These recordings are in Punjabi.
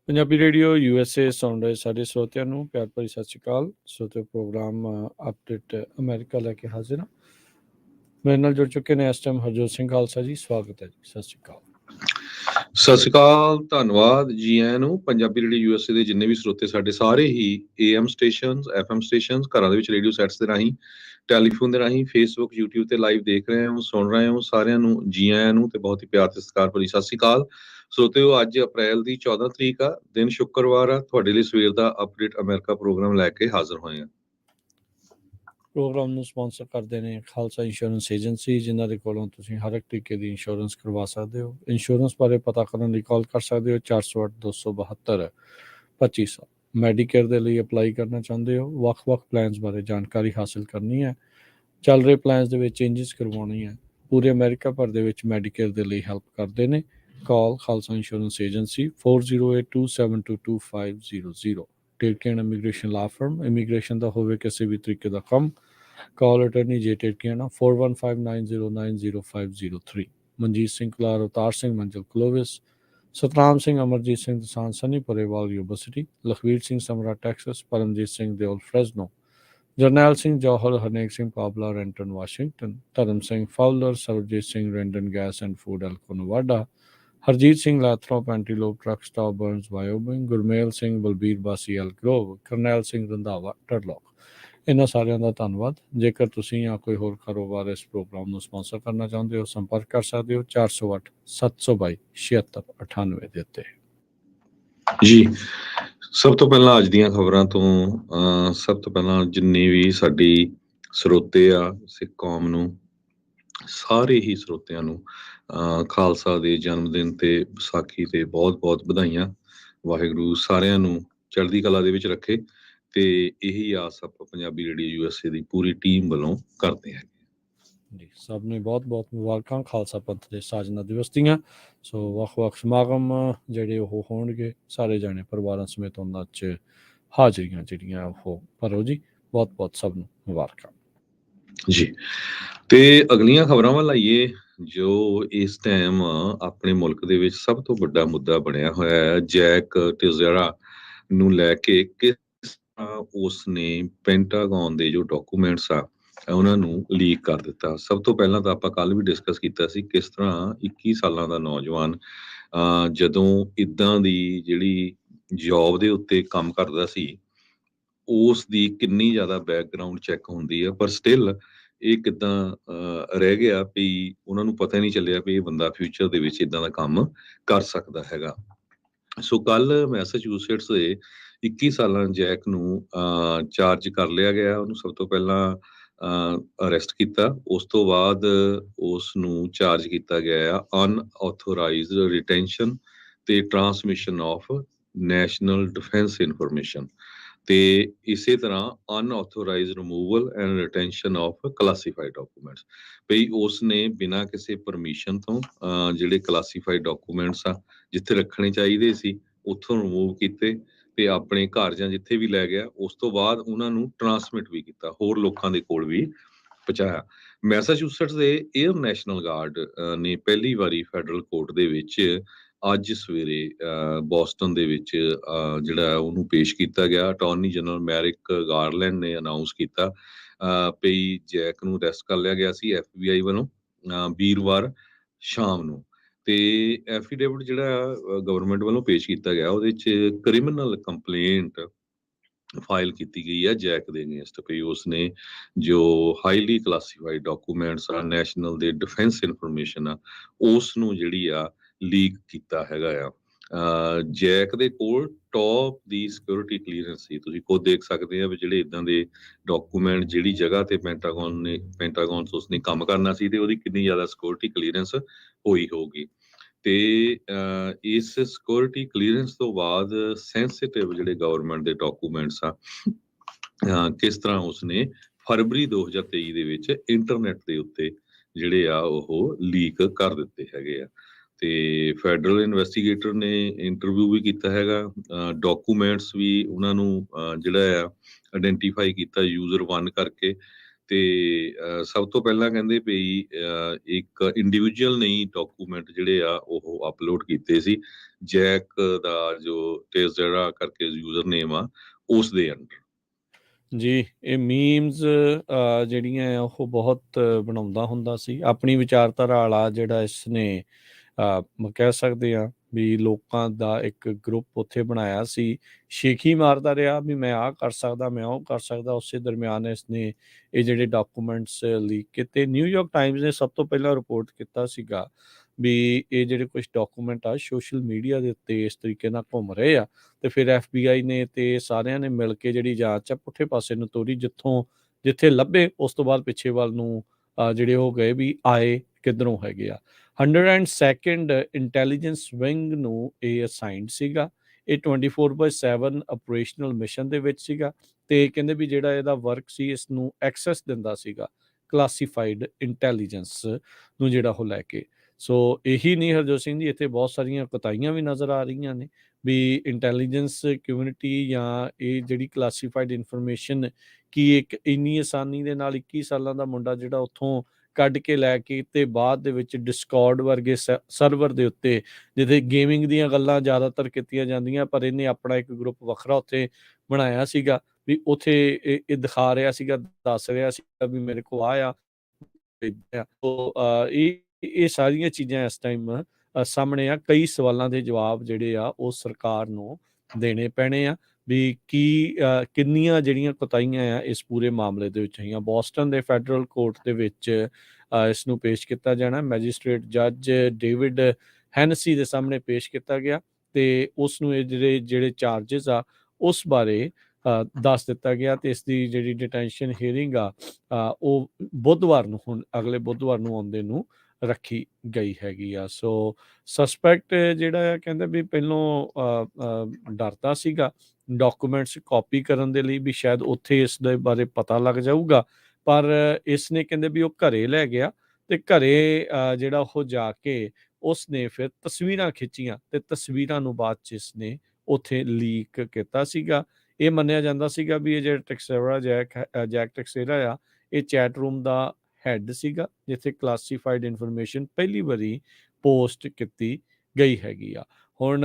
ਪੰਜਾਬੀ ਰੇਡੀਓ USA ਸੁਣ ਰਹੇ ਸਾਰੇ ਸਰੋਤਿਆਂ ਨੂੰ ਪਿਆਰ ਭਰੀ ਸਤਿ ਸ਼੍ਰੀ ਅਕਾਲ। ਸਰੋਤਿਓ ਪ੍ਰੋਗਰਾਮ ਅਪਡੇਟ ਅਮਰੀਕਾ ਲੈ ਕੇ ਹਾਜ਼ਰ ਹਾਂ। ਮੇਰੇ ਨਾਲ ਜੁੜ ਚੁੱਕੇ ਨੇ ਇਸ ਟਾਈਮ ਹਰਜੋਤ ਸਿੰਘ ਖਾਲਸਾ ਜੀ, ਸਵਾਗਤ ਹੈ ਜੀ। ਸਤਿ ਸ਼੍ਰੀ ਅਕਾਲ। ਸਤਿ ਸ਼੍ਰੀ ਅਕਾਲ, ਧੰਨਵਾਦ ਜੀ ਆਇਆਂ ਨੂੰ। ਪੰਜਾਬੀ ਰੇਡੀਓ USA ਦੇ ਜਿੰਨੇ ਵੀ ਸਰੋਤੇ ਸਾਡੇ ਸਾਰੇ ਹੀ AM ਸਟੇਸ਼ਨਸ, FM ਸਟੇਸ਼ਨਸ, ਘਰਾਂ ਦੇ ਵਿੱਚ ਰੇਡੀਓ ਸੈਟਸ ਦੇ ਰਾਹੀਂ, ਟੈਲੀਫੋਨ ਦੇ ਰਾਹੀਂ, ਫੇਸਬੁੱਕ, YouTube ਤੇ ਲਾਈਵ ਦੇਖ ਰਹੇ ਹੋ, ਸੁਣ ਰਹੇ ਹੋ, ਸਾਰਿਆਂ ਨੂੰ ਜੀ ਆਇਆਂ ਨੂੰ ਤੇ ਬਹੁਤ ਹੀ ਪਿਆਰ ਤੇ ਸਤਿਕਾਰ ਭਰੀ ਸਤਿ ਸ਼੍ਰੀ ਅਕਾਲ। ਸਰੋਤਿਓ, ਅੱਜ ਅਪ੍ਰੈਲ ਦੀ 14 ਤਰੀਕ ਆ, ਦਿਨ ਸ਼ੁੱਕਰਵਾਰ ਆ। ਤੁਹਾਡੇ ਲਈ ਸਵੇਰ ਦਾ ਅਪਡੇਟ ਅਮਰੀਕਾ ਪ੍ਰੋਗਰਾਮ ਲੈ ਕੇ ਹਾਜ਼ਰ ਹੋਏ ਆ। ਪ੍ਰੋਗਰਾਮ ਨੂੰ ਸਪਾਂਸਰ ਕਰਦੇ ਨੇ ਖਾਲਸਾ ਇੰਸ਼ੋਰੈਂਸ ਏਜੰਸੀ, ਜਿਨ੍ਹਾਂ ਦੇ ਕੋਲੋਂ ਤੁਸੀਂ ਹਰ ਇੱਕ ਤਰੀਕੇ ਦੀ ਇੰਸ਼ੋਰੈਂਸ ਕਰਵਾ ਸਕਦੇ ਹੋ। ਇੰਸ਼ੋਰੈਂਸ ਬਾਰੇ ਪਤਾ ਕਰਨ ਲਈ ਕਾਲ ਕਰ ਸਕਦੇ ਹੋ 408-272-2500। ਮੈਡੀਕੇਅਰ ਦੇ ਲਈ ਅਪਲਾਈ ਕਰਨਾ ਚਾਹੁੰਦੇ ਹੋ, ਵੱਖ-ਵੱਖ ਪਲਾਨਸ ਬਾਰੇ ਜਾਣਕਾਰੀ ਹਾਸਿਲ ਕਰਨੀ ਹੈ, ਚੱਲ ਰਹੇ ਪਲਾਨਸ ਦੇ ਵਿੱਚ ਚੇਂਜਸ ਕਰਵਾਉਣੀ ਹੈ, ਪੂਰੇ ਅਮਰੀਕਾ ਭਰ ਦੇ ਵਿੱਚ ਮੈਡੀਕੇਅਰ ਦੇ ਲਈ ਹੈਲਪ ਕਰਦੇ ਨੇ। ਕਾਲ ਖਾਲਸਾ ਇੰਸ਼ੋਰੈਂਸ ਏਜੰਸੀ 4082722500। ਟਿਰਕੀਅਨ ਇਮੀਗ੍ਰੇਸ਼ਨ ਲਾ ਫਰਮ, ਇਮੀਗ੍ਰੇਸ਼ਨ ਦਾ ਹੋਵੇ ਕਿਸੇ ਵੀ ਤਰੀਕੇ ਦਾ ਕੰਮ, ਕਾਲ ਅਟਰਨੀ ਜੇ ਟਿਰਕੀਅਨ 4159090503। ਮਨਜੀਤ ਸਿੰਘ ਕਲਾਰ, ਅਵਤਾਰ ਸਿੰਘ ਮੰਜ਼ਲ ਕਲੋਵਿਸ, ਸਤਨਾਮ ਸਿੰਘ ਅਮਰਜੀਤ ਸਿੰਘ ਦਸਾਨ Sunny Parewal university, Lakhvir Singh Samra Texas, Paramjit Singh Deol Fresno, Jarnail Singh Johar, Harnek Singh Pabla Renton Washington, Dharam Singh Fowler, Sarabjit Singh Randon gas and food Elko Nevada, Harjit Singh Lathrop ਪੈਂਟੀਲੋਪ truck stop Burns Wyoming, Gurmel Singh Balbir Bassi Elk Grove, Karnail Singh Randhawa Turlock. ਇਹਨਾਂ ਸਾਰਿਆਂ ਦਾ ਧੰਨਵਾਦ। ਜੇਕਰ ਤੁਸੀਂ ਜਾਂ ਕੋਈ ਹੋਰ ਕਾਰੋਬਾਰ ਇਸ ਪ੍ਰੋਗਰਾਮ ਨੂੰ ਸਪਾਂਸਰ ਕਰਨਾ ਚਾਹੁੰਦੇ ਹੋ, ਸੰਪਰਕ ਕਰ ਸਕਦੇ ਹੋ 408-722-7698 ਦੇ ਉੱਤੇ। ਜੀ, ਸਭ ਤੋਂ ਪਹਿਲਾਂ ਅੱਜ ਦੀਆਂ ਖਬਰਾਂ ਤੋਂ ਸਭ ਤੋਂ ਪਹਿਲਾਂ ਜਿੰਨੀ ਵੀ ਸਾਡੀ ਸਰੋਤੇ ਆ ਸਿੱਖ ਕੌਮ ਨੂੰ, ਸਾਰੇ ਹੀ ਸਰੋਤਿਆਂ ਨੂੰ ਖਾਲਸਾ ਦੇ ਜਨਮ ਦਿਨ ਤੇ ਵਿਸਾਖੀ ਤੇ ਬਹੁਤ-ਬਹੁਤ ਵਧਾਈਆਂ। ਵਾਹਿਗੁਰੂ ਸਾਰਿਆਂ ਨੂੰ ਚੜ੍ਹਦੀ ਕਲਾ ਦੇ ਵਿੱਚ ਰੱਖੇ ਤੇ ਇਹੀ ਆਸ ਆਪਾਂ ਪੰਜਾਬੀ ਰੇਡੀਓ USA ਦੀ ਪੂਰੀ ਟੀਮ ਵੱਲੋਂ ਕਰਦੇ ਹਾਂ ਜੀ। ਸਭ ਨੂੰ ਬਹੁਤ-ਬਹੁਤ ਮੁਬਾਰਕਾਂ ਖਾਲਸਾ ਪੰਥ ਦੇ ਸਾਜਨਾ ਦਿਵਸ ਦੀਆਂ। ਸੋ ਵੱਖ-ਵੱਖ ਸਮਾਗਮ ਜਿਹੜੇ ਉਹ ਹੋਣਗੇ, ਸਾਰੇ ਜਾਣੇ ਪਰਿਵਾਰਾਂ ਸਮੇਤ ਉਹਨਾਂ 'ਚ ਹਾਜ਼ਰੀਆਂ ਜਿਹੜੀਆਂ ਉਹ ਭਰੋ ਜੀ। ਬਹੁਤ-ਬਹੁਤ ਸਭ ਨੂੰ ਮੁਬਾਰਕਾਂ ਜੀ। ਤੇ ਅਗਲੀਆਂ ਖਬਰਾਂ ਵੱਲ ਆਈਏ, ਜੋ ਇਸ ਟਾਈਮ ਆਪਣੇ ਮੁਲਕ ਦੇ ਵਿੱਚ ਸਭ ਤੋਂ ਵੱਡਾ ਮੁੱਦਾ ਬਣਿਆ ਹੋਇਆ ਹੈ, ਜੈਕ ਟਿਜ਼ਰਾ ਨੂੰ ਲੈ ਕੇ ਕਿਸ ਤਰ੍ਹਾਂ ਉਸਨੇ ਪੈਂਟਾਗਨ ਦੇ ਜੋ ਡਾਕੂਮੈਂਟਸ ਆ ਉਹਨਾਂ ਨੂੰ ਲੀਕ ਕਰ ਦਿੱਤਾ। ਸਭ ਤੋਂ ਪਹਿਲਾਂ ਤਾਂ ਆਪਾਂ ਕੱਲ ਵੀ ਡਿਸਕਸ ਕੀਤਾ ਸੀ ਕਿਸ ਤਰ੍ਹਾਂ 21 ਸਾਲਾਂ ਦਾ ਨੌਜਵਾਨ ਜਦੋਂ ਇੱਦਾਂ ਦੀ ਜਿਹੜੀ ਜੌਬ ਦੇ ਉੱਤੇ ਕੰਮ ਕਰਦਾ ਸੀ, ਉਸ ਦੀ ਕਿੰਨੀ ਜ਼ਿਆਦਾ ਬੈਕਗਰਾਊਂਡ ਚੈੱਕ ਹੁੰਦੀ ਆ, ਪਰ ਸਟਿਲ ਇਹ ਕਿੱਦਾਂ ਰਹਿ ਗਿਆ ਵੀ ਉਹਨਾਂ ਨੂੰ ਪਤਾ ਹੀ ਨਹੀਂ ਚੱਲਿਆ ਵੀ ਇਹ ਬੰਦਾ ਫਿਊਚਰ ਦੇ ਵਿੱਚ ਇੱਦਾਂ ਦਾ ਕੰਮ ਕਰ ਸਕਦਾ ਹੈਗਾ। ਸੋ ਕੱਲ ਮੈਸਾਚੂਸੇਟਸ ਦੇ 21 ਸਾਲਾਂ ਜੈਕ ਨੂੰ ਚਾਰਜ ਕਰ ਲਿਆ ਗਿਆ। ਉਹਨੂੰ ਸਭ ਤੋਂ ਪਹਿਲਾਂ ਅਰੈਸਟ ਕੀਤਾ, ਉਸ ਤੋਂ ਬਾਅਦ ਉਸ ਨੂੰ ਚਾਰਜ ਕੀਤਾ ਗਿਆ ਅਨਆਥੋਰਾਈਜ਼ਡ ਰਿਟੈਂਸ਼ਨ ਤੇ transmission of national defence information ਤੇ ਇਸੇ ਤਰ੍ਹਾਂ unauthorised removal and retention of classified documents. ਵੀ ਉਸ ਨੇ ਬਿਨਾਂ ਕਿਸੇ ਪਰਮਿਸ਼ਨ ਤੋਂ ਜਿਹੜੇ ਕਲਾਸੀਫਾਈਡ ਡਾਕੂਮੈਂਟਸ ਆ ਜਿੱਥੇ ਰੱਖਣੇ ਚਾਹੀਦੇ ਸੀ ਉੱਥੋਂ ਰਿਮੂਵ ਕੀਤੇ ਤੇ ਆਪਣੇ ਘਰ ਜਾਂ ਜਿੱਥੇ ਵੀ ਲੈ ਗਿਆ, ਉਸ ਤੋਂ ਬਾਅਦ ਉਹਨਾਂ ਨੂੰ ਟਰਾਂਸਮਿਟ ਵੀ ਕੀਤਾ, ਹੋਰ ਲੋਕਾਂ ਦੇ ਕੋਲ ਵੀ ਪਹੁੰਚਾਇਆ। ਮੈਸਾਚੂਸੇਟਸ ਦੇ ਏਅਰ ਨੈਸ਼ਨਲ ਗਾਰਡ ਨੇ ਪਹਿਲੀ ਵਾਰੀ ਫੈਡਰਲ ਕੋਰਟ ਦੇ ਵਿੱਚ ਅੱਜ ਸਵੇਰੇ ਬੋਸਟਨ ਦੇ ਵਿੱਚ ਜਿਹੜਾ ਉਹਨੂੰ ਪੇਸ਼ ਕੀਤਾ ਗਿਆ। ਅਟਾਰਨੀ ਜਨਰਲ ਮੈਰਿਕ ਗਾਰਲੈਂਡ ਨੇ ਅਨਾਊਂਸ ਕੀਤਾ ਵੀ ਜੈਕ ਨੂੰ ਅਰੈਸਟ ਕਰ ਲਿਆ ਗਿਆ ਸੀ FBI ਵੱਲੋਂ ਵੀਰਵਾਰ ਸ਼ਾਮ ਨੂੰ। ਤੇ ਐਫੀਡੇਵਿਟ ਜਿਹੜਾ ਗਵਰਨਮੈਂਟ ਵੱਲੋਂ ਪੇਸ਼ ਕੀਤਾ ਗਿਆ, ਉਹਦੇ 'ਚ ਕ੍ਰਿਮੀਨਲ ਕੰਪਲੇਂਟ ਫਾਈਲ ਕੀਤੀ ਗਈ ਹੈ ਜੈਕ ਦੇ ਅਗੇਂਸਟ ਵੀ ਉਸਨੇ ਜੋ ਹਾਈਲੀ ਕਲਾਸੀਫਾਈਡ ਡਾਕੂਮੈਂਟਸ ਆ, ਨੈਸ਼ਨਲ ਦੇ ਡਿਫੈਂਸ ਇਨਫੋਰਮੇਸ਼ਨ ਆ, ਉਸ ਨੂੰ ਜਿਹੜੀ ਆ ਲੀਕ ਕੀਤਾ ਹੈਗਾ ਆ। ਜੈਕ ਦੇ ਕੋਲ ਟੌਪ ਦੀ ਸਿਕਿਉਰਿਟੀ ਕਲੀਅਰੈਂਸ ਸੀ। ਤੁਸੀਂ ਖੁਦ ਦੇਖ ਸਕਦੇ ਆ ਵੀ ਜਿਹੜੇ ਇਦਾਂ ਦੇ ਡਾਕੂਮੈਂਟ ਜਿਹੜੀ ਜਗ੍ਹਾ ਤੇ ਪੈਂਟਾਗਨ ਉਸਨੇ ਕੰਮ ਕਰਨਾ ਸੀ ਤੇ ਉਹਦੀ ਕਿੰਨੀ ਜ਼ਿਆਦਾ ਸਿਕਿਉਰਿਟੀ ਕਲੀਅਰੈਂਸ ਹੋਈ ਹੋਊਗੀ। ਤੇ ਇਸ ਸਿਕਿਉਰਿਟੀ ਕਲੀਅਰੈਂਸ ਤੋਂ ਬਾਅਦ ਸੈਂਸਿਟਿਵ ਜਿਹੜੇ ਗਵਰਨਮੈਂਟ ਦੇ ਡਾਕੂਮੈਂਟਸ ਆ ਕਿਸ ਤਰ੍ਹਾਂ ਉਸਨੇ ਫਰਵਰੀ 2023 ਦੇ ਵਿੱਚ ਇੰਟਰਨੈਟ ਦੇ ਉੱਤੇ ਜਿਹੜੇ ਆ ਉਹ ਲੀਕ ਕਰ ਦਿੱਤੇ ਹੈਗੇ ਆ। ਤੇ ਫੈਡਰਲ ਇਨਵੈਸਟੀਗੇਟਰ ਨੇ ਇੰਟਰਵਿਊ ਵੀ ਕੀਤਾ ਹੈਗਾ, ਡਾਕੂਮੈਂਟਸ ਵੀ ਉਹਨਾਂ ਨੂੰ ਜਿਹੜਾ ਆ ਆਇਡੈਂਟੀਫਾਈ ਕੀਤਾ ਯੂਜ਼ਰ 1 ਕਰਕੇ ਤੇ ਸਭ ਤੋਂ ਪਹਿਲਾਂ ਕਹਿੰਦੇ ਵੀ ਇੱਕ ਇੰਡੀਵਿਜੂਅਲ ਨੇ ਡਾਕੂਮੈਂਟ ਜਿਹੜੇ ਆ ਉਹ ਅਪਲੋਡ ਕੀਤੇ ਸੀ ਜੈਕ ਦਾ ਜੋ ਟੇਜ਼ਰਾ ਕਰਕੇ ਯੂਜ਼ਰ ਨੇਮ ਆ ਉਸ ਦੇ ਅੰਡਰ। ਜੀ, ਇਹ ਮੀਮਸ ਜਿਹੜੀਆਂ ਆ ਉਹ ਬਹੁਤ ਬਣਾਉਂਦਾ ਹੁੰਦਾ ਸੀ। ਆਪਣੀ ਵਿਚਾਰਧਾਰਾ ਵਾਲਾ ਜਿਹੜਾ ਇਸਨੇ ਕਹਿ ਸਕਦੇ ਹਾਂ ਵੀ ਲੋਕਾਂ ਦਾ ਇੱਕ ਗਰੁੱਪ ਉੱਥੇ ਬਣਾਇਆ ਸੀ, ਸ਼ੇਖੀ ਮਾਰਦਾ ਰਿਹਾ ਵੀ ਮੈਂ ਆਹ ਕਰ ਸਕਦਾ, ਮੈਂ ਉਹ ਕਰ ਸਕਦਾ। ਉਸੇ ਦਰਮਿਆਨ ਇਸਨੇ ਇਹ ਜਿਹੜੇ ਡਾਕੂਮੈਂਟਸ ਲੀਕ ਕੀਤੇ। ਨਿਊਯਾਰਕ ਟਾਈਮਜ਼ ਨੇ ਸਭ ਤੋਂ ਪਹਿਲਾਂ ਰਿਪੋਰਟ ਕੀਤਾ ਸੀਗਾ ਵੀ ਇਹ ਜਿਹੜੇ ਕੁਝ ਡਾਕੂਮੈਂਟ ਆ ਸੋਸ਼ਲ ਮੀਡੀਆ ਦੇ ਉੱਤੇ ਇਸ ਤਰੀਕੇ ਨਾਲ ਘੁੰਮ ਰਹੇ ਆ, ਤੇ ਫਿਰ FBI ਨੇ ਤੇ ਸਾਰਿਆਂ ਨੇ ਮਿਲ ਕੇ ਜਿਹੜੀ ਜਾਂਚ ਆ ਪੁੱਠੇ ਪਾਸੇ ਨੂੰ ਤੋਰੀ, ਜਿੱਥੇ ਲੱਭੇ ਉਸ ਤੋਂ ਬਾਅਦ ਪਿੱਛੇ ਵੱਲ ਨੂੰ ਜਿਹੜੇ ਹੋ ਗਏ ਵੀ ਆਏ ਕਿੱਧਰੋਂ ਹੈਗੇ ਆ। 102nd ਇੰਟੈਲੀਜੈਂਸ ਵਿੰਗ ਨੂੰ ਇਹ ਅਸਾਈਨਡ ਸੀਗਾ। ਇਹ 24/7 ਆਪਰੇਸ਼ਨਲ ਮਿਸ਼ਨ ਦੇ ਵਿੱਚ ਸੀਗਾ, ਤੇ ਕਹਿੰਦੇ ਵੀ ਜਿਹੜਾ ਇਹਦਾ ਵਰਕ ਸੀ ਇਸ ਨੂੰ ਐਕਸੈਸ ਦਿੰਦਾ ਸੀਗਾ ਕਲਾਸੀਫਾਈਡ ਇੰਟੈਲੀਜੈਂਸ ਨੂੰ ਜਿਹੜਾ ਉਹ ਲੈ ਕੇ। ਸੋ ਇਹੀ ਨਹੀਂ ਹਰਜੋਤ ਸਿੰਘ ਜੀ, ਇੱਥੇ ਬਹੁਤ ਸਾਰੀਆਂ ਕੁਤਾਹੀਆਂ ਵੀ ਨਜ਼ਰ ਆ ਰਹੀਆਂ ਨੇ ਵੀ ਇੰਟੈਲੀਜੈਂਸ ਕਮਿਊਨਿਟੀ ਜਾਂ ਇਹ ਜਿਹੜੀ ਕਲਾਸੀਫਾਈਡ ਇਨਫੋਰਮੇਸ਼ਨ ਕੀ ਇੱਕ ਇੰਨੀ ਆਸਾਨੀ ਦੇ ਨਾਲ 21 ਸਾਲਾਂ ਦਾ ਮੁੰਡਾ ਜਿਹੜਾ ਉੱਥੋਂ ਕੱਢ ਕੇ ਲੈ ਕੇ ਤੇ ਬਾਅਦ ਦੇ ਵਿੱਚ ਡਿਸਕੌਰਡ ਵਰਗੇ ਸਰਵਰ ਦੇ ਉੱਤੇ ਜਿੱਥੇ ਗੇਮਿੰਗ ਦੀਆਂ ਗੱਲਾਂ ਜ਼ਿਆਦਾਤਰ ਕੀਤੀਆਂ ਜਾਂਦੀਆਂ, ਪਰ ਇਹਨੇ ਆਪਣਾ ਇੱਕ ਗਰੁੱਪ ਵੱਖਰਾ ਉੱਥੇ ਬਣਾਇਆ ਸੀਗਾ ਵੀ ਉੱਥੇ ਇਹ ਦਿਖਾ ਰਿਹਾ ਸੀਗਾ, ਦੱਸ ਰਿਹਾ ਸੀਗਾ ਵੀ ਮੇਰੇ ਕੋਲ ਆ ਇਹ ਸਾਰੀਆਂ ਚੀਜ਼ਾਂ ਇਸ ਟਾਈਮ ਸਾਹਮਣੇ ਆ। ਕਈ ਸਵਾਲਾਂ ਦੇ ਜਵਾਬ ਜਿਹੜੇ ਆ ਉਹ ਸਰਕਾਰ ਨੂੰ ਦੇਣੇ ਪੈਣੇ ਆ ਵੀ ਕਿੰਨੀਆਂ ਜਿਹੜੀਆਂ ਕੁਤਾਹੀਆਂ ਆ ਇਸ ਪੂਰੇ ਮਾਮਲੇ ਦੇ ਵਿੱਚ ਹੋਈਆਂ। ਬੋਸਟਨ ਦੇ ਫੈਡਰਲ ਕੋਰਟ ਦੇ ਵਿੱਚ ਇਸ ਨੂੰ ਪੇਸ਼ ਕੀਤਾ ਜਾਣਾ। ਮੈਜਿਸਟ੍ਰੇਟ ਜੱਜ ਡੇਵਿਡ ਹੈਨਸੀ ਦੇ ਸਾਹਮਣੇ ਪੇਸ਼ ਕੀਤਾ ਗਿਆ ਤੇ ਉਸ ਨੂੰ ਇਹ ਜਿਹੜੇ ਚਾਰजेस ਆ ਉਸ ਬਾਰੇ ਦੱਸ ਦਿੱਤਾ ਗਿਆ, ਤੇ ਇਸ ਦੀ ਜਿਹੜੀ ਡਿਟੈਂਸ਼ਨ ਹੀਅਰਿੰਗ ਆ ਉਹ ਬੁੱਧਵਾਰ ਨੂੰ, ਹੁਣ ਅਗਲੇ ਬੁੱਧਵਾਰ ਨੂੰ ਆਉਂਦੇ ਨੂੰ ਰੱਖੀ ਗਈ ਹੈਗੀ ਆ। ਸੋ ਸਸਪੈਕਟ ਜਿਹੜਾ ਆ ਕਹਿੰਦੇ ਵੀ ਪਹਿਲੋਂ ਡਰਦਾ ਸੀਗਾ ਡਾਕੂਮੈਂਟਸ ਕਾਪੀ ਕਰਨ ਦੇ ਲਈ ਵੀ ਸ਼ਾਇਦ ਉੱਥੇ ਇਸ ਦੇ ਬਾਰੇ ਪਤਾ ਲੱਗ ਜਾਊਗਾ, ਪਰ ਇਸ ਨੇ ਕਹਿੰਦੇ ਵੀ ਉਹ ਘਰੇ ਲੈ ਗਿਆ ਤੇ ਘਰੇ ਜਿਹੜਾ ਉਹ ਜਾ ਕੇ ਉਸ ਨੇ ਫਿਰ ਤਸਵੀਰਾਂ ਖਿੱਚੀਆਂ ਤੇ ਤਸਵੀਰਾਂ ਨੂੰ ਬਾਅਦ ਚ ਇਸ ਨੇ ਉੱਥੇ ਲੀਕ ਕੀਤਾ ਸੀਗਾ। ਇਹ ਮੰਨਿਆ ਜਾਂਦਾ ਸੀਗਾ ਵੀ ਇਹ ਜਿਹੜਾ ਟੈਕਸੇਰਾ ਜੈਕ ਟੈਕਸੇਰਾ ਆ ਇਹ ਚੈਟ ਰੂਮ ਦਾ ਹੈਡ ਸੀਗਾ ਜਿੱਥੇ ਕਲਾਸੀਫਾਈਡ ਇਨਫੋਰਮੇਸ਼ਨ ਪਹਿਲੀ ਵਾਰੀ ਪੋਸਟ ਕੀਤੀ ਗਈ ਹੈਗੀ ਆ। ਹੁਣ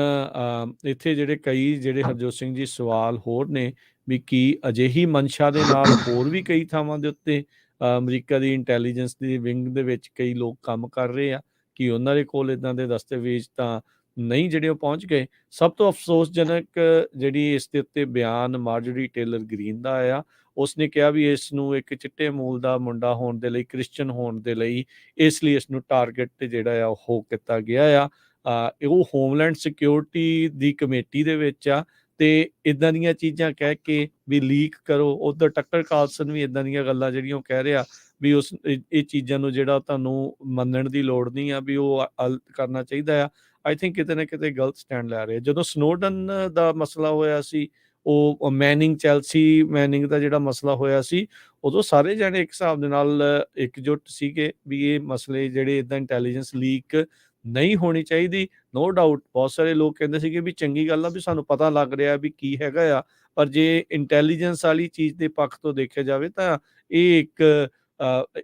ਇੱਥੇ ਜਿਹੜੇ ਕਈ ਜਿਹੜੇ ਹਰਜੋਤ ਸਿੰਘ ਜੀ ਸਵਾਲ ਹੋਰ ਨੇ ਵੀ ਕੀ ਅਜਿਹੀ ਮਨਸ਼ਾ ਦੇ ਨਾਲ ਹੋਰ ਵੀ ਕਈ ਥਾਵਾਂ ਦੇ ਉੱਤੇ ਅਮਰੀਕਾ ਦੀ ਇੰਟੈਲੀਜੈਂਸ ਦੀ ਵਿੰਗ ਦੇ ਵਿੱਚ ਕਈ ਲੋਕ ਕੰਮ ਕਰ ਰਹੇ ਆ ਕਿ ਉਹਨਾਂ ਦੇ ਕੋਲ ਇੱਦਾਂ ਦੇ ਦਸਤਾਵੇਜ਼ ਤਾਂ ਨਹੀਂ ਜਿਹੜੇ ਉਹ ਪਹੁੰਚ ਗਏ। ਸਭ ਤੋਂ ਅਫਸੋਸਜਨਕ ਜਿਹੜੀ ਇਸ ਦੇ ਉੱਤੇ ਬਿਆਨ ਮਾਰਜਰੀ ਟੇਲਰ ਗ੍ਰੀਨ ਦਾ ਆਇਆ। ਉਸਨੇ ਕਿਹਾ ਵੀ ਇਸ ਨੂੰ ਇੱਕ ਚਿੱਟੇ ਮੂਲ ਦਾ ਮੁੰਡਾ ਹੋਣ ਦੇ ਲਈ, ਕ੍ਰਿਸਚਨ ਹੋਣ ਦੇ ਲਈ ਇਸ ਲਈ ਇਸ ਨੂੰ ਟਾਰਗੇਟ ਜਿਹੜਾ ਆ ਉਹ ਕੀਤਾ ਗਿਆ ਆ। ਉਹ ਹੋਮਲੈਂਡ ਸਿਕਿਉਰਿਟੀ ਦੀ ਕਮੇਟੀ ਦੇ ਵਿੱਚ ਆ ਤੇ ਇਦਾਂ ਦੀਆਂ ਚੀਜ਼ਾਂ ਕਹਿ ਕੇ ਵੀ ਲੀਕ ਕਰੋ। ਉਧਰ ਟੱਕਰ ਕਾਲਸਨ ਵੀ ਇਦਾਂ ਦੀਆਂ ਗੱਲਾਂ ਜਿਹੜੀਆਂ ਉਹ ਕਹਿ ਰਿਹਾ ਵੀ ਇਹ ਚੀਜ਼ਾਂ ਨੂੰ ਜਿਹੜਾ ਤੁਹਾਨੂੰ ਮੰਨਣ ਦੀ ਲੋੜ ਨਹੀਂ ਆ ਵੀ ਉਹ ਕਰਨਾ ਚਾਹੀਦਾ ਆ। ਆਈ ਥਿੰਕ ਕਿਤੇ ਨਾ ਕਿਤੇ ਗਲਤ ਸਟੈਂਡ ਲੈ ਰਹੇ। ਜਦੋਂ ਸਨੋਡਨ ਦਾ ਮਸਲਾ ਹੋਇਆ ਸੀ, ਉਹ ਚੈਲਸੀ ਮੈਨਿੰਗ ਦਾ ਜਿਹੜਾ ਮਸਲਾ ਹੋਇਆ ਸੀ, ਉਦੋਂ ਸਾਰੇ ਜਾਣੇ ਇੱਕ ਹਿਸਾਬ ਦੇ ਨਾਲ ਇਕਜੁੱਟ ਸੀਗੇ ਵੀ ਇਹ ਮਸਲੇ ਜਿਹੜੇ ਇੱਦਾਂ ਇੰਟੈਲੀਜੈਂਸ ਲੀਕ ਨਹੀਂ ਹੋਣੀ ਚਾਹੀਦੀ। ਨੋ ਡਾਊਟ ਬਹੁਤ ਸਾਰੇ ਲੋਕ ਕਹਿੰਦੇ ਸੀਗੇ ਵੀ ਚੰਗੀ ਗੱਲ ਆ ਵੀ ਸਾਨੂੰ ਪਤਾ ਲੱਗ ਰਿਹਾ ਵੀ ਕੀ ਹੈਗਾ ਆ, ਪਰ ਜੇ ਇੰਟੈਲੀਜੈਂਸ ਵਾਲੀ ਚੀਜ਼ ਦੇ ਪੱਖ ਤੋਂ ਦੇਖਿਆ ਜਾਵੇ ਤਾਂ ਇਹ ਇੱਕ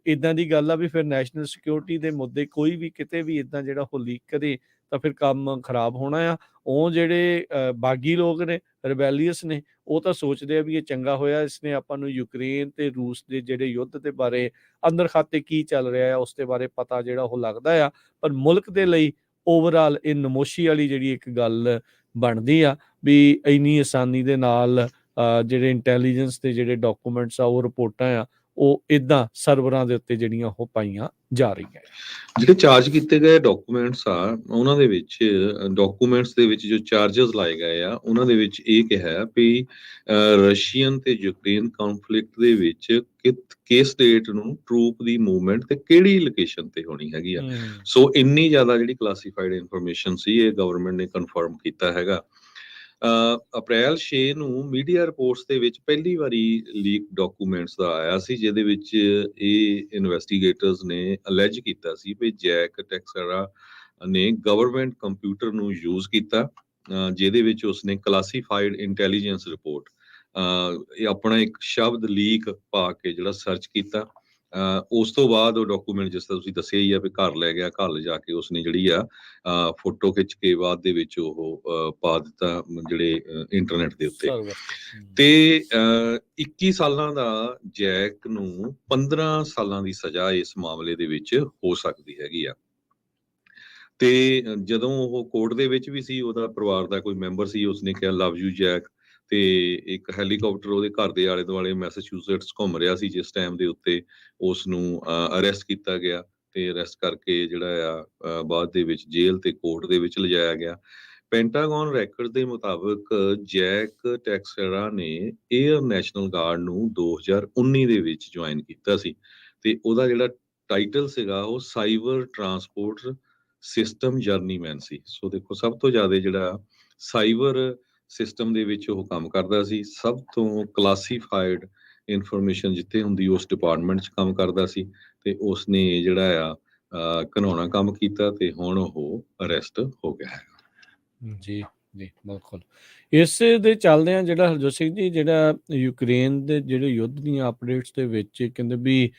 ਇੱਦਾਂ ਦੀ ਗੱਲ ਆ ਵੀ ਫਿਰ ਨੈਸ਼ਨਲ ਸਿਕਿਉਰਿਟੀ ਦੇ ਮੁੱਦੇ ਕੋਈ ਵੀ ਕਿਤੇ ਵੀ ਇੱਦਾਂ ਜਿਹੜਾ ਉਹ ਲੀਕ ਕਰੇ ਤਾਂ ਫਿਰ ਕੰਮ ਖਰਾਬ ਹੋਣਾ ਆ। ਉਹ ਜਿਹੜੇ ਬਾਗੀ ਲੋਕ ਨੇ, ਰਿਬੈਲੀਅਸ ਨੇ, ਉਹ ਤਾਂ ਸੋਚਦੇ ਆ ਵੀ ਇਹ ਚੰਗਾ ਹੋਇਆ ਇਸਨੇ ਆਪਾਂ ਨੂੰ ਯੂਕਰੇਨ ਤੇ ਰੂਸ ਦੇ ਜਿਹੜੇ ਯੁੱਧ ਦੇ ਬਾਰੇ ਅੰਦਰ ਖਾਤੇ ਕੀ ਚੱਲ ਰਿਹਾ ਆ ਉਸ ਦੇ ਬਾਰੇ ਪਤਾ ਜਿਹੜਾ ਉਹ ਲੱਗਦਾ ਆ, ਪਰ ਮੁਲਕ ਦੇ ਲਈ ਓਵਰਆਲ ਇਹ ਨਮੋਸ਼ੀ ਵਾਲੀ ਜਿਹੜੀ ਇੱਕ ਗੱਲ ਬਣਦੀ ਆ ਵੀ ਇੰਨੀ ਆਸਾਨੀ ਦੇ ਨਾਲ ਜਿਹੜੇ ਇੰਟੈਲੀਜੈਂਸ ਦੇ ਜਿਹੜੇ ਡਾਕੂਮੈਂਟਸ ਆ ਉਹ ਰਿਪੋਰਟਾਂ ਆ ਉਹ ਇੱਦਾਂ ਸਰਵਰਾਂ ਦੇ ਉੱਤੇ ਜਿਹੜੀਆਂ ਉਹ ਪਾਈਆਂ ਜਾ ਰਹੀਆਂ। ਜਿਹੜੇ ਚਾਰਜ ਕੀਤੇ ਗਏ ਡਾਕੂਮੈਂਟਸ ਆ ਉਹਨਾਂ ਦੇ ਵਿੱਚ ਡਾਕੂਮੈਂਟਸ ਦੇ ਵਿੱਚ ਜੋ ਚਾਰजेस ਲਾਏ ਗਏ ਆ ਉਹਨਾਂ ਦੇ ਵਿੱਚ ਇਹ ਕਿਹਾ ਵੀ ਰਸ਼ੀਅਨ ਤੇ ਯੂਕਰੇਨ ਕਨਫਲਿਕਟ ਦੇ ਵਿੱਚ ਕਿਸ ਸਟੇਟ ਨੂੰ ਟਰੂਪ ਦੀ ਮੂਵਮੈਂਟ ਤੇ ਕਿਹੜੀ ਲੋਕੇਸ਼ਨ ਤੇ ਹੋਣੀ ਹੈਗੀ ਆ। ਸੋ ਇੰਨੀ ਜ਼ਿਆਦਾ ਜਿਹੜੀ ਕਲਾਸੀਫਾਈਡ ਇਨਫੋਰਮੇਸ਼ਨ ਸੀ ਇਹ ਗਵਰਨਮੈਂਟ ਨੇ ਕਨਫਰਮ ਕੀਤਾ ਹੈਗਾ। ਅਪ੍ਰੈਲ 6 ਨੂੰ ਮੀਡੀਆ ਰਿਪੋਰਟਸ ਦੇ ਵਿੱਚ ਪਹਿਲੀ ਵਾਰੀ ਲੀਕ ਡਾਕੂਮੈਂਟਸ ਦਾ ਆਇਆ ਸੀ ਜਿਹਦੇ ਵਿੱਚ ਇਹ ਇਨਵੈਸਟੀਗੇਟਰਸ ਨੇ ਅਲੈਜ ਕੀਤਾ ਸੀ ਵੀ ਜੈਕ ਟੈਕਸੇਰਾ ਨੇ ਗਵਰਨਮੈਂਟ ਕੰਪਿਊਟਰ ਨੂੰ ਯੂਜ਼ ਕੀਤਾ ਜਿਹਦੇ ਵਿੱਚ ਉਸਨੇ ਕਲਾਸੀਫਾਈਡ ਇੰਟੈਲੀਜੈਂਸ ਰਿਪੋਰਟ ਇਹ ਆਪਣਾ ਇੱਕ ਸ਼ਬਦ ਲੀਕ ਪਾ ਕੇ ਜਿਹੜਾ ਸਰਚ ਕੀਤਾ, ਉਸ ਤੋਂ ਬਾਅਦ ਉਹ ਡਾਕੂਮੈਂਟ ਜਿਸ ਤਰ੍ਹਾਂ ਤੁਸੀਂ ਦੱਸਿਆ ਹੀ ਆ ਵੀ ਘਰ ਲੈ ਗਿਆ, ਘਰ ਲਿਜਾ ਕੇ ਉਸਨੇ ਜਿਹੜੀ ਆ ਫੋਟੋ ਖਿੱਚ ਕੇ ਬਾਅਦ ਦੇ ਵਿੱਚ ਉਹ ਪਾ ਦਿੱਤਾ ਜਿਹੜੇ ਇੰਟਰਨੈਟ ਦੇ ਉੱਤੇ। ਸਰਵਰ ਤੇ 21 ਸਾਲਾਂ ਦਾ ਜੈਕ ਨੂੰ 15 ਸਾਲਾਂ ਦੀ ਸਜ਼ਾ ਇਸ ਮਾਮਲੇ ਦੇ ਵਿੱਚ ਹੋ ਸਕਦੀ ਹੈਗੀ ਆ। ਤੇ ਜਦੋਂ ਉਹ ਕੋਰਟ ਦੇ ਵਿੱਚ ਵੀ ਸੀ, ਉਹਦਾ ਪਰਿਵਾਰ ਦਾ ਕੋਈ ਮੈਂਬਰ ਸੀ, ਉਸਨੇ ਕਿਹਾ ਲਵ ਯੂ ਜੈਕ। ਤੇ ਇੱਕ ਹੈਲੀਕਾਪਟਰ ਉਹਦੇ ਘਰ ਦੇ ਆਲੇ ਦੁਆਲੇ ਮੈਸਾਚੂਸੇਟਸ ਘੁੰਮ ਰਿਹਾ ਸੀ ਜਿਸ ਟਾਈਮ ਦੇ ਉੱਤੇ ਉਸ ਨੂੰ ਅਰੈਸਟ ਕੀਤਾ ਗਿਆ, ਤੇ ਅਰੈਸਟ ਕਰਕੇ ਜਿਹੜਾ ਆ ਬਾਅਦ ਦੇ ਵਿੱਚ ਜੇਲ੍ਹ ਤੇ ਕੋਰਟ ਦੇ ਵਿੱਚ ਲਿਜਾਇਆ ਗਿਆ। ਪੈਂਟਾਗਨ ਰੈਕਰਡ ਦੇ ਮੁਤਾਬਕ ਜੈਕ ਟੈਕਸੇਰਾ ਨੇ 에ਅਰ ਨੈਸ਼ਨਲ ਗਾਰਡ ਨੂੰ 2019 ਦੇ ਵਿੱਚ ਜੁਆਇਨ ਕੀਤਾ ਸੀ, ਤੇ ਉਹਦਾ ਜਿਹੜਾ ਟਾਈਟਲ ਸੀਗਾ ਉਹ ਸਾਈਬਰ ਟਰਾਂਸਪੋਰਟ ਸਿਸਟਮ ਜਰਨੀਮੈਨ ਸੀ। ਸੋ ਦੇਖੋ, ਸਭ ਤੋਂ ਜ਼ਿਆਦਾ ਜਿਹੜਾ ਸਾਈਬਰ ਸਿਸਟਮ ਦੇ ਵਿੱਚ ਉਹ ਕੰਮ ਕਰਦਾ ਸੀ, ਸਭ ਤੋਂ ਕਲਾਸੀਫਾਈਡ ਇਨਫੋਰਮੇਸ਼ਨ ਜਿੱਥੇ ਹੁੰਦੀ ਉਸ ਡਿਪਾਰਟਮੈਂਟ 'ਚ ਕੰਮ ਕਰਦਾ ਸੀ, ਤੇ ਉਸਨੇ ਜਿਹੜਾ ਆ ਘਿਨਾਉਣਾ ਕੰਮ ਕੀਤਾ, ਤੇ ਹੁਣ ਉਹ ਅਰੈਸਟ ਹੋ ਗਿਆ ਹੈ। ਜੀ ਜੀ ਬਿਲਕੁਲ। ਇਸ ਦੇ ਚੱਲਦਿਆਂ ਜਿਹੜਾ ਹਰਜੋਤ ਸਿੰਘ ਜੀ, ਜਿਹੜਾ ਯੂਕਰੇਨ ਦੇ ਜਿਹੜੇ ਯੁੱਧ ਦੀਆਂ ਅਪਡੇਟਸ ਦੇ ਵਿੱਚ ਕਹਿੰਦੇ ਵੀ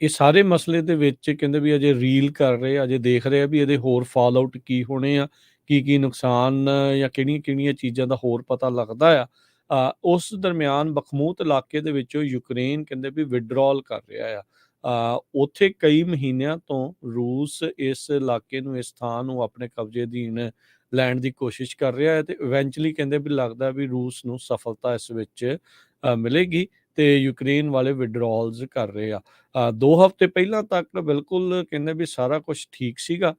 ਇਹ ਸਾਰੇ ਮਸਲੇ ਦੇ ਵਿੱਚ ਕਹਿੰਦੇ ਵੀ ਅਜੇ ਰੀਲ ਕਰ ਰਹੇ ਆ, ਅਜੇ ਦੇਖ ਰਹੇ ਆ ਵੀ ਇਹਦੇ ਹੋਰ ਫਾਲ ਆਊਟ ਕੀ ਹੋਣੇ ਆ, ਕੀ ਨੁਕਸਾਨ ਜਾਂ ਕਿਹੜੀਆਂ ਚੀਜ਼ਾਂ ਦਾ ਹੋਰ ਪਤਾ ਲੱਗਦਾ ਆ। ਉਸ ਦਰਮਿਆਨ ਬਖਮੂਤ ਇਲਾਕੇ ਦੇ ਵਿੱਚੋਂ ਯੂਕਰੇਨ ਕਹਿੰਦੇ ਵੀ ਵਿਡਰੋਲ ਕਰ ਰਿਹਾ ਆ। ਉੱਥੇ ਕਈ ਮਹੀਨਿਆਂ ਤੋਂ ਰੂਸ ਇਸ ਇਲਾਕੇ ਨੂੰ, ਇਸ ਥਾਂ ਨੂੰ ਆਪਣੇ ਕਬਜ਼ੇ ਅਧੀਨ ਲੈਣ ਦੀ ਕੋਸ਼ਿਸ਼ ਕਰ ਰਿਹਾ ਹੈ, ਤੇ ਇਵੈਂਚੁਅਲੀ ਕਹਿੰਦੇ ਵੀ ਲੱਗਦਾ ਵੀ ਰੂਸ ਨੂੰ ਸਫਲਤਾ ਇਸ ਵਿੱਚ ਮਿਲੇਗੀ, ਤੇ ਯੂਕਰੇਨ ਵਾਲੇ ਵਿਡਰੋਲਸ ਕਰ ਰਹੇ ਆ। 2 ਹਫ਼ਤੇ ਪਹਿਲਾਂ ਤੱਕ ਬਿਲਕੁਲ ਕਹਿੰਦੇ ਵੀ ਸਾਰਾ ਕੁਝ ਠੀਕ ਸੀਗਾ,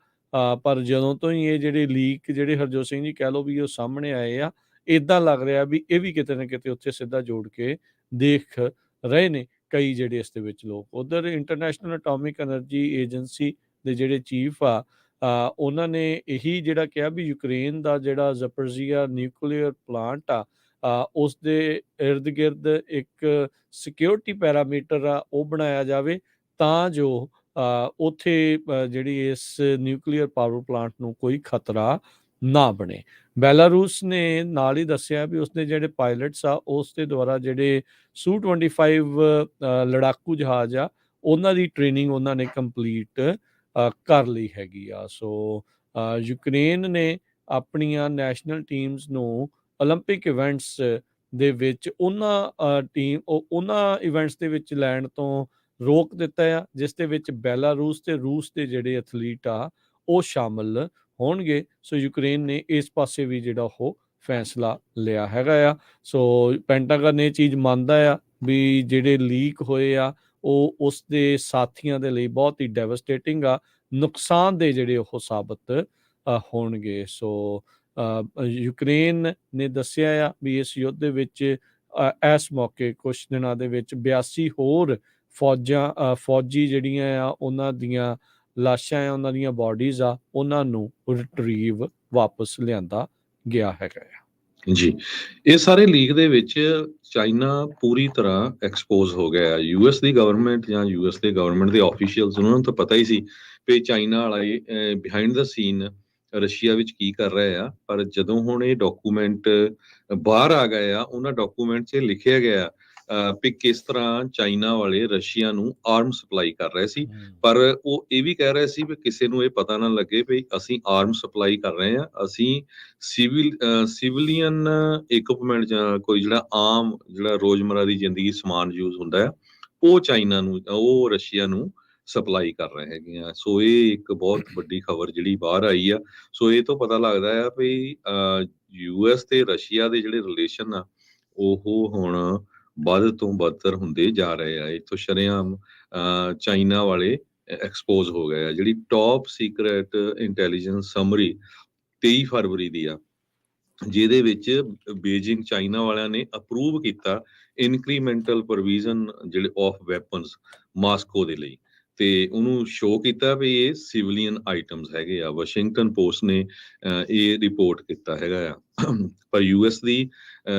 ਪਰ ਜਦੋਂ ਤੋਂ ਹੀ ਇਹ ਜਿਹੜੇ ਲੀਕ ਜਿਹੜੇ ਹਰਜੋਤ ਸਿੰਘ ਜੀ ਕਹਿ ਲਓ ਵੀ ਉਹ ਸਾਹਮਣੇ ਆਏ ਆ, ਇੱਦਾਂ ਲੱਗ ਰਿਹਾ ਵੀ ਇਹ ਵੀ ਕਿਤੇ ਨਾ ਕਿਤੇ ਉੱਥੇ ਸਿੱਧਾ ਜੋੜ ਕੇ ਦੇਖ ਰਹੇ ਨੇ ਕਈ ਜਿਹੜੇ ਇਸ ਦੇ ਵਿੱਚ ਲੋਕ। ਉੱਧਰ ਇੰਟਰਨੈਸ਼ਨਲ ਐਟੋਮਿਕ ਐਨਰਜੀ ਏਜੰਸੀ ਦੇ ਜਿਹੜੇ ਚੀਫ ਆ, ਉਹਨਾਂ ਨੇ ਇਹੀ ਜਿਹੜਾ ਕਿਹਾ ਵੀ ਯੂਕਰੇਨ ਦਾ ਜਿਹੜਾ ਜ਼ੈਪੋਰੀਜ਼ੀਆ ਨਿਊਕਲੀਅਰ ਪਲਾਂਟ ਆ, ਉਸ ਦੇ ਇਰਦ ਗਿਰਦ ਇੱਕ ਸਿਕਿਉਰਿਟੀ ਪੈਰਾਮੀਟਰ ਆ ਉਹ ਬਣਾਇਆ ਜਾਵੇ, ਤਾਂ ਜੋ ਉੱਥੇ ਜਿਹੜੀ ਇਸ ਨਿਊਕਲੀਅਰ ਪਾਵਰ ਪਲਾਂਟ ਨੂੰ ਕੋਈ ਖਤਰਾ ਨਾ ਬਣੇ। ਬੈਲਾਰੂਸ ਨੇ ਨਾਲ ਹੀ ਦੱਸਿਆ ਵੀ ਉਸਦੇ ਜਿਹੜੇ ਪਾਇਲਟਸ ਆ, ਉਸ ਦੇ ਦੁਆਰਾ ਜਿਹੜੇ Su-25 ਲੜਾਕੂ ਜਹਾਜ਼ ਆ, ਉਹਨਾਂ ਦੀ ਟ੍ਰੇਨਿੰਗ ਉਹਨਾਂ ਨੇ ਕੰਪਲੀਟ ਕਰ ਲਈ ਹੈਗੀ ਆ। ਸੋ ਯੂਕਰੇਨ ਨੇ ਆਪਣੀਆਂ ਨੈਸ਼ਨਲ ਟੀਮਸ ਨੂੰ ਓਲੰਪਿਕ ਇਵੈਂਟਸ ਦੇ ਵਿੱਚ ਉਹਨਾਂ ਇਵੈਂਟਸ ਦੇ ਵਿੱਚ ਲੈਣ ਤੋਂ ਰੋਕ ਦਿੱਤਾ ਆ, ਜਿਸ ਦੇ ਵਿੱਚ ਬੈਲਾਰੂਸ ਤੇ ਰੂਸ ਦੇ ਜਿਹੜੇ ਐਥਲੀਟ ਆ ਉਹ ਸ਼ਾਮਲ ਹੋਣਗੇ। ਸੋ ਯੂਕਰੇਨ ਨੇ ਇਸ ਪਾਸੇ ਵੀ ਜਿਹੜਾ ਉਹ ਫੈਸਲਾ ਲਿਆ ਹੈਗਾ ਆ। ਸੋ ਪੈਂਟਾਗਨ ਇਹ ਚੀਜ਼ ਮੰਨਦਾ ਆ ਵੀ ਜਿਹੜੇ ਲੀਕ ਹੋਏ ਆ ਉਹ ਉਸ ਦੇ ਸਾਥੀਆਂ ਦੇ ਲਈ ਬਹੁਤ ਹੀ ਡੈਵਸਟੇਟਿੰਗ ਆ, ਨੁਕਸਾਨਦੇਹ ਜਿਹੜੇ ਉਹ ਸਾਬਤ ਹੋਣਗੇ। ਸੋ ਯੂਕਰੇਨ ਨੇ ਦੱਸਿਆ ਆ ਵੀ ਇਸ ਯੁੱਧ ਦੇ ਵਿੱਚ ਇਸ ਮੌਕੇ ਕੁਝ ਦਿਨਾਂ ਦੇ ਵਿੱਚ 82 ਹੋਰ ਫੌਜੀ ਜਿਹੜੀਆਂ ਆ ਉਹਨਾਂ ਦੀਆਂ ਲਾਸ਼ਾਂ ਆ, ਉਹਨਾਂ ਦੀਆਂ ਬਾਡੀਜ਼ ਆ, ਉਹਨਾਂ ਨੂੰ ਰਿਟਰੀਵ ਵਾਪਸ ਲਿਆਂਦਾ ਗਿਆ ਹੈਗਾ ਆ। ਜੀ, ਇਹ ਸਾਰੇ ਲੀਕ ਦੇ ਵਿੱਚ ਚਾਈਨਾ ਪੂਰੀ ਤਰ੍ਹਾਂ ਐਕਸਪੋਜ਼ ਹੋ ਗਿਆ। ਯੂਐਸ ਦੀ ਗਵਰਨਮੈਂਟ ਜਾਂ ਯੂਐਸ ਦੇ ਗਵਰਨਮੈਂਟ ਦੇ ਆਫੀਸ਼ੀਅਲਸ, ਉਹਨਾਂ ਨੂੰ ਤਾਂ ਪਤਾ ਹੀ ਸੀ ਵੀ ਚਾਈਨਾ ਵਾਲੇ ਬਿਹਾਈਂਡ ਦਾ ਸੀਨ ਰਸ਼ੀਆ ਵਿੱਚ ਕੀ ਕਰ ਰਹੇ ਆ, ਪਰ ਜਦੋਂ ਹੁਣ ਇਹ ਡਾਕੂਮੈਂਟ ਬਾਹਰ ਆ ਗਏ ਆ, ਉਹਨਾਂ ਡਾਕੂਮੈਂਟ 'ਚ ਲਿਖਿਆ ਗਿਆ ਵੀ ਕਿਸ ਤਰ੍ਹਾਂ ਚਾਈਨਾ ਵਾਲੇ ਰਸ਼ੀਆ ਨੂੰ ਆਰਮ ਸਪਲਾਈ ਕਰ ਰਹੇ ਸੀ, ਪਰ ਉਹ ਇਹ ਵੀ ਕਹਿ ਰਹੇ ਸੀ ਵੀ ਕਿਸੇ ਨੂੰ ਇਹ ਪਤਾ ਨਾ ਲੱਗੇ ਵੀ ਅਸੀਂ ਆਰਮ ਸਪਲਾਈ ਕਰ ਰਹੇ ਹਾਂ, ਅਸੀਂ ਸਿਵਿਲੀਅਨ ਇਕਵਿਪਮੈਂਟ ਜਾਂ ਕੋਈ ਜਿਹੜਾ ਆਮ ਜਿਹੜਾ ਰੋਜ਼ਮਰਾ ਦੀ ਜ਼ਿੰਦਗੀ ਸਮਾਨ ਯੂਜ਼ ਹੁੰਦਾ ਆ, ਉਹ ਚਾਈਨਾ ਨੂੰ, ਉਹ ਰਸ਼ੀਆ ਨੂੰ ਸਪਲਾਈ ਕਰ ਰਹੇ ਹੈਗੇ ਆ। ਸੋ ਇਹ ਇੱਕ ਬਹੁਤ ਵੱਡੀ ਖਬਰ ਜਿਹੜੀ ਬਾਹਰ ਆਈ ਆ। ਸੋ ਇਹ ਤੋਂ ਪਤਾ ਲੱਗਦਾ ਆ ਵੀ ਯੂਐਸ ਤੇ ਰਸ਼ੀਆ ਦੇ ਜਿਹੜੇ ਰਿਲੇਸ਼ਨ ਆ ਉਹ ਹੁਣ ਵੱਧ ਤੋਂ ਬਦਤਰ ਹੁੰਦੇ ਜਾ ਰਹੇ ਆ। ਇੱਥੋਂ ਸ਼ਰੇਆਮ ਚਾਈਨਾ ਵਾਲੇ ਐਕਸਪੋਜ਼ ਹੋ ਗਏ ਆ। ਜਿਹੜੀ ਟੌਪ ਸੀਕ੍ਰੇਟ ਇੰਟੈਲੀਜੈਂਸ ਸਮਰੀ 23 ਫਰਵਰੀ ਦੀ ਆ, ਜਿਹਦੇ ਵਿੱਚ ਬੀਜਿੰਗ ਚਾਈਨਾ ਵਾਲਿਆਂ ਨੇ ਅਪਰੂਵ ਕੀਤਾ ਇਨਕਰੀਮੈਂਟਲ ਪ੍ਰੋਵੀਜ਼ਨ ਜਿਹੜੇ ਆਫ ਵੈਪਨਸ ਮਾਸਕੋ ਦੇ ਲਈ, ਤੇ ਉਹਨੂੰ ਸ਼ੋਅ ਕੀਤਾ ਵੀ ਇਹ ਸਿਵਲੀਅਨ ਆਈਟਮਸ ਹੈਗੇ ਆ। ਵਾਸ਼ਿੰਗਟਨ ਪੋਸਟ ਨੇ ਇਹ ਰਿਪੋਰਟ ਕੀਤਾ ਹੈਗਾ ਆ। ਪਰ ਯੂਐਸ ਦੀ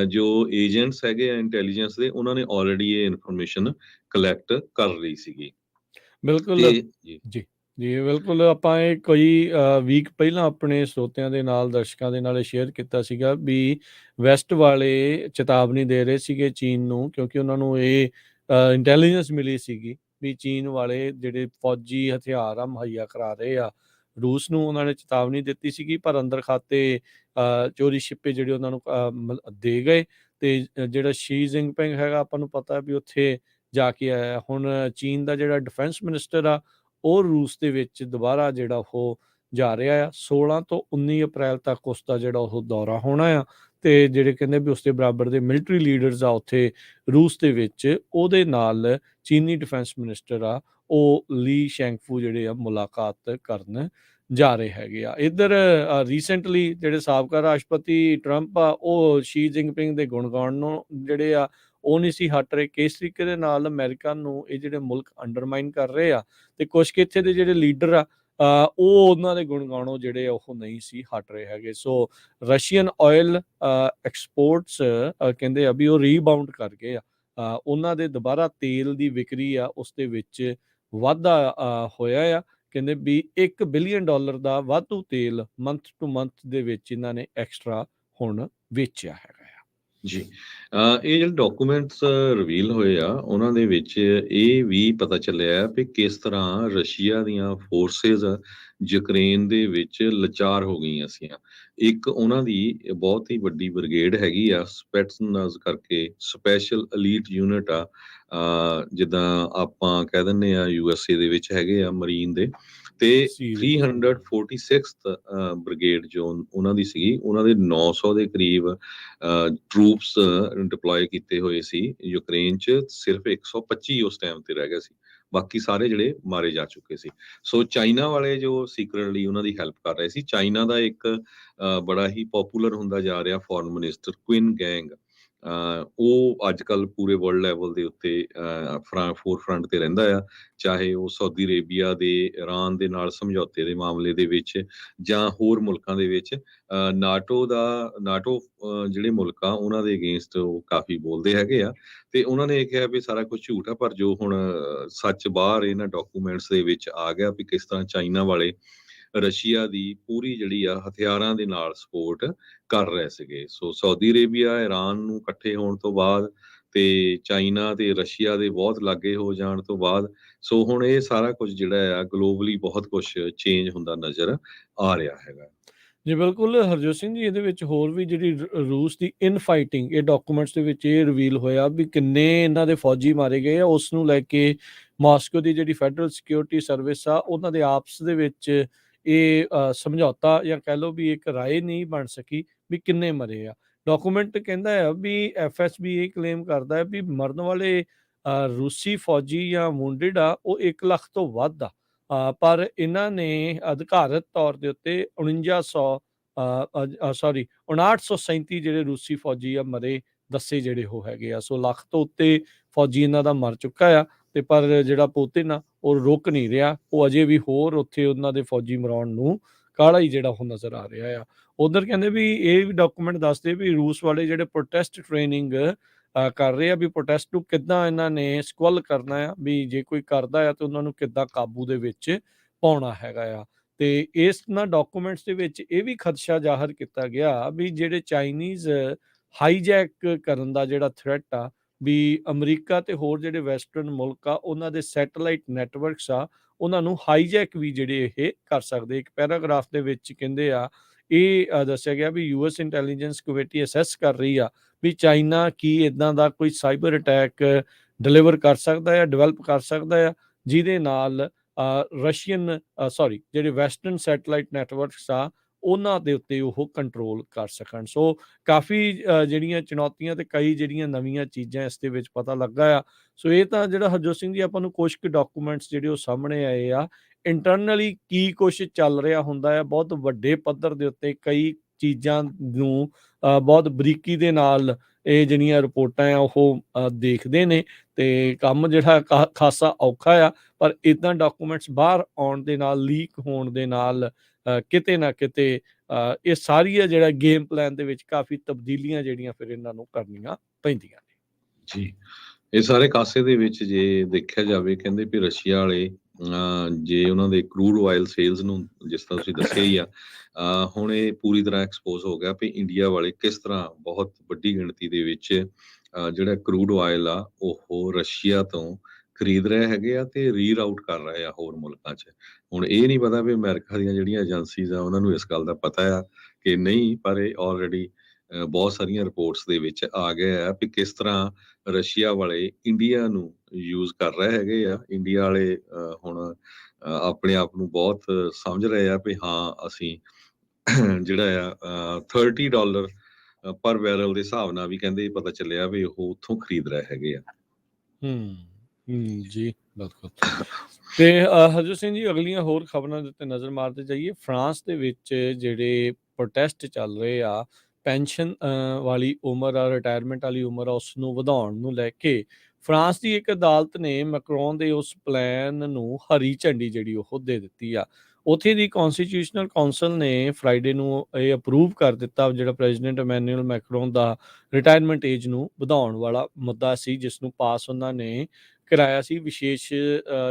ਜੋ ਏਜੰਟਸ ਹੈਗੇ ਆ ਇੰਟੈਲੀਜੈਂਸ ਦੇ, ਉਹਨਾਂ ਨੇ ਆਲਰੇਡੀ ਇਹ ਇਨਫੋਰਮੇਸ਼ਨ ਕਲੈਕਟ ਕਰ ਲਈ ਸੀਗੀ। ਬਿਲਕੁਲ ਜੀ। ਜੀ, ਬਿਲਕੁਲ ਆਪਾਂ ਇਹ ਕੋਈ ਵੀਕ ਪਹਿਲਾਂ ਆਪਣੇ ਸਰੋਤਿਆਂ ਦੇ ਨਾਲ, ਦਰਸ਼ਕਾਂ ਦੇ ਨਾਲ ਇਹ ਸ਼ੇਅਰ ਕੀਤਾ ਸੀਗਾ ਵੀ ਵੈਸਟ ਵਾਲੇ ਚੇਤਾਵਨੀ ਦੇ ਰਹੇ ਸੀਗੇ ਚੀਨ ਨੂੰ, ਕਿਉਂਕਿ ਉਹਨਾਂ ਨੂੰ ਇਹ ਇੰਟੈਲੀਜੈਂਸ ਮਿਲੀ ਸੀਗੀ ਵੀ ਚੀਨ ਵਾਲੇ ਜਿਹੜੇ ਫੌਜੀ ਹਥਿਆਰ ਆ ਮੁਹੱਈਆ ਕਰਾ ਰਹੇ ਆ ਰੂਸ ਨੂੰ। ਉਹਨਾਂ ਨੇ ਚੇਤਾਵਨੀ ਦਿੱਤੀ ਸੀਗੀ, ਪਰ ਅੰਦਰ ਖਾਤੇ ਚੋਰੀ ਛਿੱਪੇ ਜਿਹੜੇ ਉਹਨਾਂ ਨੂੰ ਦੇ ਗਏ। ਤੇ ਜਿਹੜਾ ਸ਼ੀ ਜਿਨਪਿੰਗ ਹੈਗਾ, ਆਪਾਂ ਨੂੰ ਪਤਾ ਵੀ ਉੱਥੇ ਜਾ ਕੇ ਆਇਆ। ਹੁਣ ਚੀਨ ਦਾ ਜਿਹੜਾ ਡਿਫੈਂਸ ਮਿਨਿਸਟਰ ਆ, ਉਹ ਰੂਸ ਦੇ ਵਿੱਚ ਦੁਬਾਰਾ ਜਿਹੜਾ ਉਹ ਜਾ ਰਿਹਾ ਆ। 16 ਤੋਂ 19 ਅਪ੍ਰੈਲ ਤੱਕ ਉਸਦਾ ਜਿਹੜਾ ਉਹ ਦੌਰਾ ਹੋਣਾ ਆ। ਤੇ ਜਿਹੜੇ ਕਹਿੰਦੇ ਵੀ ਉਸਦੇ ਬਰਾਬਰ ਦੇ ਮਿਲਟਰੀ ਲੀਡਰਸ ਆ ਉੱਥੇ ਰੂਸ ਦੇ ਵਿੱਚ, ਉਹਦੇ ਨਾਲ ਚੀਨੀ ਡਿਫੈਂਸ ਮਿਨਿਸਟਰ ਆ ਉਹ ਲੀ ਸ਼ੈਂਗਫੂ ਜਿਹੜੇ ਆ ਮੁਲਾਕਾਤ ਕਰਨ ਜਾ ਰਹੇ ਹੈਗੇ ਆ। ਇੱਧਰ ਰੀਸੈਂਟਲੀ ਜਿਹੜੇ ਸਾਬਕਾ ਰਾਸ਼ਟਰਪਤੀ ਟਰੰਪ ਆ, ਉਹ ਸ਼ੀ ਜਿਨਪਿੰਗ ਦੇ ਗੁਣ ਗਾਉਣ ਨੂੰ ਜਿਹੜੇ ਆ ਉਹ ਨਹੀਂ ਸੀ ਹਟ ਰਹੇ। ਕਿਸ ਤਰੀਕੇ ਦੇ ਨਾਲ ਅਮਰੀਕਾ ਨੂੰ ਇਹ ਜਿਹੜੇ ਮੁਲਕ ਅੰਡਰਮਾਈਨ ਕਰ ਰਹੇ ਆ, ਤੇ ਕੁਛ ਕੁ ਇੱਥੇ ਦੇ ਜਿਹੜੇ ਲੀਡਰ ਆ ਉਹ ਉਹਨਾਂ ਦੇ ਗੁਣ ਗਾਉਣੋਂ ਜਿਹੜੇ ਉਹ ਨਹੀਂ ਸੀ ਹਟ ਰਹੇ ਹੈਗੇ। ਸੋ ਰਸ਼ੀਅਨ ਆਇਲ ਐਕਸਪੋਰਟਸ ਕਹਿੰਦੇ ਆ ਵੀ ਉਹ ਰੀਬਾਊਂਡ ਕਰ ਗਏ ਆ। ਉਹਨਾਂ ਦੇ ਦੁਬਾਰਾ ਤੇਲ ਦੀ ਵਿਕਰੀ ਆ ਉਸ ਦੇ ਵਿੱਚ ਵਾਧਾ ਹੋਇਆ ਆ। ਕਹਿੰਦੇ ਵੀ $1 ਬਿਲੀਅਨ ਦਾ ਵਾਧੂ ਤੇਲ ਮੰਥ ਟੂ ਮੰਥ ਦੇ ਵਿੱਚ ਇਹਨਾਂ ਨੇ ਐਕਸਟਰਾ ਹੁਣ ਵੇਚਿਆ ਹੈਗਾ ਆ। ਜੀ। ਇਹ ਜਿਹੜੇ ਡਾਕੂਮੈਂਟਸ ਰਿਵੀਲ ਹੋਏ ਆ, ਉਹਨਾਂ ਦੇ ਵਿੱਚ ਇਹ ਵੀ ਪਤਾ ਚੱਲਿਆ ਵੀ ਕਿਸ ਤਰ੍ਹਾਂ ਰਸ਼ੀਆ ਦੀਆਂ ਫੋਰਸਿਸ ਯੂਕਰੇਨ ਦੇ ਵਿੱਚ ਲਾਚਾਰ ਹੋ ਗਈਆਂ ਸੀਆਂ। ਇੱਕ ਉਹਨਾਂ ਦੀ ਬਹੁਤ ਹੀ ਵੱਡੀ ਬ੍ਰਿਗੇਡ ਹੈਗੀ ਆ, ਸਪੈਟਸਨਜ਼ ਕਰਕੇ, ਸਪੈਸ਼ਲ ਅਲੀਟ ਯੂਨਿਟ ਆ। ਜਿੱਦਾਂ ਆਪਾਂ ਕਹਿ ਦਿੰਦੇ ਆ USA ਦੇ ਵਿੱਚ ਹੈਗੇ ਆ ਮਰੀਨ ਦੇ, ਤੇ 346th ਬ੍ਰਿਗੇਡ ਜੋ ਉਹਨਾਂ ਦੀ ਸੀਗੀ, ਉਹਨਾਂ ਦੇ 900 ਦੇ ਕਰੀਬ ਟਰੂਪਸ ਡਿਪਲੋਏ ਕੀਤੇ ਹੋਏ ਸੀ ਯੂਕਰੇਨ 'ਚ। ਸਿਰਫ 125 ਉਸ ਟਾਈਮ ਤੇ ਰਹਿ ਗਏ ਸੀ, ਬਾਕੀ ਸਾਰੇ ਜਿਹੜੇ ਮਾਰੇ ਜਾ ਚੁੱਕੇ ਸੀ। ਸੋ ਚਾਈਨਾ ਵਾਲੇ ਜੋ ਸੀਕ੍ਰੇਟਲੀ ਉਹਨਾਂ ਦੀ ਹੈਲਪ ਕਰ ਰਹੇ ਸੀ। ਚਾਈਨਾ ਦਾ ਇੱਕ ਬੜਾ ਹੀ ਪੋਪੂਲਰ ਹੁੰਦਾ ਜਾ ਰਿਹਾ ਫੋਰਨ ਮਿਨਿਸਟਰ ਕੁਇਨ ਗੈਂਗ, ਉਹ ਅੱਜ ਕੱਲ੍ਹ ਪੂਰੇ ਵਰਲਡ ਲੈਵਲ ਦੇ ਉੱਤੇ ਫੋਰ ਫਰੰਟ ਤੇ ਰਹਿੰਦਾ ਆ। ਚਾਹੇ ਉਹ ਸਾਊਦੀ ਅਰੇਬੀਆ ਦੇ ਇਰਾਨ ਦੇ ਨਾਲ ਸਮਝੌਤੇ ਦੇ ਮਾਮਲੇ ਦੇ ਵਿੱਚ, ਜਾਂ ਹੋਰ ਮੁਲਕਾਂ ਦੇ ਵਿੱਚ। ਨਾਟੋ ਜਿਹੜੇ ਮੁਲਕ ਆ ਉਹਨਾਂ ਦੇ ਅਗੇਂਸਟ ਉਹ ਕਾਫੀ ਬੋਲਦੇ ਹੈਗੇ ਆ, ਤੇ ਉਹਨਾਂ ਨੇ ਇਹ ਕਿਹਾ ਵੀ ਸਾਰਾ ਕੁਝ ਝੂਠ ਆ। ਪਰ ਜੋ ਹੁਣ ਸੱਚ ਬਾਹਰ ਇਹਨਾਂ ਡਾਕੂਮੈਂਟਸ ਦੇ ਵਿੱਚ ਆ ਗਿਆ ਵੀ ਕਿਸ ਤਰ੍ਹਾਂ ਚਾਈਨਾ ਵਾਲੇ ਰਸ਼ੀਆ ਦੀ ਪੂਰੀ ਜਿਹੜੀ ਆ ਹਥਿਆਰਾਂ ਦੇ ਨਾਲ ਸਪੋਰਟ ਕਰ ਰਹੇ ਸੀਗੇ। ਸੋ ਸਾਊਦੀ ਅਰੇਬੀਆ ਇਰਾਨ ਨੂੰ ਇਕੱਠੇ ਹੋਣ ਤੋਂ ਬਾਅਦ, ਤੇ ਚਾਈਨਾ ਤੇ ਰਸ਼ੀਆ ਦੇ ਬਹੁਤ ਲਾਗੇ ਹੋ ਜਾਣ ਤੋਂ ਬਾਅਦ, ਸੋ ਹੁਣ ਇਹ ਸਾਰਾ ਕੁਝ ਜਿਹੜਾ ਆ ਗਲੋਬਲੀ ਬਹੁਤ ਕੁਝ ਚੇਂਜ ਹੁੰਦਾ ਨਜ਼ਰ ਆ ਰਿਹਾ ਹੈਗਾ। ਜੀ ਬਿਲਕੁਲ ਹਰਜੋਤ ਸਿੰਘ ਜੀ, ਇਹਦੇ ਵਿੱਚ ਹੋਰ ਵੀ ਜਿਹੜੀ ਰੂਸ ਦੀ ਇਨ ਫਾਈਟਿੰਗ, ਇਹ ਡਾਕੂਮੈਂਟਸ ਦੇ ਵਿੱਚ ਇਹ ਰਿਵੀਲ ਹੋਇਆ ਵੀ ਕਿੰਨੇ ਇਹਨਾਂ ਦੇ ਫੌਜੀ ਮਾਰੇ ਗਏ ਆ। ਉਸ ਨੂੰ ਲੈ ਕੇ ਮਾਸਕੋ ਦੀ ਜਿਹੜੀ ਫੈਡਰਲ ਸਿਕਿਉਰਿਟੀ ਸਰਵਿਸ ਆ, ਉਹਨਾਂ ਦੇ ਆਪਸ ਦੇ ਵਿੱਚ ਇਹ ਸਮਝੌਤਾ ਜਾਂ ਕਹਿ ਲਓ ਵੀ ਇੱਕ ਰਾਏ ਨਹੀਂ ਬਣ ਸਕੀ ਵੀ ਕਿੰਨੇ ਮਰੇ ਆ। ਡਾਕੂਮੈਂਟ ਕਹਿੰਦਾ ਆ ਵੀ FSB ਇਹ ਕਲੇਮ ਕਰਦਾ ਹੈ ਵੀ ਮਰਨ ਵਾਲੇ ਰੂਸੀ ਫੌਜੀ ਜਾਂ ਵੂੰਡਡ ਆ ਉਹ 1 ਲੱਖ ਤੋਂ ਵੱਧ ਆ। ਪਰ ਇਹਨਾਂ ਨੇ ਅਧਿਕਾਰਤ ਤੌਰ ਦੇ ਉੱਤੇ 5937 ਜਿਹੜੇ ਰੂਸੀ ਫੌਜੀ ਆ ਮਰੇ ਦੱਸੇ ਜਿਹੜੇ ਉਹ ਹੈਗੇ ਆ। ਸੋ ਲੱਖ ਤੋਂ ਉੱਤੇ ਫੌਜੀ ਇਹਨਾਂ ਦਾ ਮਰ ਚੁੱਕਾ ਆ। ਤੇ ਪਰ ਜਿਹੜਾ ਪੁਤਿਨ ਆ ਉਹ ਰੁਕ ਨਹੀਂ ਰਿਹਾ, ਉਹ ਅਜੇ ਵੀ ਹੋਰ ਉੱਥੇ ਉਹਨਾਂ ਦੇ ਫੌਜੀ ਮਰਾਉਣ ਨੂੰ ਕਾਹਲਾ ਹੀ ਜਿਹੜਾ ਉਹ ਨਜ਼ਰ ਆ ਰਿਹਾ ਆ। ਉਧਰ ਕਹਿੰਦੇ ਵੀ ਇਹ ਵੀ ਡਾਕੂਮੈਂਟ ਦੱਸਦੇ ਵੀ ਰੂਸ ਵਾਲੇ ਜਿਹੜੇ ਪ੍ਰੋਟੈਸਟ ਟ੍ਰੇਨਿੰਗ ਕਰ ਰਹੇ ਆ ਵੀ ਪ੍ਰੋਟੈਸਟ ਨੂੰ ਕਿੱਦਾਂ ਇਹਨਾਂ ਨੇ ਸਕੁਅਲ ਕਰਨਾ ਆ, ਵੀ ਜੇ ਕੋਈ ਕਰਦਾ ਆ ਤੇ ਉਹਨਾਂ ਨੂੰ ਕਿੱਦਾਂ ਕਾਬੂ ਦੇ ਵਿੱਚ ਪਾਉਣਾ ਹੈਗਾ ਆ। ਤੇ ਇਸ ਨਾਲ ਡਾਕੂਮੈਂਟਸ ਦੇ ਵਿੱਚ ਇਹ ਵੀ ਖਦਸ਼ਾ ਜ਼ਾਹਰ ਕੀਤਾ ਗਿਆ ਵੀ ਜਿਹੜੇ ਚਾਈਨੀਜ਼ ਹਾਈਜੈਕ ਕਰਨ ਦਾ ਜਿਹੜਾ ਥ੍ਰੈਟ ਆ, ਵੀ ਅਮਰੀਕਾ ਤੇ ਹੋਰ ਜਿਹੜੇ ਵੈਸਟਰਨ ਮੁਲਕ ਆ ਉਹਨਾਂ ਦੇ ਸੈਟੇਲਾਈਟ ਨੈਟਵਰਕਸ ਆ, ਉਹਨਾਂ ਨੂੰ ਹਾਈਜੈਕ ਵੀ ਜਿਹੜੇ ਇਹ ਕਰ ਸਕਦੇ। ਇੱਕ ਪੈਰਾਗ੍ਰਾਫ ਦੇ ਵਿੱਚ ਕਹਿੰਦੇ ਆ ਇਹ ਦੱਸਿਆ ਗਿਆ ਵੀ US ਇੰਟੈਲੀਜੈਂਸ ਕਮੇਟੀ ਅਸੈਸ ਕਰ ਰਹੀ ਆ ਵੀ ਚਾਈਨਾ ਕੀ ਇਦਾਂ ਦਾ ਕੋਈ ਸਾਈਬਰ ਅਟੈਕ ਡਿਲੀਵਰ ਕਰ ਸਕਦਾ ਹੈ, ਡਿਵੈਲਪ ਕਰ ਸਕਦਾ ਆ, ਜਿਹਦੇ ਨਾਲ ਜਿਹੜੇ ਵੈਸਟਰਨ ਸੈਟੇਲਾਈਟ ਨੈਟਵਰਕਸ ਆ ਉਹਨਾਂ ਦੇ ਉੱਤੇ ਉਹ ਕੰਟਰੋਲ ਕਰ ਸਕਣ। ਸੋ ਕਾਫੀ ਜਿਹੜੀਆਂ ਚੁਣੌਤੀਆਂ ਤੇ ਕਈ ਜਿਹੜੀਆਂ ਨਵੀਆਂ ਚੀਜ਼ਾਂ ਇਸ ਦੇ ਵਿੱਚ ਪਤਾ ਲੱਗਾ ਆ। ਸੋ ਇਹ ਤਾਂ ਜਿਹੜਾ ਹਰਜੋਤ ਸਿੰਘ ਜੀ ਆਪਾਂ ਨੂੰ ਕੁਝ ਕੁ ਡਾਕੂਮੈਂਟਸ ਜਿਹੜੇ ਉਹ ਸਾਹਮਣੇ ਆਏ ਆ। ਇੰਟਰਨਲੀ ਕੀ ਕੁਛ ਚੱਲ ਰਿਹਾ ਹੁੰਦਾ ਆ, ਬਹੁਤ ਵੱਡੇ ਪੱਧਰ ਦੇ ਉੱਤੇ ਕਈ ਚੀਜ਼ਾਂ ਨੂੰ ਬਹੁਤ ਬਰੀਕੀ ਦੇ ਨਾਲ ਇਹ ਜਿਹੜੀਆਂ ਰਿਪੋਰਟਾਂ ਆ ਉਹ ਦੇਖਦੇ ਨੇ, ਤੇ ਕੰਮ ਜਿਹੜਾ ਖਾਸਾ ਔਖਾ ਆ। ਪਰ ਇਦਾਂ ਡਾਕੂਮੈਂਟਸ ਬਾਹਰ ਆਉਣ ਦੇ ਨਾਲ, ਲੀਕ ਹੋਣ ਦੇ ਨਾਲ ਕਿਤੇ ਨਾ ਕਿਤੇ ਇਹ ਸਾਰੀਆਂ ਜਿਹੜਾ ਗੇਮ ਪਲਾਨ ਦੇ ਵਿੱਚ ਕਾਫੀ ਤਬਦੀਲੀਆਂ ਜਿਹੜੀਆਂ ਫਿਰ ਇਹਨਾਂ ਨੂੰ ਕਰਨੀਆਂ ਪੈਂਦੀਆਂ ਨੇ। ਜੀ, ਇਹ ਸਾਰੇ ਕਾਸੇ ਦੇ ਵਿੱਚ ਜੇ ਦੇਖਿਆ ਜਾਵੇ, ਕਹਿੰਦੇ ਵੀ ਰਸ਼ੀਆ ਵਾਲੇ ਜੇ ਉਹਨਾਂ ਦੇ ਕਰੂਡ ਆਇਲ ਸੇਲਸ ਨੂੰ ਜਿਸ ਤਰ੍ਹਾਂ ਤੁਸੀਂ ਦੱਸਿਆ ਹੀ ਆ, ਹੁਣ ਇਹ ਪੂਰੀ ਤਰ੍ਹਾਂ ਐਕਸਪੋਜ਼ ਹੋ ਗਿਆ ਵੀ ਇੰਡੀਆ ਵਾਲੇ ਕਿਸ ਤਰ੍ਹਾਂ ਬਹੁਤ ਵੱਡੀ ਗਿਣਤੀ ਦੇ ਵਿੱਚ ਜਿਹੜਾ ਕਰੂਡ ਆਇਲ ਆ ਉਹ ਰਸ਼ੀਆ ਤੋਂ ਖਰੀਦ ਰਹੇ ਹੈਗੇ ਆ ਤੇ ਰੀਰਾਊਟ ਕਰ ਰਹੇ ਆ ਹੋਰ ਮੁਲਕਾਂ 'ਚ। ਹੁਣ ਇਹ ਨਹੀਂ ਪਤਾ ਵੀ ਅਮਰੀਕਾ ਦੀਆਂ ਜਿਹੜੀਆਂ ਏਜੰਸੀਜ਼ ਆ ਉਹਨਾਂ ਨੂੰ ਇਸ ਗੱਲ ਦਾ ਪਤਾ ਆ ਕਿ ਨਹੀਂ, ਪਰ ਇਹ ਆਲਰੇਡੀ ਬਹੁਤ ਸਾਰੀਆਂ ਰਿਪੋਰਟਸ ਦੇ ਵਿੱਚ ਆ ਗਏ ਆ ਵੀ ਕਿਸ ਤਰ੍ਹਾਂ ਰਸ਼ੀਆ ਵਾਲੇ ਇੰਡੀਆ ਨੂੰ ਯੂਜ਼ ਕਰ ਰਹੇ ਹੈਗੇ ਆ। ਇੰਡੀਆ ਵਾਲੇ ਹੁਣ ਆਪਣੇ ਆਪ ਨੂੰ ਬਹੁਤ ਸਮਝ ਰਹੇ ਆ ਵੀ ਹਾਂ ਅਸੀਂ ਜਿਹੜਾ ਆ $30 ਪਰ ਬੈਰਲ ਦੇ ਹਿਸਾਬ ਨਾਲ ਵੀ ਕਹਿੰਦੇ ਪਤਾ ਚੱਲਿਆ ਵੀ ਉਹ ਉੱਥੋਂ ਖਰੀਦ ਰਹੇ ਹੈਗੇ ਆ। ਜੀ ਬਿਲਕੁਲ। ਤੇ ਹਰਜੋਤ ਸਿੰਘ ਜੀ, ਅਗਲੀਆਂ ਹੋਰ ਖਬਰਾਂ ਦੇ ਉੱਤੇ ਨਜ਼ਰ ਮਾਰਦੇ ਜਾਈਏ। ਫਰਾਂਸ ਦੇ ਵਿੱਚ ਜਿਹੜੇ ਪ੍ਰੋਟੈਸਟ ਚੱਲ ਰਹੇ ਆ, ਪੈਨਸ਼ਨ ਵਾਲੀ ਉਮਰ ਆ, ਰਿਟਾਇਰਮੈਂਟ ਵਾਲੀ ਉਮਰ ਆ, ਉਸ ਨੂੰ ਵਧਾਉਣ ਨੂੰ ਲੈ ਕੇ ਫਰਾਂਸ ਦੀ ਇੱਕ ਅਦਾਲਤ ਨੇ ਮੈਕਰੋਨ ਦੇ ਉਸ ਪਲਾਨ ਨੂੰ ਹਰੀ ਝੰਡੀ ਜਿਹੜੀ ਉਹ ਦੇ ਦਿੱਤੀ ਆ। ਉੱਥੇ ਦੀ ਕੌਂਸਟੀਟਿਊਸ਼ਨਲ ਕਾਉਂਸਲ ਨੇ ਫਰਾਈਡੇ ਨੂੰ ਇਹ ਅਪਰੂਵ ਕਰ ਦਿੱਤਾ, ਜਿਹੜਾ ਪ੍ਰੈਜ਼ੀਡੈਂਟ ਇਮੈਨੂਅਲ ਮੈਕਰੋਨ ਦਾ ਰਿਟਾਇਰਮੈਂਟ ਏਜ ਨੂੰ ਵਧਾਉਣ ਵਾਲਾ ਮੁੱਦਾ ਸੀ, ਜਿਸ ਨੂੰ ਪਾਸ ਉਹਨਾਂ ਨੇ ਕਰਾਇਆ ਸੀ। ਵਿਸ਼ੇਸ਼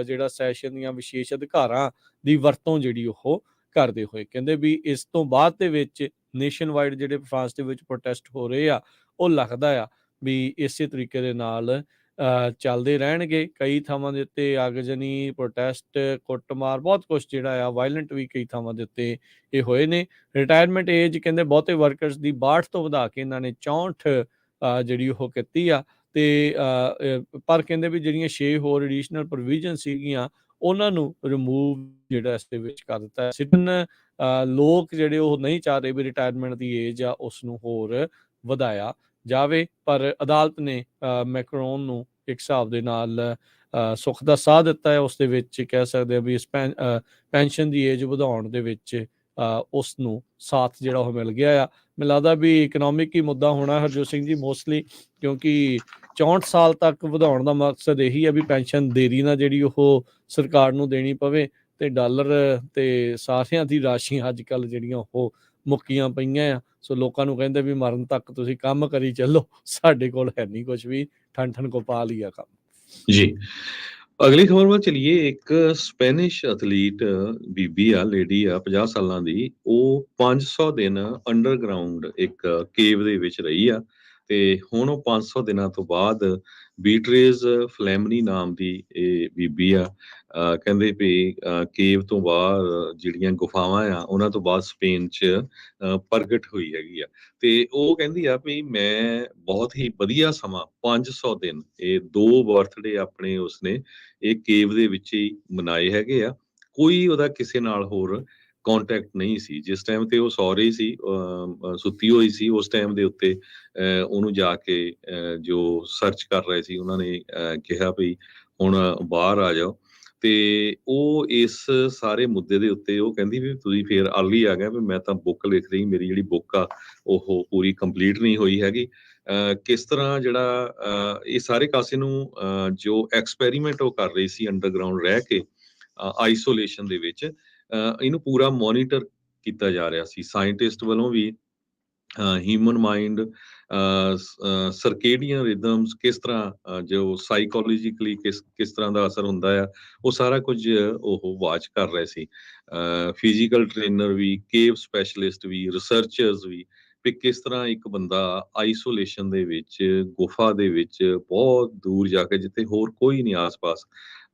ਜਿਹੜਾ ਸੈਸ਼ਨ ਦੀਆਂ ਵਿਸ਼ੇਸ਼ ਅਧਿਕਾਰਾਂ ਦੀ ਵਰਤੋਂ ਜਿਹੜੀ ਉਹ ਕਰਦੇ ਹੋਏ, ਕਹਿੰਦੇ ਵੀ ਇਸ ਤੋਂ ਬਾਅਦ ਦੇ ਵਿੱਚ ਨੇਸ਼ਨ ਵਾਈਡ ਜਿਹੜੇ ਫਰਾਂਸ ਦੇ ਵਿੱਚ ਪ੍ਰੋਟੈਸਟ ਹੋ ਰਹੇ ਆ, ਉਹ ਲੱਗਦਾ ਆ ਵੀ ਇਸੇ ਤਰੀਕੇ ਦੇ ਨਾਲ ਚੱਲਦੇ ਰਹਿਣਗੇ। ਕਈ ਥਾਵਾਂ ਦੇ ਉੱਤੇ ਆਗਜਨੀ, ਪ੍ਰੋਟੈਸਟ, ਕੁੱਟਮਾਰ, ਬਹੁਤ ਕੁਛ ਜਿਹੜਾ ਆ ਵਾਇਲੈਂਟ ਵੀ ਕਈ ਥਾਵਾਂ ਦੇ ਉੱਤੇ ਇਹ ਹੋਏ ਨੇ। ਰਿਟਾਇਰਮੈਂਟ ਏਜ ਕਹਿੰਦੇ ਬਹੁਤੇ ਵਰਕਰਸ ਦੀ 62 ਤੋਂ ਵਧਾ ਕੇ ਇਹਨਾਂ ਨੇ 64 ਜਿਹੜੀ ਉਹ ਕੀਤੀ ਆ। ਤੇ ਪਰ ਕਹਿੰਦੇ ਵੀ ਜਿਹੜੀਆਂ 6 ਹੋਰ ਐਡੀਸ਼ਨਲ ਪ੍ਰੋਵੀਜ਼ਨ ਸੀਗੀਆਂ ਉਹਨਾਂ ਨੂੰ ਰਿਮੂਵ ਜਿਹੜਾ ਇਸ ਦੇ ਵਿੱਚ ਕਰ ਦਿੱਤਾ ਹੈ। ਸਿਟਨ ਲੋਕ ਜਿਹੜੇ ਉਹ ਨਹੀਂ ਚਾਹ ਰਹੇ ਵੀ ਰਿਟਾਇਰਮੈਂਟ ਦੀ ਏਜ ਆ ਉਸ ਨੂੰ ਹੋਰ ਵਧਾਇਆ ਜਾਵੇ, ਪਰ ਅਦਾਲਤ ਨੇ ਮੈਕਰੋਨ ਨੂੰ ਇੱਕ ਹਿਸਾਬ ਦੇ ਨਾਲ ਸੁੱਖ ਦਾ ਸਾਹ ਦਿੱਤਾ ਹੈ। ਉਸ ਦੇ ਵਿੱਚ ਕਹਿ ਸਕਦੇ ਆ ਵੀ ਇਸ ਪੈਨਸ਼ਨ ਦੀ ਏਜ ਵਧਾਉਣ ਦੇ ਵਿੱਚ ਉਸ ਨੂੰ ਸਾਥ ਜਿਹੜਾ ਉਹ ਮਿਲ ਗਿਆ ਆ। ਮੈਨੂੰ ਲੱਗਦਾ ਵੀ ਇਕਨੋਮਿਕ ਹੀ ਮੁੱਦਾ ਹੋਣਾ ਹਰਜੋਤ ਸਿੰਘ ਜੀ ਮੋਸਟਲੀ, ਕਿਉਂਕਿ 64 ਸਾਲ ਤੱਕ ਵਧਾਉਣ ਦਾ ਮਕਸਦ ਇਹੀ ਹੈ ਵੀ ਪੈਨਸ਼ਨ ਦੇਰੀ ਨਾ ਜਿਹੜੀ ਉਹ ਸਰਕਾਰ ਨੂੰ ਦੇਣੀ ਪਵੇ, ਤੇ ਡਾਲਰ ਤੇ ਸਾਰਿਆਂ ਦੀ ਰਾਸ਼ੀਆਂ ਅੱਜ ਕੱਲ੍ਹ ਜਿਹੜੀਆਂ ਉਹ ਮੁੱਕੀਆਂ ਪਈਆਂ ਆ। ਸੋ ਲੋਕਾਂ ਨੂੰ ਕਹਿੰਦੇ ਵੀ ਮਰਨ ਤੱਕ ਤੁਸੀਂ ਕੰਮ ਕਰੀ ਚੱਲੋ, ਸਾਡੇ ਕੋਲ ਹੈ ਨਹੀਂ ਕੁਝ ਵੀ, ਠੰਠਣ ਕੋ ਪਾ ਲਿਆ ਕੰਮ। ਜੀ, ਅਗਲੀ ਖਬਰ ਵੱਲ ਚਲੀਏ। ਇੱਕ ਸਪੈਨਿਸ਼ ਐਥਲੀਟ ਬੀਬੀ ਆ, ਲੇਡੀ ਆ, 50 ਸਾਲਾਂ ਦੀ, ਉਹ 500 ਦਿਨ ਅੰਡਰਗਰਾਉਂਡ ਇੱਕ ਕੇਵ ਦੇ ਵਿੱਚ ਰਹੀ ਆ ਤੇ ਹੁਣ ਉਹ 500 ਦਿਨਾਂ ਤੋਂ ਬਾਅਦ ਬੀਟਰੇਜ਼ ਫਲੈਮਨੀ ਨਾਮ ਦੀ ਇਹ ਬੀਬੀ ਆ, ਕਹਿੰਦੇ ਵੀ ਕੇਵ ਤੋਂ ਬਾਅਦ ਜਿਹੜੀਆਂ ਗੁਫਾਵਾਂ ਆ ਉਹਨਾਂ ਤੋਂ ਬਾਅਦ ਸਪੇਨ 'ਚ ਪ੍ਰਗਟ ਹੋਈ ਹੈਗੀ ਆ। ਤੇ ਉਹ ਕਹਿੰਦੀ ਆ ਵੀ ਮੈਂ ਬਹੁਤ ਹੀ ਵਧੀਆ ਸਮਾਂ 500 ਦਿਨ, ਇਹ 2 ਬਰਥਡੇ ਆਪਣੇ ਉਸਨੇ ਇਹ ਕੇਵ ਦੇ ਵਿੱਚ ਹੀ ਮਨਾਏ ਹੈਗੇ ਆ। ਕੋਈ ਉਹਦਾ ਕਿਸੇ ਨਾਲ ਹੋਰ ਕੰਟੈਕਟ ਨਹੀਂ ਸੀ। ਜਿਸ ਟਾਈਮ ਤੇ ਉਹ ਸੌ ਰਹੀ ਸੀ, ਸੁੱਤੀ ਹੋਈ ਸੀ, ਉਸ ਟਾਈਮ ਦੇ ਉੱਤੇ ਉਹਨੂੰ ਜਾ ਕੇ ਜੋ ਸਰਚ ਕਰ ਰਹੇ ਸੀ ਉਹਨਾਂ ਨੇ ਕਿਹਾ ਵੀ ਹੁਣ ਬਾਹਰ ਆ ਜਾਓ। ਤੇ ਉਹ ਇਸ ਸਾਰੇ ਮੁੱਦੇ ਦੇ ਉੱਤੇ ਉਹ ਕਹਿੰਦੀ ਵੀ ਤੁਸੀਂ ਫੇਰ ਅਰਲੀ ਆ ਗਏ, ਵੀ ਮੈਂ ਤਾਂ ਬੁੱਕ ਲਿਖ ਰਹੀ, ਮੇਰੀ ਜਿਹੜੀ ਬੁੱਕ ਆ ਉਹ ਪੂਰੀ ਕੰਪਲੀਟ ਨਹੀਂ ਹੋਈ ਹੈਗੀ। ਕਿਸ ਤਰ੍ਹਾਂ ਜਿਹੜਾ ਇਹ ਸਾਰੇ ਕਾਸੇ ਨੂੰ ਜੋ ਐਕਸਪੈਰੀਮੈਂਟ ਉਹ ਕਰ ਰਹੀ ਸੀ ਅੰਡਰਗਰਾਉਂਡ ਰਹਿ ਕੇ ਆਈਸੋਲੇਸ਼ਨ ਦੇ ਵਿੱਚ, ਇਹਨੂੰ ਪੂਰਾ ਮੋਨੀਟਰ ਕੀਤਾ ਜਾ ਰਿਹਾ ਸੀ ਸਾਇੰਟਿਸਟ ਵੱਲੋਂ ਵੀ। ਹਿਊਮਨ ਮਾਈਂਡ, ਸਰਕੇਡੀਅਨ ਰਿਦਮਸ, ਕਿਸ ਤਰ੍ਹਾਂ ਜੋ ਸਾਈਕੋਲੋਜੀਕਲੀ ਕਿਸ ਤਰ੍ਹਾਂ ਦਾ ਅਸਰ ਹੁੰਦਾ ਆ, ਉਹ ਸਾਰਾ ਕੁਝ ਉਹ ਵਾਚ ਕਰ ਰਹੇ ਸੀ। ਫਿਜ਼ੀਕਲ ਟ੍ਰੇਨਰ ਵੀ, ਕੇਵ ਸਪੈਸ਼ਲਿਸਟ ਵੀ, ਰਿਸਰਚਰਸ ਵੀ ਕਿਸ ਤਰ੍ਹਾਂ ਇੱਕ ਬੰਦਾ ਆਈਸੋਲੇਸ਼ਨ ਦੇ ਵਿੱਚ, ਗੁਫਾ ਦੇ ਵਿੱਚ ਬਹੁਤ ਦੂਰ ਜਾ ਕੇ, ਜਿੱਥੇ ਹੋਰ ਕੋਈ ਨਹੀਂ ਆਸ-ਪਾਸ,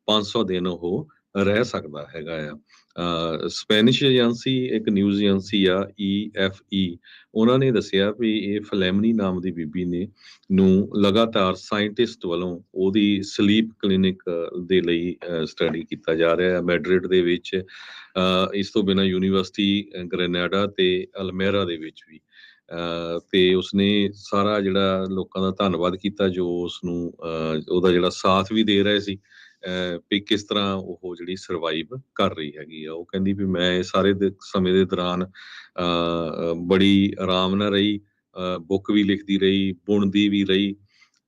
500 ਦਿਨ ਉਹ ਰਹਿ ਸਕਦਾ ਹੈਗਾ ਆ। ਸਪੈਨਿਸ਼ ਏਜੰਸੀ, ਇੱਕ ਨਿਊਜ਼ ਏਜੰਸੀ ਆ EFE, ਉਹਨਾਂ ਨੇ ਦੱਸਿਆ ਵੀ ਇਹ ਫਲੈਮਨੀ ਨਾਮ ਦੀ ਬੀਬੀ ਨੇ ਨੂੰ ਲਗਾਤਾਰ ਸਾਇੰਟਿਸਟ ਵੱਲੋਂ ਉਹਦੀ ਸਲੀਪ ਕਲੀਨਿਕ ਦੇ ਲਈ ਸਟੱਡੀ ਕੀਤਾ ਜਾ ਰਿਹਾ ਹੈ ਮੈਡਰਿਡ ਦੇ ਵਿੱਚ। ਇਸ ਤੋਂ ਬਿਨਾਂ ਯੂਨੀਵਰਸਿਟੀ ਗ੍ਰੇਨਾਡਾ ਤੇ ਅਲਮੇਰਾ ਦੇ ਵਿੱਚ ਵੀ। ਤੇ ਉਸਨੇ ਸਾਰਾ ਜਿਹੜਾ ਲੋਕਾਂ ਦਾ ਧੰਨਵਾਦ ਕੀਤਾ ਜੋ ਉਸਨੂੰ ਉਹਦਾ ਜਿਹੜਾ ਸਾਥ ਵੀ ਦੇ ਰਹੇ ਸੀ, ਵੀ ਕਿਸ ਤਰ੍ਹਾਂ ਉਹ ਜਿਹੜੀ ਸਰਵਾਈਵ ਕਰ ਰਹੀ ਹੈਗੀ ਆ। ਉਹ ਕਹਿੰਦੀ ਵੀ ਮੈਂ ਸਾਰੇ ਸਮੇਂ ਦੇ ਦੌਰਾਨ ਬੜੀ ਆਰਾਮ ਨਾਲ ਰਹੀ, ਬੁੱਕ ਵੀ ਲਿਖਦੀ ਰਹੀ, ਬੁਣਦੀ ਵੀ ਰਹੀ,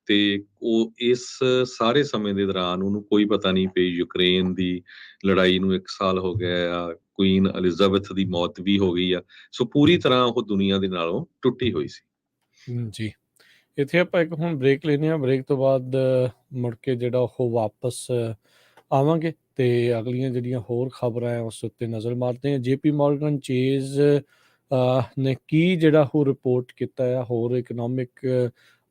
ਤੇ ਉਹ ਇਸ ਸਾਰੇ ਸਮੇਂ ਦੇ ਦੌਰਾਨ ਉਹਨੂੰ ਕੋਈ ਪਤਾ ਨਹੀਂ ਪਈ ਯੂਕਰੇਨ ਦੀ ਲੜਾਈ ਨੂੰ 1 ਸਾਲ ਹੋ ਗਿਆ ਆ, ਕੁਈਨ ਐਲਿਜ਼ਾਬੈਥ ਦੀ ਮੌਤ ਵੀ ਹੋ ਗਈ ਆ। ਸੋ ਪੂਰੀ ਤਰ੍ਹਾਂ ਉਹ ਦੁਨੀਆ ਦੇ ਨਾਲੋਂ ਟੁੱਟੀ ਹੋਈ ਸੀ। ਜੀ, ਇੱਥੇ ਆਪਾਂ ਇੱਕ ਹੁਣ ਬ੍ਰੇਕ ਲੈਂਦੇ ਹਾਂ। ਬ੍ਰੇਕ ਤੋਂ ਬਾਅਦ ਮੁੜ ਕੇ ਜਿਹੜਾ ਉਹ ਵਾਪਸ ਆਵਾਂਗੇ ਤੇ ਅਗਲੀਆਂ ਜਿਹੜੀਆਂ ਹੋਰ ਖਬਰਾਂ ਹੈ ਉਸ ਉੱਤੇ ਨਜ਼ਰ ਮਾਰਦੇ ਹਾਂ। JP Morgan Chase ਨੇ ਕੀ ਜਿਹੜਾ ਉਹ ਰਿਪੋਰਟ ਕੀਤਾ ਹੈ ਹੋਰ ਇਕਨੋਮਿਕ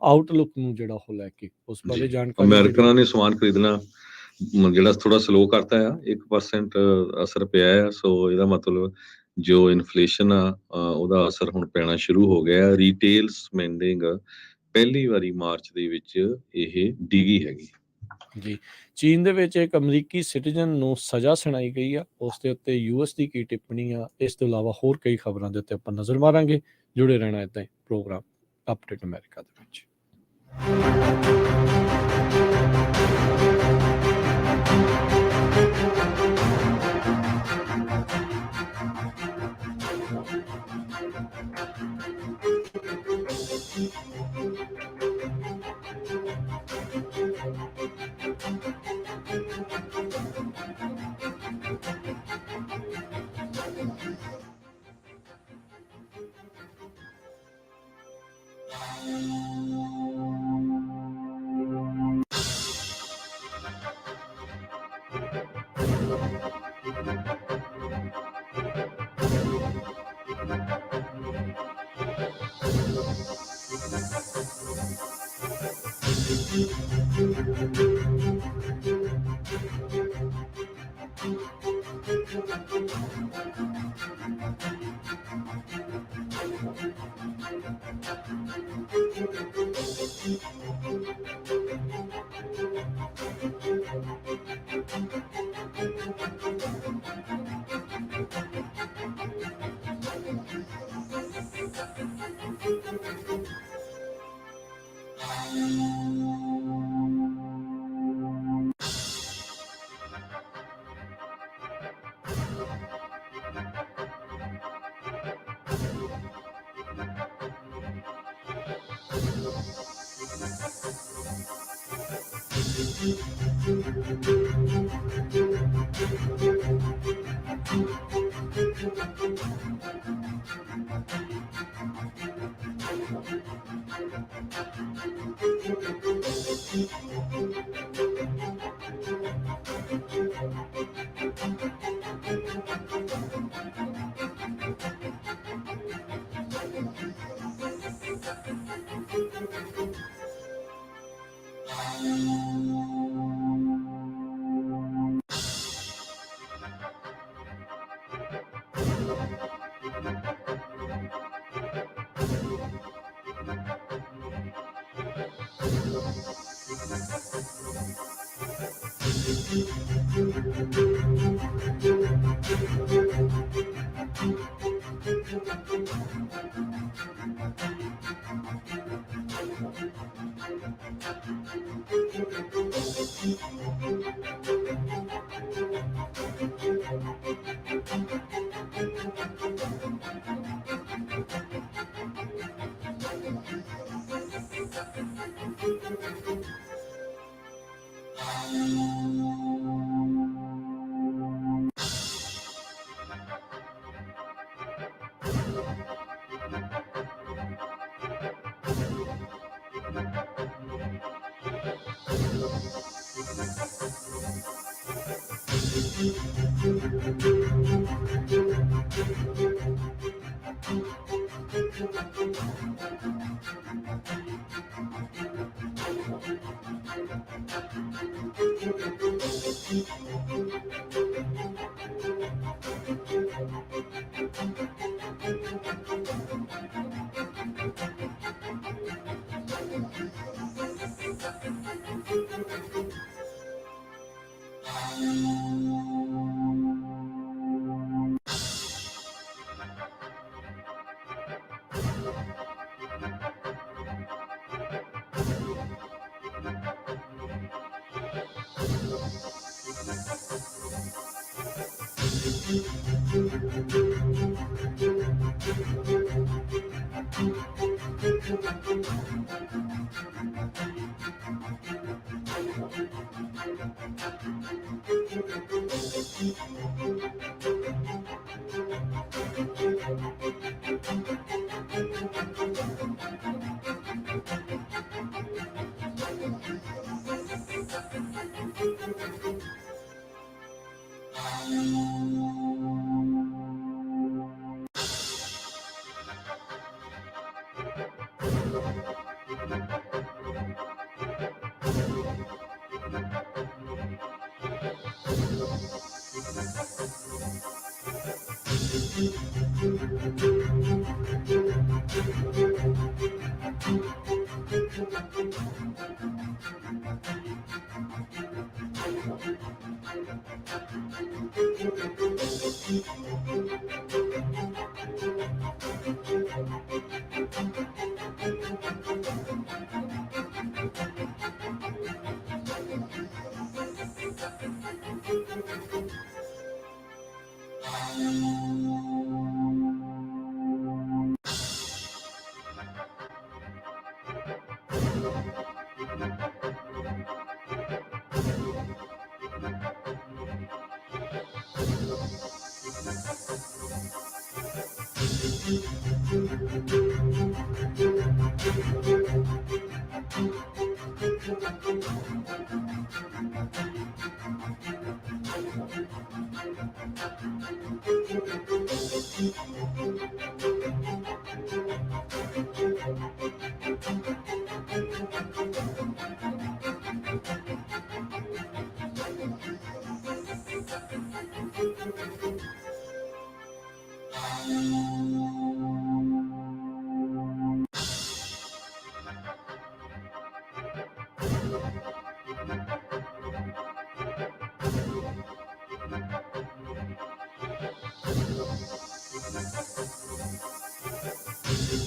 ਆਊਟਲੁੱਕ ਨੂੰ ਜਿਹੜਾ ਉਹ ਲੈ ਕੇ ਉਸ ਬਾਰੇ ਜਾਣਕਾਰੀ ਜਿਹੜੀ ਅਮਰੀਕਨਾਂ ਨੇ ਸਮਾਨ ਖਰੀਦਣਾ ਜਿਹੜਾ ਥੋੜਾ ਸਲੋ ਕਰਤਾ ਆ 1% ਅਸਰ ਪਿਆ ਆ। ਸੋ ਇਹਦਾ ਮਤਲਬ ਜੋ ਇਨਫਲੇਸ਼ਨ ਆ ਉਹਦਾ ਅਸਰ ਹੁਣ ਪੈਣਾ ਸ਼ੁਰੂ ਹੋ ਗਿਆ। ਰੀਟੇਲ ਸਪੈਂਡਿੰਗ ਪਹਿਲੀ ਵਾਰੀ ਮਾਰਚ ਦੇ ਵਿੱਚ ਇਹ ਡਿੱਗੀ ਹੈਗੀ। ਜੀ ਚੀਨ ਦੇ ਵਿੱਚ ਇੱਕ ਅਮਰੀਕੀ ਸਿਟੀਜ਼ਨ ਨੂੰ ਸਜ਼ਾ ਸੁਣਾਈ ਗਈ ਆ, ਉਸ ਦੇ ਉੱਤੇ US ਦੀ ਕੀ ਟਿੱਪਣੀ ਆ, ਇਸ ਤੋਂ ਇਲਾਵਾ ਹੋਰ ਕਈ ਖਬਰਾਂ ਦੇ ਉੱਤੇ ਆਪਾਂ ਨਜ਼ਰ ਮਾਰਾਂਗੇ। ਜੁੜੇ ਰਹਿਣਾ ਇੱਦਾਂ ਹੀ ਪ੍ਰੋਗਰਾਮ ਅਪਡੇਟ ਅਮਰੀਕਾ ਦੇ ਵਿੱਚ।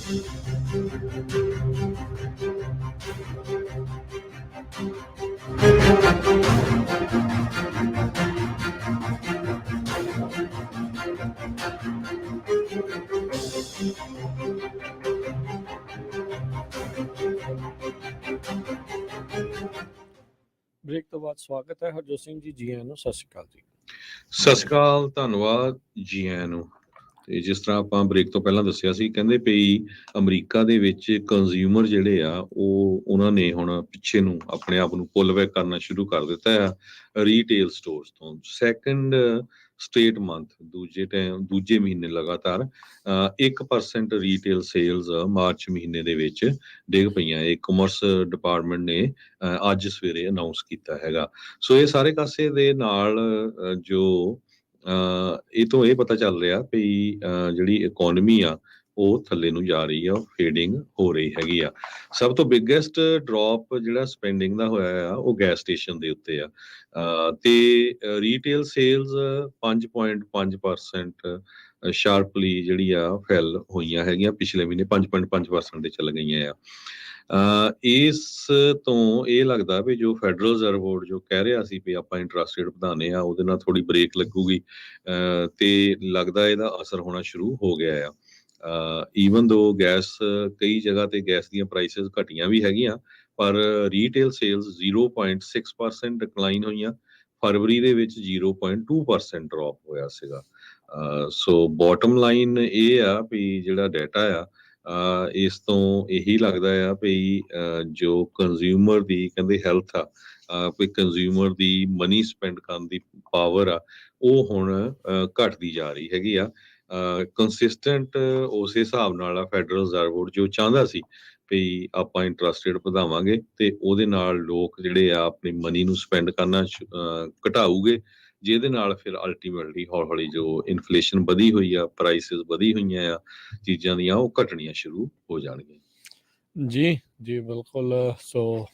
ਬ੍ਰੇਕ ਤੋਂ ਬਾਅਦ ਸਵਾਗਤ ਹੈ ਹਰਜੋਤ ਸਿੰਘ ਜੀ, ਜੀ ਆਇਆਂ ਨੂੰ, ਸਤਿ ਸ਼੍ਰੀ ਅਕਾਲ ਜੀ। ਸਤਿ ਸ਼੍ਰੀ ਅਕਾਲ, ਧੰਨਵਾਦ ਜੀ ਆਇਆਂ ਨੂੰ। ਤੇ ਜਿਸ ਤਰ੍ਹਾਂ ਆਪਾਂ ਬ੍ਰੇਕ ਤੋਂ ਪਹਿਲਾਂ ਦੱਸਿਆ ਸੀ, ਕਹਿੰਦੇ ਪਈ ਅਮਰੀਕਾ ਦੇ ਵਿੱਚ ਕੰਜ਼ਿਊਮਰ ਜਿਹੜੇ ਆ ਉਹਨਾਂ ਨੇ ਹੁਣ ਪਿੱਛੇ ਨੂੰ ਆਪਣੇ ਆਪ ਨੂੰ ਪੁੱਲ ਬੈਕ ਕਰਨਾ ਸ਼ੁਰੂ ਕਰ ਦਿੱਤਾ ਆ ਰੀਟੇਲ ਸਟੋਰਸ ਤੋਂ। ਸੈਕੰਡ ਸਟੇਟ ਮੰਥ, ਦੂਜੇ ਮਹੀਨੇ ਲਗਾਤਾਰ 1% ਰੀਟੇਲ ਸੇਲਸ ਮਾਰਚ ਮਹੀਨੇ ਦੇ ਵਿੱਚ ਡਿੱਗ ਪਈਆਂ। ਇਹ ਕਾਮਰਸ ਡਿਪਾਰਟਮੈਂਟ ਨੇ ਅੱਜ ਸਵੇਰੇ ਅਨਾਉਂਸ ਕੀਤਾ ਹੈਗਾ। ਸੋ ਇਹ ਸਾਰੇ ਕਾਸੇ ਦੇ ਨਾਲ ਜੋ ਇਹ ਤੋਂ ਇਹ ਪਤਾ ਚੱਲ ਰਿਹਾ ਵੀ ਜਿਹੜੀ ਇਕੋਨਮੀ ਆ ਉਹ ਥੱਲੇ ਨੂੰ ਜਾ ਰਹੀ ਆ, ਉਹ ਫੇਡਿੰਗ ਹੋ ਰਹੀ ਹੈਗੀ ਆ। ਸਭ ਤੋਂ ਬਿਗੇਸਟ ਡ੍ਰੌਪ ਜਿਹੜਾ ਸਪੈਂਡਿੰਗ ਦਾ ਹੋਇਆ ਆ ਉਹ ਗੈਸ ਸਟੇਸ਼ਨ ਦੇ ਉੱਤੇ ਆ, ਤੇ ਰੀਟੇਲ ਸੇਲਸ 5.5% ਸ਼ਾਰਪਲੀ ਜਿਹੜੀ ਆ ਫੈਲ ਹੋਈਆਂ ਹੈਗੀਆਂ। ਪਿਛਲੇ ਮਹੀਨੇ 5.5% ਦੇ ਚੱਲ ਗਈਆਂ ਆ। ਇਸ ਤੋਂ ਇਹ ਲੱਗਦਾ ਵੀ ਜੋ ਫੈਡਰਲ ਰਿਜ਼ਰਵ ਬੋਰਡ ਜੋ ਕਹਿ ਰਿਹਾ ਸੀ ਵੀ ਆਪਾਂ ਇੰਟਰਸਟ ਰੇਟ ਵਧਾਣੇ ਆ, ਉਹਦੇ ਨਾਲ ਥੋੜੀ ਬ੍ਰੇਕ ਲੱਗੂਗੀ, ਤੇ ਲੱਗਦਾ ਇਹਦਾ ਅਸਰ ਹੋਣਾ ਸ਼ੁਰੂ ਹੋ ਗਿਆ ਆ। ਈਵਨ ਦੋ ਗੈਸ ਕਈ ਜਗ੍ਹਾ ਤੇ ਗੈਸ ਦੀਆਂ ਪ੍ਰਾਈਸਿਸ ਘਟੀਆਂ ਵੀ ਹੈਗੀਆਂ, ਪਰ ਰੀਟੇਲ ਸੇਲਸ 0.6% ਡਿਕਲਾਈਨ ਹੋਈਆਂ। ਫਰਵਰੀ ਦੇ ਵਿੱਚ 0.2% ਡ੍ਰੌਪ ਹੋਇਆ ਸੀਗਾ। ਸੋ ਬੋਟਮ ਲਾਈਨ ਇਹ ਆ ਵੀ ਜਿਹੜਾ ਡਾਟਾ ਆ, ਇਸ ਤੋਂ ਇਹੀ ਲੱਗਦਾ ਆ ਵੀ ਜੋ ਕੰਜ਼ਿਊਮਰ ਦੀ ਕਹਿੰਦੇ ਹੈਲਥ ਆ, ਵੀ ਕੰਜ਼ਿਊਮਰ ਦੀ ਮਨੀ ਸਪੈਂਡ ਕਰਨ ਦੀ ਪਾਵਰ ਆ, ਉਹ ਹੁਣ ਘਟਦੀ ਜਾ ਰਹੀ ਹੈਗੀ ਆ। ਕੰਸਿਸਟੈਂਟ ਉਸੇ ਹਿਸਾਬ ਨਾਲ ਆ ਫੈਡਰਲ ਰਿਜ਼ਰਵ ਬੋਰਡ ਜੋ ਚਾਹੁੰਦਾ ਸੀ ਵੀ ਆਪਾਂ ਇੰਟਰਸਟ ਰੇਟ ਵਧਾਵਾਂਗੇ ਤੇ ਉਹਦੇ ਨਾਲ ਲੋਕ ਜਿਹੜੇ ਆ ਆਪਣੀ ਮਨੀ ਨੂੰ ਸਪੈਂਡ ਕਰਨਾ ਘਟਾਊਗੇ, ਜਿਹਦੇ ਨਾਲ ਫਿਰ ਅਲਟੀਮੇਟਲੀ ਹੌਲੀ ਹੌਲੀ ਜੋ ਇਨਫਲੇਸ਼ਨ ਵਧੀ ਹੋਈ ਆ, ਪ੍ਰਾਈਸਿਸ ਵਧੀ ਹੋਈਆਂ ਆ ਚੀਜ਼ਾਂ ਦੀਆਂ, ਉਹ ਘਟਣੀਆਂ ਸ਼ੁਰੂ ਹੋ ਜਾਣਗੀਆਂ। ਜੀ ਜੀ ਬਿਲਕੁਲ। ਸੋ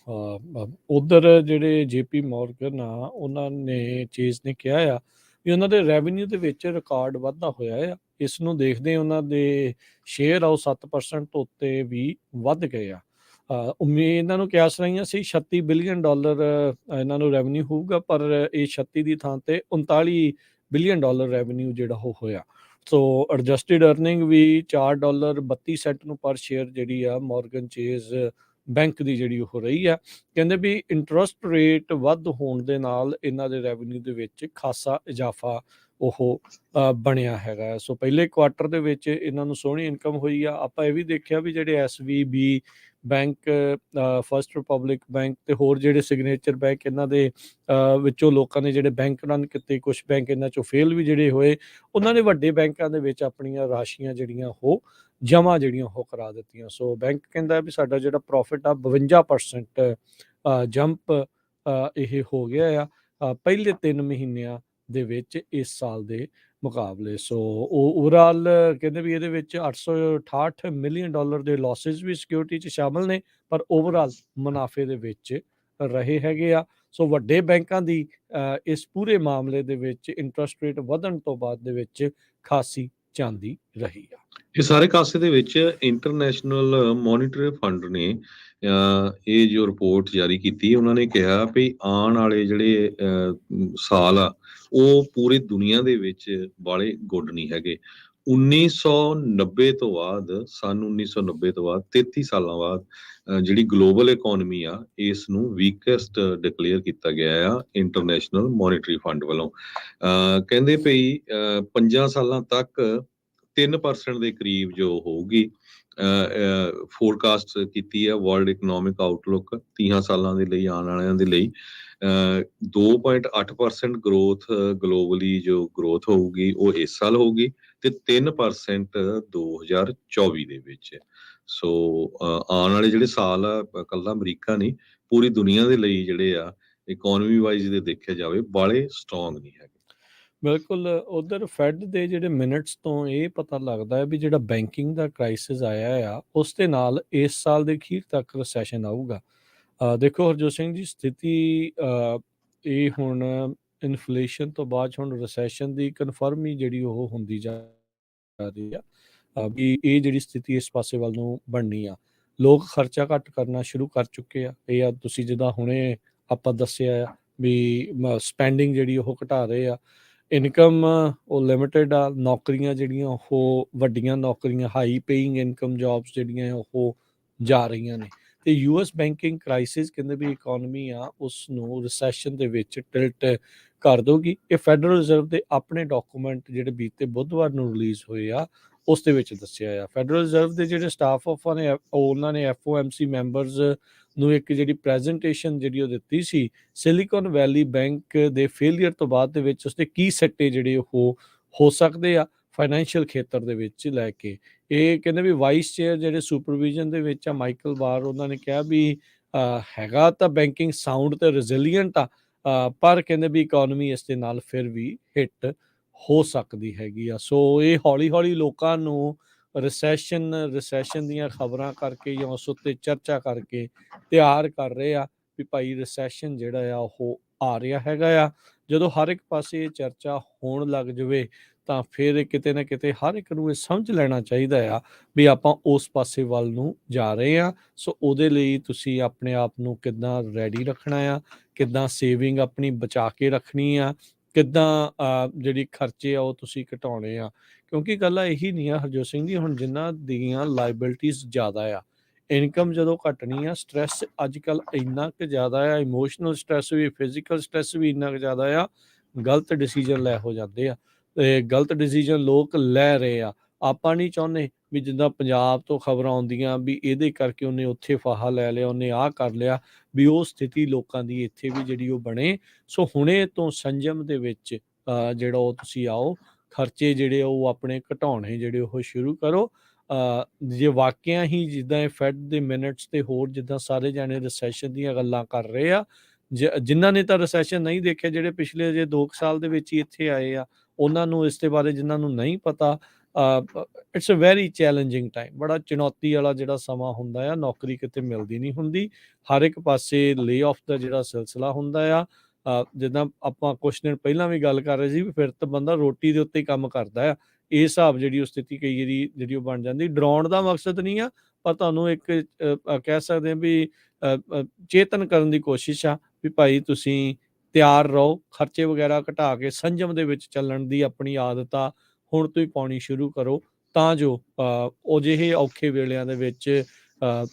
ਉਧਰ ਜਿਹੜੇ ਜੇਪੀ ਮੋਰਗਨ ਆ, ਉਹਨਾਂ ਨੇ ਚੀਜ਼ ਨੇ ਕਿਹਾ ਆ ਵੀ ਉਹਨਾਂ ਦੇ ਰੈਵਨਿਊ ਦੇ ਵਿੱਚ ਰਿਕਾਰਡ ਵਾਧਾ ਹੋਇਆ ਆ। ਇਸ ਨੂੰ ਦੇਖਦੇ ਉਹਨਾਂ ਦੇ ਸ਼ੇਅਰ ਆ ਉਹ 7% ਤੋਂ ਉੱਤੇ ਵੀ ਵੱਧ ਗਏ ਆ। ਉਮੀਦ ਇਹਨਾਂ ਨੂੰ ਕਿਆਸ ਰਹੀਆਂ ਸੀ $36 ਬਿਲੀਅਨ ਇਹਨਾਂ ਨੂੰ ਰੈਵਨਿਊ ਹੋਊਗਾ, ਪਰ ਇਹ 36 ਦੀ ਥਾਂ ਤੇ $39 ਬਿਲੀਅਨ ਰੈਵਨਿਊ ਜਿਹੜਾ ਉਹ ਹੋਇਆ। ਸੋ ਐਡਜਸਟਡ ਅਰਨਿੰਗ ਵੀ $4.32 ਨੂੰ ਪਰ ਸ਼ੇਅਰ ਜਿਹੜੀ ਆ ਮੋਰਗਨ ਚੇਜ਼ ਬੈਂਕ ਦੀ ਜਿਹੜੀ ਉਹ ਰਹੀ ਆ। ਕਹਿੰਦੇ ਵੀ ਇੰਟਰਸਟ ਰੇਟ ਵੱਧ ਹੋਣ ਦੇ ਨਾਲ ਇਹਨਾਂ ਦੇ ਰੈਵਨਿਊ ਦੇ ਵਿੱਚ ਖਾਸਾ ਇਜ਼ਾਫਾ ਉਹ ਬਣਿਆ ਹੈਗਾ। ਸੋ ਪਹਿਲੇ ਕੁਆਟਰ ਦੇ ਵਿੱਚ ਇਹਨਾਂ ਨੂੰ ਸੋਹਣੀ ਇਨਕਮ ਹੋਈ ਆ। ਆਪਾਂ ਇਹ ਵੀ ਦੇਖਿਆ ਵੀ ਜਿਹੜੇ SVB bank, first republic bank ਤੇ ਹੋਰ ਜਿਹੜੇ ਸਿਗਨੇਚਰ ਬੈਂਕ, ਇਹਨਾਂ ਦੇ ਵਿੱਚੋਂ ਲੋਕਾਂ ਨੇ ਜਿਹੜੇ ਬੈਂਕ ਰਨ ਕੀਤੇ, ਕੁਝ ਬੈਂਕ ਇਹਨਾਂ ਚੋਂ ਫੇਲ ਵੀ ਜਿਹੜੇ ਹੋਏ, ਉਹਨਾਂ ਨੇ ਵੱਡੇ ਬੈਂਕਾਂ ਦੇ ਵਿੱਚ ਆਪਣੀਆਂ ਰਾਸ਼ੀਆਂ ਜਿਹੜੀਆਂ ਉਹ ਜਮ੍ਹਾਂ ਜਿਹੜੀਆਂ ਉਹ ਕਰਾ ਦਿੱਤੀਆਂ। ਸੋ ਬੈਂਕ ਕਹਿੰਦਾ ਵੀ ਸਾਡਾ ਜਿਹੜਾ ਪ੍ਰੋਫਿਟ ਆ 52% ਜੰਪ ਇਹ ਹੋ ਗਿਆ ਆ ਪਹਿਲੇ 3 ਮਹੀਨਿਆਂ ਦੇ ਵਿੱਚ ਇਸ ਸਾਲ ਦੇ ਮੁਕਾਬਲੇ। ਸੋ ਓਵਰਆਲ ਕਹਿੰਦੇ ਵੀ ਇਹਦੇ ਵਿੱਚ $868 ਮਿਲੀਅਨ ਦੇ ਲਾਸਿਸ ਵੀ ਸਿਕਿਉਰਿਟੀ 'ਚ ਸ਼ਾਮਲ ਨੇ, ਪਰ ਓਵਰਆਲ ਮੁਨਾਫੇ ਦੇ ਵਿੱਚ ਰਹੇ ਹੈਗੇ ਆ। ਸੋ ਵੱਡੇ ਬੈਂਕਾਂ ਦੀ ਇਸ ਪੂਰੇ ਮਾਮਲੇ ਦੇ ਵਿੱਚ ਇੰਟਰਸਟ ਰੇਟ ਵਧਣ ਤੋਂ ਬਾਅਦ ਦੇ ਵਿੱਚ ਖਾਸੀ ਚਾਂਦੀ ਰਹੀ ਆ। ਇਹ ਸਾਰੇ ਕਾਸੇ ਦੇ ਵਿੱਚ ਇੰਟਰਨੈਸ਼ਨਲ ਮੋਨੀਟਰੀ ਫੰਡ ਨੇ ਇਹ ਜੋ ਰਿਪੋਰਟ ਜਾਰੀ ਕੀਤੀ, ਉਹਨਾਂ ਨੇ ਕਿਹਾ ਵੀ ਆਉਣ ਵਾਲੇ ਜਿਹੜੇ ਸਾਲ ਆ ਉਹ ਪੂਰੀ ਦੁਨੀਆ ਦੇ ਵਿੱਚ ਬਾਲੇ ਗੁੱਡ ਨਹੀਂ ਹੈਗੇ। 1990 ਤੋਂ ਬਾਅਦ, ਸਨ 1990 ਤੋਂ ਬਾਅਦ 33 ਸਾਲਾਂ ਬਾਅਦ ਜਿਹੜੀ ਗਲੋਬਲ ਇਕੋਨਮੀ ਆ, ਇਸ ਨੂੰ ਵੀਕੈਸਟ ਡਿਕਲੇਅਰ ਕੀਤਾ ਗਿਆ ਆ ਇੰਟਰਨੈਸ਼ਨਲ ਮੋਨੀਟਰੀ ਫੰਡ ਵੱਲੋਂ। ਕਹਿੰਦੇ ਭਈ 5 ਸਾਲਾਂ ਤੱਕ 3% ਦੇ ਕਰੀਬ ਜੋ ਹੋਊਗੀ, ਫੋਰਕਾਸਟ ਕੀਤੀ ਹੈ ਵਰਲਡ ਇਕਨੋਮਿਕ ਆਊਟਲੁੱਕ 30 ਸਾਲਾਂ ਦੇ ਲਈ, ਆਉਣ ਵਾਲਿਆਂ ਦੇ ਲਈ 2.8% ਗਰੋਥ ਗਲੋਬਲੀ ਜੋ ਗਰੋਥ ਹੋਊਗੀ ਉਹ ਇਸ ਸਾਲ ਹੋਊਗੀ, ਤੇ 3% 2024 ਦੇ ਵਿੱਚ। ਸੋ ਆਉਣ ਵਾਲੇ ਜਿਹੜੇ ਸਾਲ ਆ, ਇਕੱਲਾ ਅਮਰੀਕਾ ਨਹੀਂ, ਪੂਰੀ ਦੁਨੀਆ ਦੇ ਲਈ ਜਿਹੜੇ ਆ ਇਕੋਨਮੀ ਵਾਈਜ਼ ਦੇ ਦੇਖਿਆ ਜਾਵੇ ਬਾਲੇ ਸਟਰੋਂਗ ਨਹੀਂ ਹੈਗੇ। ਬਿਲਕੁਲ। ਉਧਰ ਫੈਡ ਦੇ ਜਿਹੜੇ ਮਿੰਟਸ ਤੋਂ ਇਹ ਪਤਾ ਲੱਗਦਾ ਹੈ ਵੀ ਜਿਹੜਾ ਬੈਂਕਿੰਗ ਦਾ ਕ੍ਰਾਈਸਿਸ ਆਇਆ ਆ, ਉਸ ਦੇ ਨਾਲ ਇਸ ਸਾਲ ਦੇ ਅਖੀਰ ਤੱਕ ਰਿਸੈਸ਼ਨ ਆਊਗਾ। ਦੇਖੋ ਹਰਜੋਤ ਸਿੰਘ ਜੀ, ਸਥਿਤੀ ਇਹ ਹੁਣ ਇਨਫਲੇਸ਼ਨ ਤੋਂ ਬਾਅਦ ਹੁਣ ਰਿਸੈਸ਼ਨ ਦੀ ਕਨਫਰਮ ਹੀ ਜਿਹੜੀ ਉਹ ਹੁੰਦੀ ਜਾ ਰਹੀ ਆ। ਵੀ ਇਹ ਜਿਹੜੀ ਸਥਿਤੀ ਇਸ ਪਾਸੇ ਵੱਲ ਨੂੰ ਬਣਨੀ ਆ। ਲੋਕ ਖਰਚਾ ਘੱਟ ਕਰਨਾ ਸ਼ੁਰੂ ਕਰ ਚੁੱਕੇ ਆ। ਇਹ ਆ ਤੁਸੀਂ ਜਿੱਦਾਂ ਹੁਣੇ ਆਪਾਂ ਦੱਸਿਆ ਆ ਵੀ ਸਪੈਂਡਿੰਗ ਜਿਹੜੀ ਉਹ ਘਟਾ ਰਹੇ ਆ। ਇਨਕਮ ਉਹ ਲਿਮਿਟਡ ਆ। ਨੌਕਰੀਆਂ ਜਿਹੜੀਆਂ ਉਹ ਵੱਡੀਆਂ ਨੌਕਰੀਆਂ, ਹਾਈ ਪੇਇੰਗ ਇਨਕਮ ਜੌਬਸ ਜਿਹੜੀਆਂ ਉਹ ਜਾ ਰਹੀਆਂ ਨੇ। ਤੇ ਯੂਐਸ ਬੈਂਕਿੰਗ ਕ੍ਰਾਈਸਿਸ ਕਹਿੰਦੇ ਵੀ ਇਕਨੋਮੀ ਆ ਉਸ ਨੂੰ ਰਿਸੈਸ਼ਨ ਦੇ ਵਿੱਚ ਟਿਲਟ ਕਰ ਦੋਗੀ। ਇਹ ਫੈਡਰਲ ਰਿਜ਼ਰਵ ਦੇ ਆਪਣੇ ਡਾਕੂਮੈਂਟ ਜਿਹੜੇ ਬੀਤੇ ਬੁੱਧਵਾਰ ਨੂੰ ਰਿਲੀਜ਼ ਹੋਏ ਆ ਉਸ ਦੇ ਵਿੱਚ ਦੱਸਿਆ ਆ। ਫੈਡਰਲ ਰਿਜ਼ਰਵ ਦੇ ਜਿਹੜੇ ਸਟਾਫ ਉਹਨਾਂ ਨੇ ਐਫਓਐਮਸੀ ਮੈਂਬਰਸ ਨੂੰ ਇੱਕ ਜਿਹੜੀ ਪ੍ਰੈਜੈਂਟੇਸ਼ਨ ਜਿਹੜੀ ਉਹ ਦਿੱਤੀ ਸੀ ਸਿਲੀਕਨ ਵੈਲੀ ਬੈਂਕ ਦੇ ਫੇਲੀਅਰ ਤੋਂ ਬਾਅਦ ਦੇ ਵਿੱਚ ਉਸਦੇ ਕੀ ਸੈਕਟਰ ਜਿਹੜੇ ਉਹ ਹੋ ਸਕਦੇ ਆ ਫਾਈਨੈਂਸ਼ੀਅਲ ਖੇਤਰ ਦੇ ਵਿੱਚ ਲੈ ਕੇ। ਇਹ ਕਹਿੰਦੇ ਵੀ ਵਾਈਸ ਚੇਅਰ ਜਿਹੜੇ ਸੁਪਰਵਿਜ਼ਨ ਦੇ ਵਿੱਚ ਆ ਮਾਈਕਲ ਬਾਰ, ਉਹਨਾਂ ਨੇ ਕਿਹਾ ਵੀ ਹੈਗਾ ਤਾਂ ਬੈਂਕਿੰਗ ਸਾਊਂਡ ਤੇ ਰੈਜ਼ਿਲੀਅੰਟ ਆ, ਪਰ ਕਹਿੰਦੇ ਵੀ ਇਕਨੋਮੀ ਇਸ ਦੇ ਨਾਲ ਫਿਰ ਵੀ ਹਿੱਟ ਹੋ ਸਕਦੀ ਹੈਗੀ ਆ। ਸੋ ਇਹ ਹੌਲੀ ਹੌਲੀ ਲੋਕਾਂ ਨੂੰ ਰਿਸੈਸ਼ਨ ਦੀਆਂ ਖਬਰਾਂ ਕਰਕੇ ਜਾਂ ਉਸ ਉੱਤੇ ਚਰਚਾ ਕਰਕੇ ਤਿਆਰ ਕਰ ਰਹੇ ਆ ਵੀ ਭਾਈ ਰਿਸੈਸ਼ਨ ਜਿਹੜਾ ਆ ਉਹ ਆ ਰਿਹਾ ਹੈਗਾ ਆ। ਜਦੋਂ ਹਰ ਇੱਕ ਪਾਸੇ ਇਹ ਚਰਚਾ ਹੋਣ ਲੱਗ ਜਾਵੇ ਤਾਂ ਫਿਰ ਕਿਤੇ ਨਾ ਕਿਤੇ ਹਰ ਇੱਕ ਨੂੰ ਇਹ ਸਮਝ ਲੈਣਾ ਚਾਹੀਦਾ ਆ ਵੀ ਆਪਾਂ ਉਸ ਪਾਸੇ ਵੱਲ ਨੂੰ ਜਾ ਰਹੇ ਆ। ਸੋ ਉਹਦੇ ਲਈ ਤੁਸੀਂ ਆਪਣੇ ਆਪ ਨੂੰ ਕਿੱਦਾਂ ਰੈਡੀ ਰੱਖਣਾ ਆ, ਕਿੱਦਾਂ ਸੇਵਿੰਗ ਆਪਣੀ ਬਚਾ ਕੇ ਰੱਖਣੀ ਆ, ਕਿੱਦਾਂ ਜਿਹੜੀ ਖਰਚੇ ਆ ਉਹ ਤੁਸੀਂ ਘਟਾਉਣੇ ਆ। ਕਿਉਂਕਿ ਗੱਲ ਇਹੀ ਨਹੀਂ ਆ ਹਰਜੋਤ ਸਿੰਘ ਜੀ, ਹੁਣ ਜਿਨ੍ਹਾਂ ਦੀਆਂ ਲਾਇਬਿਲਟੀਜ਼ ਜ਼ਿਆਦਾ ਆ, ਇਨਕਮ ਜਦੋਂ ਘਟਣੀ ਆ, ਸਟ੍ਰੈਸ ਅੱਜ ਕੱਲ੍ਹ ਇੰਨਾ ਕੁ ਜ਼ਿਆਦਾ ਆ, ਇਮੋਸ਼ਨਲ ਸਟ੍ਰੈਸ ਵੀ, ਫਿਜ਼ੀਕਲ ਸਟ੍ਰੈਸ ਵੀ ਇੰਨਾ ਕੁ ਜ਼ਿਆਦਾ ਆ, ਗਲਤ ਡਿਸੀਜਨ ਲੈ ਹੋ ਜਾਂਦੇ ਆ। ਤੇ ਗਲਤ ਡਿਸੀਜਨ ਲੋਕ ਲੈ ਰਹੇ ਆ। ਆਪਾਂ ਨਹੀਂ ਚਾਹੁੰਦੇ ਵੀ ਜਿੱਦਾਂ ਪੰਜਾਬ ਤੋਂ ਖਬਰਾਂ ਆਉਂਦੀਆਂ ਵੀ ਇਹਦੇ ਕਰਕੇ ਉਹਨੇ ਉੱਥੇ ਫਾਹਾ ਲੈ ਲਿਆ, ਉਹਨੇ ਆਹ ਕਰ ਲਿਆ, ਵੀ ਉਹ ਸਥਿਤੀ ਲੋਕਾਂ ਦੀ ਇੱਥੇ ਵੀ ਜਿਹੜੀ ਉਹ ਬਣੇ। ਸੋ ਹੁਣੇ ਤੋਂ ਸੰਜਮ ਦੇ ਵਿੱਚ ਜਿਹੜਾ ਉਹ ਤੁਸੀਂ ਆਓ, ਖਰਚੇ ਜਿਹੜੇ ਉਹ ਆਪਣੇ ਘਟਾਉਣੇ ਜਿਹੜੇ ਉਹ ਸ਼ੁਰੂ ਕਰੋ। ਜੇ ਵਾਕਿਆ ਹੀ ਜਿੱਦਾਂ ਇਹ ਫੈਡ ਦੇ ਮਿੰਟਸ ਤੇ ਹੋਰ ਜਿੱਦਾਂ ਸਾਰੇ ਜਾਣੇ ਰਿਸੈਸ਼ਨ ਦੀਆਂ ਗੱਲਾਂ ਕਰ ਰਹੇ ਆ, ਜਿਨ੍ਹਾਂ ਨੇ ਤਾਂ ਰਿਸੈਸ਼ਨ ਨਹੀਂ ਦੇਖਿਆ, ਜਿਹੜੇ ਪਿਛਲੇ ਜੇ 2 ਸਾਲ ਦੇ ਵਿੱਚ ਹੀ ਇੱਥੇ ਆਏ ਆ, ਉਹਨਾਂ ਨੂੰ ਇਸ ਦੇ ਬਾਰੇ ਜਿਨ੍ਹਾਂ ਨੂੰ ਨਹੀਂ ਪਤਾ, it's a very challenging time. ਬੜਾ ਚੁਣੌਤੀ ਵਾਲਾ ਜਿਹੜਾ ਸਮਾਂ ਹੁੰਦਾ ਆ, ਨੌਕਰੀ ਕਿਤੇ ਮਿਲਦੀ ਨਹੀਂ ਹੁੰਦੀ, ਹਰ ਇੱਕ ਪਾਸੇ ਲੇ ਆਫ ਦਾ ਜਿਹੜਾ ਸਿਲਸਿਲਾ ਹੁੰਦਾ ਆ। ਜਿੱਦਾਂ ਆਪਾਂ ਕੁਛ ਦਿਨ ਪਹਿਲਾਂ ਵੀ ਗੱਲ ਕਰ ਰਹੇ ਸੀ ਵੀ ਫਿਰ ਤਾਂ ਬੰਦਾ ਰੋਟੀ ਦੇ ਉੱਤੇ ਹੀ ਕੰਮ ਕਰਦਾ ਆ। ਇਹ ਹਿਸਾਬ ਜਿਹੜੀ ਉਹ ਸਥਿਤੀ ਕਈ ਵਾਰੀ ਜਿਹੜੀ ਉਹ ਬਣ ਜਾਂਦੀ। ਡਰਾਉਣ ਦਾ ਮਕਸਦ ਨਹੀਂ ਆ, ਪਰ ਤੁਹਾਨੂੰ ਇੱਕ ਕਹਿ ਸਕਦੇ ਹਾਂ ਵੀ ਚੇਤਨ ਕਰਨ ਦੀ ਕੋਸ਼ਿਸ਼ ਆ ਵੀ ਭਾਈ ਤੁਸੀਂ ਤਿਆਰ ਰਹੋ, ਖਰਚੇ ਵਗੈਰਾ ਘਟਾ ਕੇ ਸੰਜਮ ਦੇ ਵਿੱਚ ਚੱਲਣ ਦੀ ਆਪਣੀ ਆਦਤ ਆ ਹੁਣ ਤੋਂ ਹੀ ਪਾਉਣੀ ਸ਼ੁਰੂ ਕਰੋ, ਤਾਂ ਜੋ ਉਹ ਜਿਹੇ ਔਖੇ ਵੇਲਿਆਂ ਦੇ ਵਿੱਚ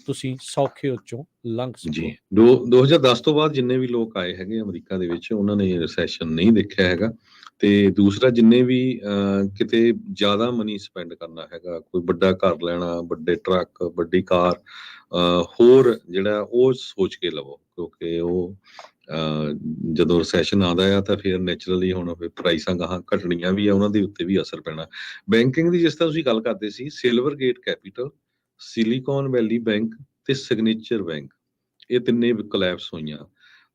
ਤੁਸੀਂ ਸੌਖੇ ਉੱਚੋਂ ਲੰਘ ਸਕੋ। ਜੀ 2010 ਤੋਂ ਬਾਅਦ ਜਿੰਨੇ ਵੀ ਲੋਕ ਆਏ ਹੈਗੇ ਅਮਰੀਕਾ ਦੇ ਵਿੱਚ, ਉਹਨਾਂ ਨੇ ਰਿਸੈਸ਼ਨ ਨਹੀਂ ਦੇਖਿਆ ਹੈਗਾ। ਤੇ ਦੂਸਰਾ, ਜਿੰਨੇ ਵੀ ਕਿਤੇ ਜ਼ਿਆਦਾ ਮਨੀ ਸਪੈਂਡ ਕਰਨਾ ਹੈਗਾ, ਕੋਈ ਵੱਡਾ ਘਰ ਲੈਣਾ, ਵੱਡੇ ਟਰੱਕ, ਵੱਡੀ ਕਾਰ, ਹੋਰ ਜਿਹੜਾ ਉਹ ਸੋਚ ਕੇ ਲਵੋ, ਕਿਉਂਕਿ ਉਹ ਜਦੋਂ ਰਿਸੈਸ਼ਨ ਆਉਂਦਾ ਆ ਤਾਂ ਫਿਰ ਨੈਚੁਰਲੀ ਹੁਣ ਫਿਰ ਪ੍ਰਾਈਸਾਂ ਗਾਹਾਂ ਘਟਣੀਆਂ ਵੀ ਆ, ਉਹਨਾਂ ਦੇ ਉੱਤੇ ਵੀ ਅਸਰ ਪੈਣਾ। ਬੈਂਕਿੰਗ ਦੀ ਜਿਸ ਤਰ੍ਹਾਂ ਤੁਸੀਂ ਗੱਲ ਕਰਦੇ ਸੀ, ਸਿਲਵਰ ਗੇਟ ਕੈਪੀਟਲ, ਸਿਲੀਕਨ ਵੈਲੀ ਬੈਂਕ ਤੇ ਸਿਗਨੇਚਰ ਬੈਂਕ, ਇਹ ਤਿੰਨੇ ਕੋਲੈਪਸ ਹੋਈਆਂ।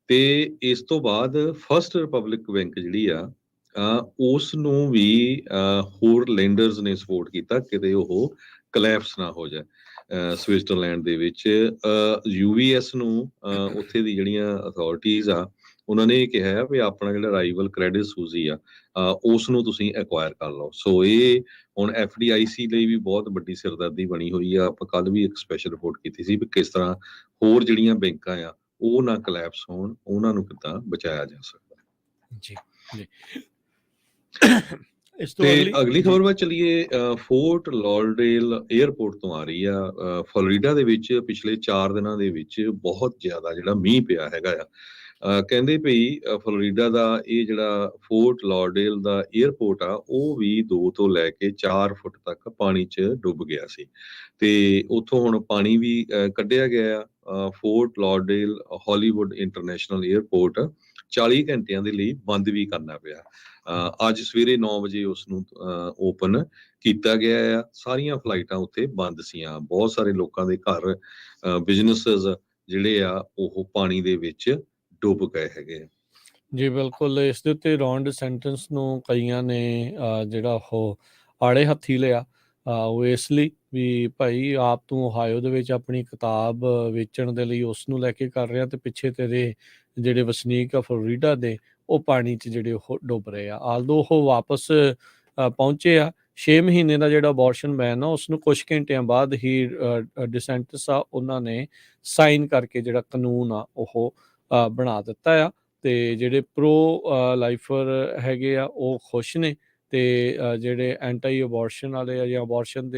ਤੇ ਇਸ ਤੋਂ ਬਾਅਦ ਫਸਟ ਰਿਪਬਲਿਕ ਬੈਂਕ ਜਿਹੜੀ ਆ, ਉਸ ਨੂੰ ਵੀ ਹੋਰ ਲੈਂਡਰਸ ਨੇ ਸਪੋਰਟ ਕੀਤਾ ਕਿਤੇ ਉਹ ਕੋਲੈਪਸ ਨਾ ਹੋ ਜਾਏ। ਸਵਿਟਜ਼ਰਲੈਂਡ ਦੇ ਵਿੱਚ ਯੂਬੀਐਸ ਨੂੰ ਉੱਥੇ ਦੀ ਜਿਹੜੀਆਂ ਅਥਾਰਟੀਜ਼ ਆ, ਉਹਨਾਂ ਨੇ ਇਹ ਕਿਹਾ ਹੈ ਵੀ ਆਪਣਾ ਜਿਹੜਾ ਰਾਈਵਲ ਕ੍ਰੈਡਿਟ ਸੂਜ਼ੀ ਆ, ਉਸ ਨੂੰ ਤੁਸੀਂ ਐਕਵਾਇਰ ਕਰ ਲਓ। ਸੋ ਇਹ ਹੁਣ FDIC ਲਈ ਵੀ ਬਹੁਤ ਵੱਡੀ ਸਿਰਦਰਦੀ ਬਣੀ ਹੋਈ ਆ। ਆਪਾਂ ਕੱਲ ਵੀ ਇੱਕ ਸਪੈਸ਼ਲ ਰਿਪੋਰਟ ਕੀਤੀ ਸੀ ਵੀ ਕਿਸ ਤਰ੍ਹਾਂ ਹੋਰ ਜਿਹੜੀਆਂ ਬੈਂਕਾਂ ਆ ਉਹ ਨਾ ਕੋਲੈਪਸ ਹੋਣ, ਉਹਨਾਂ ਨੂੰ ਕਿੱਦਾਂ ਬਚਾਇਆ ਜਾ ਸਕਦਾ। ਜੀ ਜੀ ਇਸ ਤੋਂ ਤੇ ਅਗਲੀ ਖਬਰ ਵੱਲ ਚਲੀਏ। ਫੋਰਟ ਲਾਡਰਡੇਲ 에ਅਰਪੋਰਟ ਤੋਂ ਆ ਰਹੀ ਆ। ਫਲੋਰੀਡਾ ਦੇ ਵਿੱਚ ਪਿਛਲੇ 4 ਦਿਨਾਂ ਦੇ ਵਿੱਚ ਬਹੁਤ ਜ਼ਿਆਦਾ ਜਿਹੜਾ ਮੀਂਹ ਪਿਆ ਹੈਗਾ ਆ। ਕਹਿੰਦੇ ਭਈ ਫਲੋਰੀਡਾ ਦਾ ਇਹ ਜਿਹੜਾ ਫੋਰਟ ਲਾਡਰਡੇਲ ਦਾ 에ਅਰਪੋਰਟ ਆ, ਉਹ ਵੀ 2 ਤੋਂ ਲੈ ਕੇ 4 ਫੁੱਟ ਤੱਕ ਪਾਣੀ 'ਚ ਡੁੱਬ ਗਿਆ ਸੀ। ਤੇ ਉੱਥੋਂ ਹੁਣ ਪਾਣੀ ਵੀ ਕੱਢਿਆ ਗਿਆ ਆ। ਫੋਰਟ ਲਾਡਰਡੇਲ ਹਾਲੀਵੁੱਡ ਇੰਟਰਨੈਸ਼ਨਲ 에ਅਰਪੋਰਟ 40 ਘੰਟਿਆਂ ਦੇ ਲਈ ਬੰਦ ਵੀ ਕਰਨਾ ਪਿਆ। ਅੱਜ ਸਵੇਰੇ 9 ਵਜੇ ਉਸ ਨੂੰ ਓਪਨ ਕੀਤਾ ਗਿਆ ਆ। ਸਾਰੀਆਂ ਫਲਾਈਟਾਂ ਉੱਥੇ ਬੰਦ ਸੀਆਂ। ਬਹੁਤ ਸਾਰੇ ਲੋਕਾਂ ਦੇ ਘਰ, ਬਿਜ਼ਨੈਸਸ ਜਿਹੜੇ ਆ ਉਹ ਪਾਣੀ ਦੇ ਵਿੱਚ ਡੁੱਬ ਗਏ ਹੈਗੇ ਆ। ਜੀ ਬਿਲਕੁਲ, ਇਸ ਦੇ ਉੱਤੇ ਰੌਨ ਡਿਸੈਂਟਿਸ ਨੂੰ ਕਈਆਂ ਨੇ ਜਿਹੜਾ ਉਹ ਆੜੇ ਹੱਥੀ ਲਿਆ। ਉਹ ਇਸ ਲਈ ਵੀ ਭਾਈ ਆਪ ਤੂੰ ਓਹਾਇਓ ਦੇ ਵਿੱਚ ਆਪਣੀ ਕਿਤਾਬ ਵੇਚਣ ਦੇ ਲਈ ਉਸ ਨੂੰ ਲੈ ਕੇ ਕਰ ਰਿਹਾ, ਤੇ ਪਿੱਛੇ ਤੇਰੇ ਜਿਹੜੇ ਵਸਨੀਕ ਆ ਫਲੋਰੀਡਾ ਦੇ, ਉਹ ਪਾਣੀ 'ਚ ਜਿਹੜੇ ਉਹ ਡੁੱਬ ਰਹੇ ਆ। ਆਲਦੋ ਉਹ ਵਾਪਸ ਪਹੁੰਚੇ ਆ, 6 ਮਹੀਨੇ ਦਾ ਜਿਹੜਾ ਅਬੋਰਸ਼ਨ ਬੈਨ ਆ ਉਸ ਨੂੰ ਕੁਝ ਘੰਟਿਆਂ ਬਾਅਦ ਹੀ ਡਿਸੈਂਟਿਸ ਆ ਉਹਨਾਂ ਨੇ ਸਾਈਨ ਕਰਕੇ ਜਿਹੜਾ ਕਾਨੂੰਨ ਆ ਉਹ ਬਣਾ ਦਿੱਤਾ ਆ। ਤੇ ਜਿਹੜੇ ਪ੍ਰੋ ਲਾਈਫਰ ਹੈਗੇ ਆ ਉਹ ਖੁਸ਼ ਨੇ, ਤੇ ਜਿਹੜੇ ਐਂਟੀ ਅਬੋਰਸ਼ਨ ਵਾਲੇ ਆ ਜਾਂ ਅਬੋਰਸ਼ਨ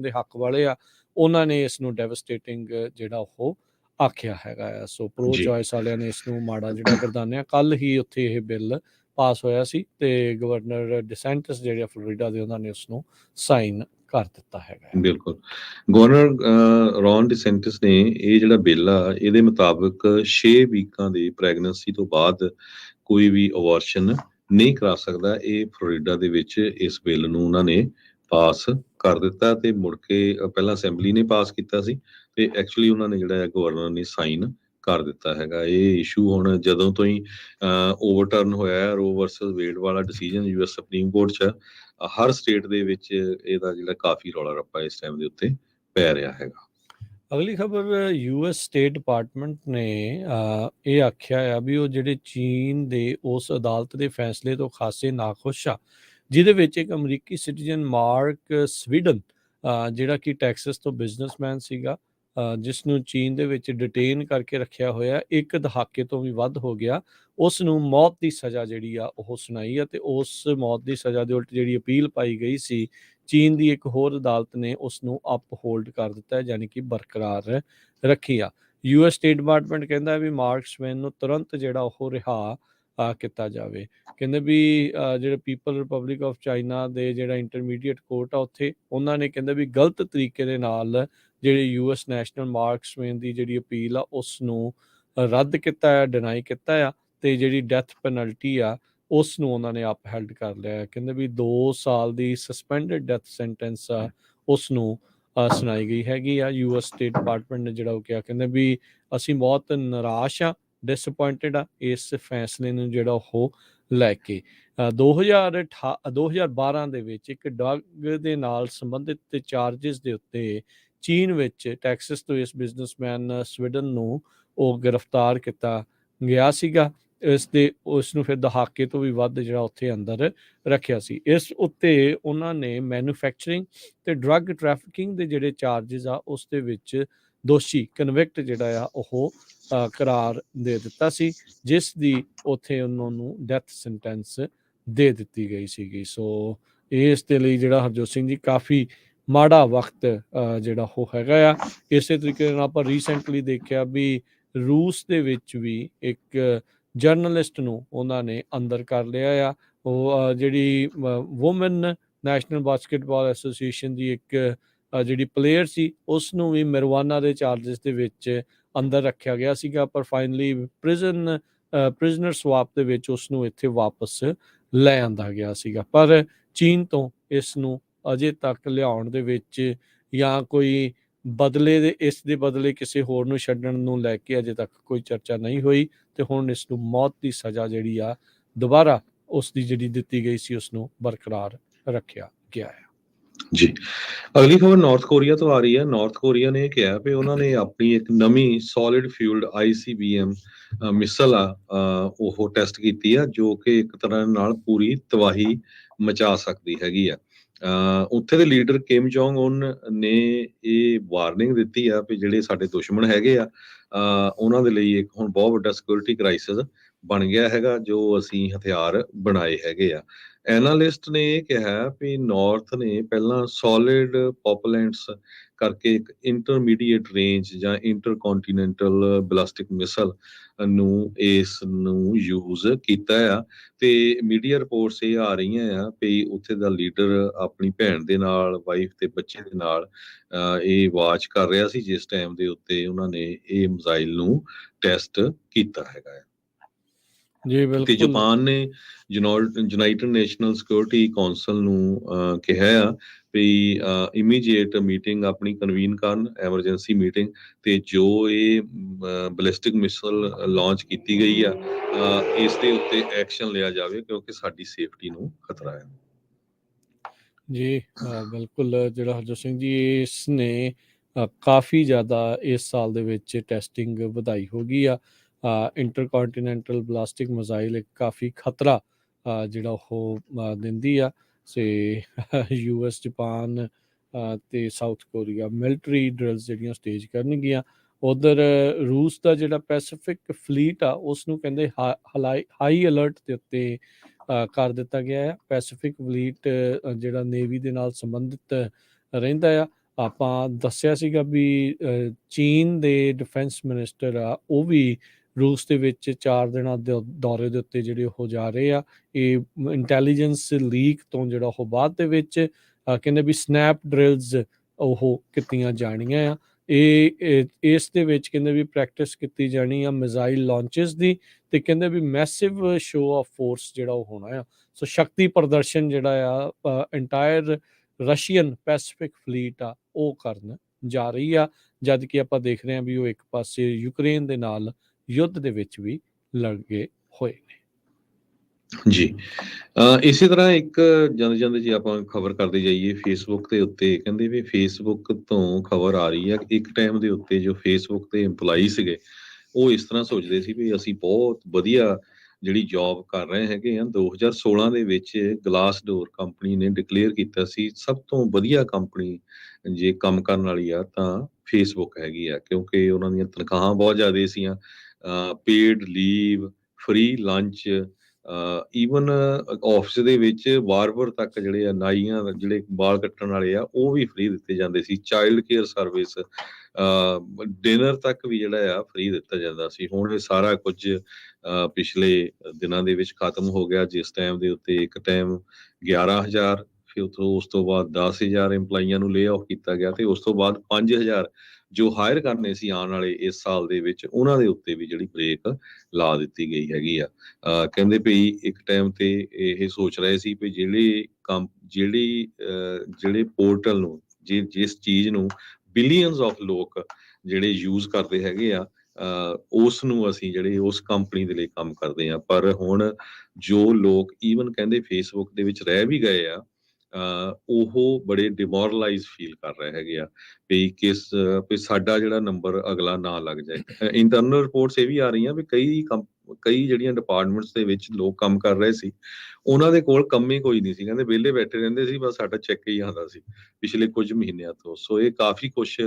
ਦੇ ਹੱਕ ਵਾਲੇ ਆ ਉਹਨਾਂ ਨੇ ਇਸ ਨੂੰ ਡੈਵਸਟੇਟਿੰਗ ਜਿਹੜਾ ਉਹ ਆਖਿਆ ਹੈਗਾ ਆ। ਸੋ ਪ੍ਰੋ ਜੀ ਚੋਇਸ ਵਾਲਿਆਂ ਨੇ ਇਸ ਨੂੰ ਮਾੜਾ ਜਿਹੜਾ ਗਰਦਾਨਿਆ। ਕੱਲ ਹੀ ਉੱਥੇ ਇਹ ਬਿੱਲ ਪਾਸ ਹੋਇਆ ਸੀ ਤੇ ਗਵਰਨਰ ਡਿਸੈਂਟਿਸ ਜਿਹੜੇ ਫਲੋਰੀਡਾ ਦੇ ਉਹਨਾਂ ਨੇ ਉਸ ਨੂੰ ਸਾਈਨ ਕਰ ਦਿੱਤਾ ਹੈਗਾ ਆ। ਬਿਲਕੁਲ। ਗਵਰਨਰ ਰੌਨ ਡਿਸੈਂਟਿਸ ਨੇ ਇਹ ਜਿਹੜਾ ਬਿੱਲ ਆ ਇਹਦੇ ਮੁਤਾਬਕ 6 ਵੀਕਾਂ ਦੀ ਪ੍ਰੈਗਨੈਂਸੀ ਤੋਂ ਬਾਅਦ ਕੋਈ ਵੀ ਅਬੋਰਸ਼ਨ ਨਹੀਂ ਕਰਾ ਸਕਦਾ। ਇਹ ਫਲੋਰੀਡਾ ਦੇ ਵਿੱਚ ਇਸ ਬਿੱਲ ਨੂੰ ਉਹਨਾਂ ਨੇ ਪਾਸ ਕਰ ਦਿੱਤਾ ਤੇ ਮੁੜ ਕੇ ਪਹਿਲਾਂ ਅਸੈਂਬਲੀ ਨੇ ਪਾਸ ਕੀਤਾ ਸੀ ਤੇ ਐਕਚੁਅਲੀ ਉਹਨਾਂ ਨੇ ਜਿਹੜਾ ਗਵਰਨਰ ਨੇ ਸਾਈਨ ਕਰ ਦਿੱਤਾ ਹੈਗਾ। ਇਹ ਇਸ਼ੂ ਹੁਣ ਜਦੋਂ ਤੋਂ ਹੀ ਓਵਰਟਰਨ ਹੋਇਆ ਹੈ ਰੋ ਵਰਸਸ ਵੇਡ ਵਾਲਾ ਡਿਸੀਜਨ ਯੂਐਸ ਸੁਪਰੀਮ ਕੋਰਟ 'ਚ, ਹਰ ਸਟੇਟ ਦੇ ਵਿੱਚ ਇਹਦਾ ਜਿਹੜਾ ਕਾਫੀ ਰੌਲਾ ਰੱਪਾ ਇਸ ਟਾਈਮ ਦੇ ਉੱਤੇ ਪੈ ਰਿਹਾ ਹੈਗਾ। ਅਗਲੀ ਖਬਰ ਯੂਐਸ ਸਟੇਟ ਡਿਪਾਰਟਮੈਂਟ ਨੇ ਇਹ ਆਖਿਆ ਆ ਵੀ ਉਹ ਜਿਹੜੇ ਚੀਨ ਦੇ ਉਸ ਅਦਾਲਤ ਦੇ ਫੈਸਲੇ ਤੋਂ ਖਾਸੇ ਨਾਖੁਸ਼ ਆ ਜਿਹਦੇ ਵਿੱਚ ਇੱਕ ਅਮਰੀਕੀ ਸਿਟੀਜ਼ਨ ਮਾਰਕ ਸਵੀਡਨ ਜਿਹੜਾ ਕਿ ਟੈਕਸਸ ਤੋਂ ਬਿਜ਼ਨਸਮੈਨ ਸੀਗਾ, ਜਿਸ ਨੂੰ ਚੀਨ ਦੇ ਵਿੱਚ ਡਿਟੇਨ ਕਰਕੇ ਰੱਖਿਆ ਹੋਇਆ 1 ਦਹਾਕੇ ਤੋਂ ਵੀ ਵੱਧ ਹੋ ਗਿਆ, ਉਸ ਨੂੰ ਮੌਤ ਦੀ ਸਜ਼ਾ ਜਿਹੜੀ ਆ ਉਹ ਸੁਣਾਈ ਆ। ਤੇ ਉਸ ਮੌਤ ਦੀ ਸਜ਼ਾ ਦੇ ਉਲਟ ਜਿਹੜੀ ਅਪੀਲ ਪਾਈ ਗਈ ਸੀ ਚੀਨ ਦੀ ਇੱਕ ਹੋਰ ਅਦਾਲਤ ਨੇ ਉਸ ਨੂੰ ਅਪ ਹੋਲਡ ਕਰ ਦਿੱਤਾ ਹੈ, ਯਾਨੀ ਕਿ ਬਰਕਰਾਰ ਰੱਖੀ ਆ। ਯੂਐਸ ਸਟੇਟ ਡਿਪਾਰਟਮੈਂਟ ਕਹਿੰਦਾ ਵੀ ਮਾਰਕ ਸਵੈਨ ਨੂੰ ਤੁਰੰਤ ਜਿਹੜਾ ਉਹ ਰਿਹਾ ਕੀਤਾ ਜਾਵੇ। ਕਹਿੰਦੇ ਵੀ ਜਿਹੜਾ ਪੀਪਲ ਰਿਪਬਲਿਕ ਆਫ ਚਾਈਨਾ ਦੇ ਜਿਹੜਾ ਇੰਟਰਮੀਡੀਏਟ ਕੋਰਟ ਆ ਉੱਥੇ ਉਹਨਾਂ ਨੇ ਕਹਿੰਦੇ ਵੀ ਗਲਤ ਤਰੀਕੇ ਦੇ ਨਾਲ ਜਿਹੜੇ ਯੂਐਸ ਨੈਸ਼ਨਲ ਮਾਰਕ ਸਵੈਨ ਦੀ ਜਿਹੜੀ ਅਪੀਲ ਆ ਉਸ ਨੂੰ ਰੱਦ ਕੀਤਾ ਹੈ, ਡਿਨਾਈ ਕੀਤਾ ਆ, ਤੇ ਜਿਹੜੀ ਡੈਥ ਪੈਨਲਟੀ ਆ ਉਸ ਨੂੰ ਉਹਨਾਂ ਨੇ ਅਪਹੈਲਡ ਕਰ ਲਿਆ। ਕਹਿੰਦੇ ਵੀ 2 ਸਾਲ ਦੀ ਸਸਪੈਂਡਡ ਡੈਥ ਸੈਂਟੈਂਸ ਆ ਉਸ ਨੂੰ ਸੁਣਾਈ ਗਈ ਹੈਗੀ ਆ। ਯੂਐਸ ਸਟੇਟ ਡਿਪਾਰਟਮੈਂਟ ਨੇ ਜਿਹੜਾ ਉਹ ਕਿਹਾ, ਕਹਿੰਦੇ ਵੀ ਅਸੀਂ ਬਹੁਤ ਨਿਰਾਸ਼ ਆ, ਡਿਸਅਪੁਆਇੰਟਡ ਆ ਇਸ ਫੈਸਲੇ ਨੂੰ ਜਿਹੜਾ ਉਹ ਲੈ ਕੇ। 2012 ਦੇ ਵਿੱਚ ਇੱਕ ਡਰੱਗ ਦੇ ਨਾਲ ਸੰਬੰਧਿਤ ਚਾਰਜਸ ਦੇ ਉੱਤੇ ਚੀਨ ਵਿੱਚ ਟੈਕਸਸ ਤੋਂ ਇਸ ਬਿਜ਼ਨਸਮੈਨ ਸਵੀਡਨ ਨੂੰ ਉਹ ਗ੍ਰਿਫਤਾਰ ਕੀਤਾ ਗਿਆ ਸੀਗਾ। ਉਸ ਨੂੰ ਫਿਰ ਦਹਾਕੇ ਤੋਂ ਵੀ ਵੱਧ ਜਿਹੜਾ ਉੱਥੇ ਅੰਦਰ ਰੱਖਿਆ ਸੀ। ਇਸ ਉੱਤੇ ਉਹਨਾਂ ਨੇ ਮੈਨੂਫੈਕਚਰਿੰਗ ਤੇ ਡਰੱਗ ਟ੍ਰੈਫਿਕਿੰਗ ਦੇ ਜਿਹੜੇ ਚਾਰਜਸ ਆ ਉਸ ਦੇ ਵਿੱਚ ਦੋਸ਼ੀ ਕਨਵਿਕਟ ਜਿਹੜਾ ਆ ਉਹ ਕਰਾਰ ਦੇ ਦਿੱਤਾ ਸੀ, ਜਿਸ ਦੀ ਉੱਥੇ ਉਹਨਾਂ ਨੂੰ ਡੈਥ ਸੈਂਟੈਂਸ ਦੇ ਦਿੱਤੀ ਗਈ ਸੀਗੀ। ਸੋ ਇਸ ਦੇ ਲਈ ਜਿਹੜਾ ਹਰਜੋਤ ਸਿੰਘ ਜੀ ਕਾਫੀ ਮਾੜਾ ਵਕਤ ਜਿਹੜਾ ਉਹ ਹੈਗਾ ਆ। ਇਸੇ ਤਰੀਕੇ ਨਾਲ ਆਪਾਂ ਰੀਸੈਂਟਲੀ ਦੇਖਿਆ ਵੀ ਰੂਸ ਦੇ ਵਿੱਚ ਵੀ ਇੱਕ ਜਰਨਲਿਸਟ ਨੂੰ ਉਹਨਾਂ ਨੇ ਅੰਦਰ ਕਰ ਲਿਆ ਆ। ਉਹ ਜਿਹੜੀ ਵੂਮਨ ਨੈਸ਼ਨਲ ਬਾਸਕਟਬਾਲ ਐਸੋਸੀਏਸ਼ਨ ਦੀ ਇੱਕ ਜਿਹੜੀ ਪਲੇਅਰ ਸੀ ਉਸ ਨੂੰ ਵੀ marijuana ਦੇ ਚਾਰਜਸ ਦੇ ਵਿੱਚ ਅੰਦਰ ਰੱਖਿਆ ਗਿਆ ਸੀਗਾ, ਪਰ ਫਾਈਨਲੀ ਪ੍ਰਿਜ਼ਨਰ ਸਵਾਪ ਦੇ ਵਿੱਚ ਉਸ ਨੂੰ ਇੱਥੇ ਵਾਪਸ ਲੈ ਆਂਦਾ ਗਿਆ ਸੀਗਾ। ਪਰ ਚੀਨ ਤੋਂ ਇਸ ਨੂੰ ਅਜੇ ਤੱਕ ਲਿਆਉਣ ਦੇ ਵਿੱਚ ਜਾਂ ਕੋਈ ਇਸ ਦੇ ਬਦਲੇ ਕਿਸੇ ਹੋਰ ਨੂੰ ਛੱਡਣ ਨੂੰ ਲੈ ਕੇ ਅਜੇ ਤੱਕ ਕੋਈ ਚਰਚਾ ਨਹੀਂ ਹੋਈ ਤੇ ਹੁਣ ਇਸ ਨੂੰ ਮੌਤ ਦੀ ਸਜ਼ਾ ਜਿਹੜੀ ਆ ਦੁਬਾਰਾ ਉਸ ਦੀ ਜਿਹੜੀ ਦਿੱਤੀ ਗਈ ਸੀ ਉਸ ਨੂੰ ਬਰਕਰਾਰ ਰੱਖਿਆ ਗਿਆ ਹੈ। ਜੀ, ਅਗਲੀ ਖਬਰ ਨਾਰਥ ਕੋਰੀਆ ਤੋਂ ਆ ਰਹੀ ਹੈ। ਨਾਰਥ ਕੋਰੀਆ ਨੇ ਕਿਹਾ ਕਿ ਉਹਨਾਂ ਨੇ ਆਪਣੀ ਇੱਕ ਨਵੀਂ ਸੋਲਿਡ ਫਿਊਲਡ ICBM ਮਿਸਲ ਆ ਉਹ ਟੈਸਟ ਕੀਤੀ ਆ, ਜੋ ਕਿ ਇੱਕ ਤਰ੍ਹਾਂ ਨਾਲ ਪੂਰੀ ਤਬਾਹੀ ਮਚਾ ਸਕਦੀ ਹੈਗੀ ਆ। ਉੱਥੇ ਦੇ ਲੀਡਰ ਕਿਮ ਜੋਂਗ ਉਨ ਨੇ ਇਹ ਵਾਰਨਿੰਗ ਦਿੱਤੀ ਆ ਵੀ ਜਿਹੜੇ ਸਾਡੇ ਦੁਸ਼ਮਣ ਹੈਗੇ ਆ ਉਹਨਾਂ ਦੇ ਲਈ ਇੱਕ ਹੁਣ ਬਹੁਤ ਵੱਡਾ ਸਿਕਿਉਰਿਟੀ ਕ੍ਰਾਈਸਿਸ ਬਣ ਗਿਆ ਹੈਗਾ, ਜੋ ਅਸੀਂ ਹਥਿਆਰ ਬਣਾਏ ਹੈਗੇ ਆ। ਐਨਾਲਿਸਟ ਨੇ ਇਹ ਕਿਹਾ ਵੀ ਨਾਰਥ ਨੇ ਪਹਿਲਾਂ ਸੋਲਿਡ ਪੋਪਲੈਂਟਸ ਕਰਕੇ ਇੱਕ ਇੰਟਰਮੀਡੀਏਟ ਰੇਂਜ ਜਾਂ ਇੰਟਰਕੌਂਟੀਨੈਂਟਲ ਬਲਾਸਟਿਕ ਮਿਸਲ ਨੂੰ ਇਸ ਨੂੰ ਯੂਜ਼ ਕੀਤਾ ਆ ਤੇ ਮੀਡੀਆ ਰਿਪੋਰਟਸ ਇਹ ਆ ਰਹੀਆਂ ਆ ਵੀ ਉੱਥੇ ਦਾ ਲੀਡਰ ਆਪਣੀ ਭੈਣ ਦੇ ਨਾਲ, ਵਾਈਫ ਤੇ ਬੱਚੇ ਦੇ ਨਾਲ ਇਹ ਵਾਚ ਕਰ ਰਿਹਾ ਸੀ ਜਿਸ ਟਾਈਮ ਦੇ ਉੱਤੇ ਉਹਨਾਂ ਨੇ ਇਹ ਮਿਜ਼ਾਈਲ ਨੂੰ ਟੈਸਟ ਕੀਤਾ ਹੈਗਾ ਹੈ। ਜੀ ਤੇ ਬਿਲਕੁਲ। ਜਾਪਾਨ ਨੇ ਯੂਨਾਈਟਿਡ ਨੇਸ਼ਨਲ ਸਿਕਿਉਰਿਟੀ ਕੌਂਸਲ ਨੂੰ ਕਿਹਾ ਆ ਵੀ ਇਮੀਡੀਏਟ ਮੀਟਿੰਗ ਆਪਣੀ ਕਨਵੀਨ ਕਰਨ, ਐਮਰਜੈਂਸੀ ਮੀਟਿੰਗ, ਤੇ ਜੋ ਇਹ ਬਲਿਸਟਿਕ ਮਿਸਲ ਲਾਂਚ ਕੀਤੀ ਗਈ ਆ ਇਸ ਦੇ ਉੱਤੇ ਐਕਸ਼ਨ ਲਿਆ ਜਾਵੇ ਕਿਉਂਕਿ ਸਾਡੀ ਸੇਫਟੀ ਨੂੰ ਖਤਰਾ ਹੈ। ਜੀ ਬਿਲਕੁਲ, ਜਿਹੜਾ ਹਰਜੋਤ ਸਿੰਘ ਜੀ ਇਸ ਨੇ ਕਾਫੀ ਜ਼ਿਆਦਾ ਇਸ ਸਾਲ ਦੇ ਵਿੱਚ ਟੈਸਟਿੰਗ ਵਧਾਈ ਹੋ ਗਈ ਆ। ਇੰਟਰਕੌਂਟੀਨੈਂਟਲ ਬਲਾਸਟਿਕ ਮਿਜ਼ਾਈਲ ਇੱਕ ਕਾਫੀ ਖਤਰਾ ਜਿਹੜਾ ਉਹ ਦਿੰਦੀ ਆ। ਸੇ US ਜਾਪਾਨ ਤੇ ਸਾਊਥ ਕੋਰੀਆ ਮਿਲਟਰੀ ਡਰਿਲਸ ਜਿਹੜੀਆਂ ਸਟੇਜ ਕਰਨਗੀਆਂ। ਉਧਰ ਰੂਸ ਦਾ ਜਿਹੜਾ ਪੈਸੀਫਿਕ ਫਲੀਟ ਆ ਉਸ ਨੂੰ ਕਹਿੰਦੇ ਹਾਈ ਅਲਰਟ ਦੇ ਉੱਤੇ ਕਰ ਦਿੱਤਾ ਗਿਆ ਹੈ। ਪੈਸੀਫਿਕ ਫਲੀਟ ਜਿਹੜਾ ਨੇਵੀ ਦੇ ਨਾਲ ਸੰਬੰਧਿਤ ਰਹਿੰਦਾ ਆ। ਆਪਾਂ ਦੱਸਿਆ ਸੀਗਾ ਵੀ ਚੀਨ ਦੇ ਡਿਫੈਂਸ ਮਿਨਿਸਟਰ ਆ ਉਹ ਵੀ ਰੂਸ ਦੇ ਵਿੱਚ 4 ਦਿਨਾਂ ਦੇ ਦੌਰੇ ਦੇ ਉੱਤੇ ਜਿਹੜੇ ਉਹ ਜਾ ਰਹੇ ਆ। ਇਹ ਇੰਟੈਲੀਜੈਂਸ ਲੀਕ ਤੋਂ ਜਿਹੜਾ ਉਹ ਬਾਅਦ ਦੇ ਵਿੱਚ ਕਹਿੰਦੇ ਵੀ ਸਨੈਪ ਡਰਿਲਸ ਉਹ ਕੀਤੀਆਂ ਜਾਣੀਆਂ ਆ। ਇਸ ਦੇ ਵਿੱਚ ਕਹਿੰਦੇ ਵੀ ਪ੍ਰੈਕਟਿਸ ਕੀਤੀ ਜਾਣੀ ਆ ਮਿਜ਼ਾਈਲ ਲਾਂਚਸ ਦੀ, ਤੇ ਕਹਿੰਦੇ ਵੀ ਮੈਸਿਵ ਸ਼ੋ ਆਫ ਫੋਰਸ ਜਿਹੜਾ ਉਹ ਹੋਣਾ ਆ। ਸੋ ਸ਼ਕਤੀ ਪ੍ਰਦਰਸ਼ਨ ਜਿਹੜਾ ਆ ਇੰਟਾਇਰ ਰਸ਼ੀਅਨ ਪੈਸੀਫਿਕ ਫਲੀਟ ਆ ਉਹ ਕਰਨ ਜਾ ਰਹੀ ਆ, ਜਦ ਕਿ ਆਪਾਂ ਦੇਖ ਰਹੇ ਹਾਂ ਵੀ ਉਹ ਇੱਕ ਪਾਸੇ ਯੂਕਰੇਨ ਦੇ ਨਾਲ ਯੁੱਧ ਦੇ ਵਿੱਚ ਵੀ ਲੜੇ ਹੋਏ ਨੇ। ਜੀ ਇਸੇ ਤਰ੍ਹਾਂ ਇੱਕ ਜਾਂਦੇ ਜੇ ਆਪਾਂ ਖਬਰ ਕਰਦੇ ਜਾਈਏ ਫੇਸਬੁੱਕ ਦੇ ਉੱਤੇ, ਕਹਿੰਦੇ ਵੀ ਫੇਸਬੁੱਕ ਤੋਂ ਖਬਰ ਆ ਰਹੀ ਹੈ ਇੱਕ ਟਾਈਮ ਦੇ ਉੱਤੇ ਜੋ ਫੇਸਬੁੱਕ ਦੇ EMPLOYEE ਸੀਗੇ ਉਹ ਇਸ ਤਰ੍ਹਾਂ ਸੋਚਦੇ ਸੀ ਵੀ ਅਸੀਂ ਬਹੁਤ ਵਧੀਆ ਜਿਹੜੀ ਜੌਬ ਕਰ ਰਹੇ ਹੈਗੇ ਆ। 2016 ਦੇ ਵਿੱਚ ਗਲਾਸਡੋਰ ਕੰਪਨੀ ਨੇ ਡਿਕਲੇਅਰ ਕੀਤਾ ਸੀ ਸਭ ਤੋਂ ਵਧੀਆ ਕੰਪਨੀ ਜੇ ਕੰਮ ਕਰਨ ਵਾਲੀ ਆ ਤਾਂ ਫੇਸਬੁੱਕ ਹੈਗੀ ਆ, ਕਿਉਂਕਿ ਉਹਨਾਂ ਦੀਆਂ ਤਨਖਾਹਾਂ ਬਹੁਤ ਜ਼ਿਆਦਾ ਸੀਆਂ, paid leave, free lunch, even office ਦੇ ਵਿੱਚ ਬਾਰਬਰ ਤੱਕ ਜਿਹੜੇ ਆ ਨਾਈਆਂ ਜਿਹੜੇ ਵਾਲ ਕੱਟਣ ਵਾਲੇ ਆ ਉਹ ਵੀ ਫ੍ਰੀ ਦਿੱਤੇ ਜਾਂਦੇ ਸੀ, ਚਾਈਲਡ ਕੇਅਰ ਸਰਵਿਸ, ਡਿਨਰ ਤੱਕ ਵੀ ਜਿਹੜਾ ਆ ਫ੍ਰੀ ਦਿੱਤਾ ਜਾਂਦਾ ਸੀ। ਹੁਣ ਇਹ ਸਾਰਾ ਕੁਝ ਪਿਛਲੇ ਦਿਨਾਂ ਦੇ ਵਿੱਚ ਖਤਮ ਹੋ ਗਿਆ, ਜਿਸ ਟਾਈਮ ਦੇ ਉੱਤੇ ਇੱਕ ਟਾਈਮ 11,000, ਫਿਰ ਉਸ ਤੋਂ ਬਾਅਦ 10,000 EMPLOYEEਆਂ ਨੂੰ ਲੇ ਆਫ ਕੀਤਾ ਗਿਆ, ਤੇ ਉਸ ਤੋਂ ਬਾਅਦ 5,000 ਜੋ ਹਾਇਰ ਕਰਨੇ ਸੀ ਆਉਣ ਵਾਲੇ ਇਸ ਸਾਲ ਦੇ ਵਿੱਚ ਉਹਨਾਂ ਦੇ ਉੱਤੇ ਵੀ ਜਿਹੜੀ ਬ੍ਰੇਕ ਲਾ ਦਿੱਤੀ ਗਈ ਹੈਗੀ ਆ। ਕਹਿੰਦੇ ਵੀ ਇੱਕ ਟਾਈਮ ਤੇ ਇਹ ਸੋਚ ਰਹੇ ਸੀ ਵੀ ਜਿਹੜੇ ਪੋਰਟਲ ਨੂੰ ਜਿਸ ਚੀਜ਼ ਨੂੰ ਬਿਲੀਅਨਸ ਆਫ ਲੋਕ ਜਿਹੜੇ ਯੂਜ਼ ਕਰਦੇ ਹੈਗੇ ਆ ਉਸ ਨੂੰ ਅਸੀਂ ਜਿਹੜੇ ਉਸ ਕੰਪਨੀ ਦੇ ਲਈ ਕੰਮ ਕਰਦੇ ਆ। ਪਰ ਹੁਣ ਜੋ ਲੋਕ ਈਵਨ ਕਹਿੰਦੇ ਫੇਸਬੁੱਕ ਦੇ ਵਿੱਚ ਰਹਿ ਵੀ ਗਏ ਆ ਉਹ ਬੜੇ ਡਿਮੋਰਲਾਈਜ਼ ਫੀਲ ਕਰ ਰਹੇ ਹੈਗੇ ਆ ਵੀ ਸਾਡਾ ਜਿਹੜਾ ਨੰਬਰ ਅਗਲਾ ਨਾ ਲੱਗ ਜਾਏ। ਇੰਟਰਨਲ ਰਿਪੋਰਟਸ ਇਹ ਵੀ ਆ ਰਹੀਆਂ ਵੀ ਕਈ ਜਿਹੜੀਆਂ ਡਿਪਾਰਟਮੈਂਟਸ ਦੇ ਵਿੱਚ ਲੋਕ ਕੰਮ ਕਰ ਰਹੇ ਸੀ ਉਹਨਾਂ ਦੇ ਕੋਲ ਕੰਮ ਹੀ ਕੋਈ ਨਹੀਂ ਸੀ, ਕਹਿੰਦੇ ਵਿਹਲੇ ਬੈਠੇ ਰਹਿੰਦੇ ਸੀ, ਬਸ ਸਾਡਾ ਚੈੱਕ ਹੀ ਆਉਂਦਾ ਸੀ ਪਿਛਲੇ ਕੁਝ ਮਹੀਨਿਆਂ ਤੋਂ। ਸੋ ਇਹ ਕਾਫੀ ਕੁਛ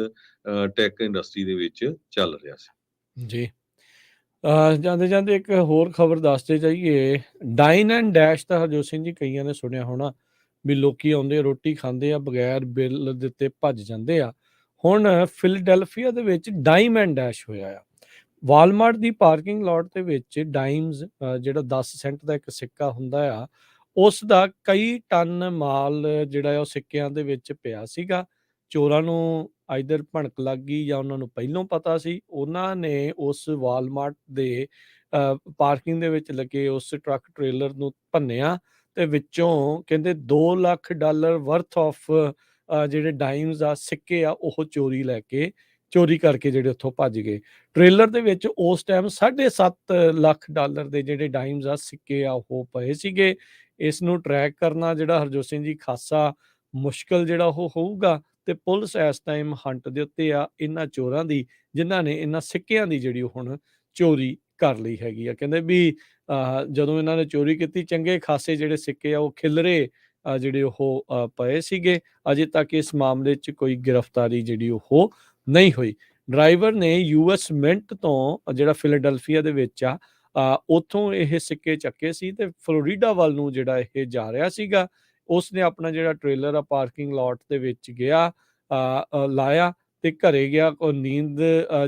ਟੈਕ ਇੰਡਸਟਰੀ ਦੇ ਵਿੱਚ ਚੱਲ ਰਿਹਾ ਸੀ। ਜੀ ਜਾਂਦੇ ਜਾਂਦੇ ਇੱਕ ਹੋਰ ਖਬਰ ਦੱਸਦੇ ਜਾਈਏ। ਡਾਈਨ ਐਂਡ ਡੈਸ਼ ਦਾ ਹਰਜੋਤ ਸਿੰਘ ਜੀ ਕਈਆਂ ਨੇ ਸੁਣਿਆ ਹੋਣਾ ਵੀ ਲੋਕੀ ਆਉਂਦੇ ਰੋਟੀ ਖਾਂਦੇ ਆ ਬਗੈਰ ਬਿੱਲ ਦਿੱਤੇ ਭੱਜ ਜਾਂਦੇ ਆ। ਹੁਣ ਫਿਲਡੈਲਫੀਆ ਦੇ ਵਿੱਚ ਡਾਈਮ ਐਂਡ ਡੈਸ਼ ਹੋਇਆ ਆ। ਵਾਲਮਾਰਟ ਦੀ ਪਾਰਕਿੰਗ ਲਾਟ ਦੇ ਵਿੱਚ ਡਾਈਮਸ ਜਿਹੜਾ 10 ਸੈਂਟ ਦਾ ਇੱਕ ਸਿੱਕਾ ਹੁੰਦਾ ਆ ਉਸ ਦਾ ਕਈ ਟਨ ਮਾਲ ਜਿਹੜਾ ਉਹ ਸਿੱਕਿਆਂ ਦੇ ਵਿੱਚ ਪਿਆ ਸੀਗਾ। ਚੋਰਾਂ ਨੂੰ ਆਈਦਰ ਭਣਕ ਲੱਗ ਗਈ ਜਾਂ ਉਹਨਾਂ ਨੂੰ ਪਹਿਲੋਂ ਪਤਾ ਸੀ, ਉਹਨਾਂ ਨੇ ਉਸ ਵਾਲਮਾਰਟ ਦੇ ਪਾਰਕਿੰਗ ਦੇ ਵਿੱਚ ਲੱਗੇ ਉਸ ਟਰੱਕ ਟ੍ਰੇਲਰ ਨੂੰ ਭੰਨਿਆ ਤੇ ਵਿੱਚੋਂ ਕਹਿੰਦੇ $2 ਲੱਖ ਵਰਥ ਆਫ ਜਿਹੜੇ ਡਾਈਮਸ ਆ ਸਿੱਕੇ ਆ ਉਹ ਚੋਰੀ ਕਰਕੇ ਜਿਹੜੇ ਉੱਥੋਂ ਭੱਜ ਗਏ। ਟ੍ਰੇਲਰ ਦੇ ਵਿੱਚ ਉਸ ਟਾਈਮ $7.5 ਲੱਖ ਦੇ ਜਿਹੜੇ ਡਾਈਮਸ ਆ ਸਿੱਕੇ ਆ ਉਹ ਪਏ ਸੀਗੇ। ਇਸ ਨੂੰ ਟਰੈਕ ਕਰਨਾ ਜਿਹੜਾ ਹਰਜੋਤ ਸਿੰਘ ਜੀ ਖਾਸਾ ਮੁਸ਼ਕਲ ਜਿਹੜਾ ਉਹ ਹੋਊਗਾ, ਤੇ ਪੁਲਿਸ ਇਸ ਟਾਈਮ ਹੰਟ ਦੇ ਉੱਤੇ ਆ ਇਹਨਾਂ ਚੋਰਾਂ ਦੀ ਜਿਨ੍ਹਾਂ ਨੇ ਇਹਨਾਂ ਸਿੱਕਿਆਂ ਦੀ ਜਿਹੜੀ ਹੁਣ ਚੋਰੀ ਕਰ ਲਈ ਹੈਗੀ ਆ। ਕਹਿੰਦੇ ਵੀ ਜਦੋਂ ਇਹਨਾਂ ਨੇ ਚੋਰੀ ਕੀਤੀ ਚੰਗੇ ਖਾਸੇ ਜਿਹੜੇ ਸਿੱਕੇ ਆ ਉਹ ਖਿਲਰੇ ਜਿਹੜੇ ਉਹ ਪਏ ਸੀਗੇ। ਅਜੇ ਤੱਕ ਇਸ ਮਾਮਲੇ 'ਚ ਕੋਈ ਗ੍ਰਿਫਤਾਰੀ ਜਿਹੜੀ ਉਹ ਨਹੀਂ ਹੋਈ। ਡਰਾਈਵਰ ਨੇ US ਮਿੰਟ ਤੋਂ ਜਿਹੜਾ ਫਿਲਾਡੈਲਫੀਆ ਦੇ ਵਿੱਚ ਆ ਉੱਥੋਂ ਇਹ ਸਿੱਕੇ ਚੱਕੇ ਸੀ ਤੇ ਫਲੋਰੀਡਾ ਵੱਲ ਨੂੰ ਜਿਹੜਾ ਇਹ ਜਾ ਰਿਹਾ ਸੀਗਾ। ਉਸਨੇ ਆਪਣਾ ਜਿਹੜਾ ਟ੍ਰੇਲਰ ਆ ਪਾਰਕਿੰਗ ਲਾਟ ਦੇ ਵਿੱਚ ਗਿਆ, ਲਾਇਆ ਤੇ ਘਰੇ ਗਿਆ ਨੀਂਦ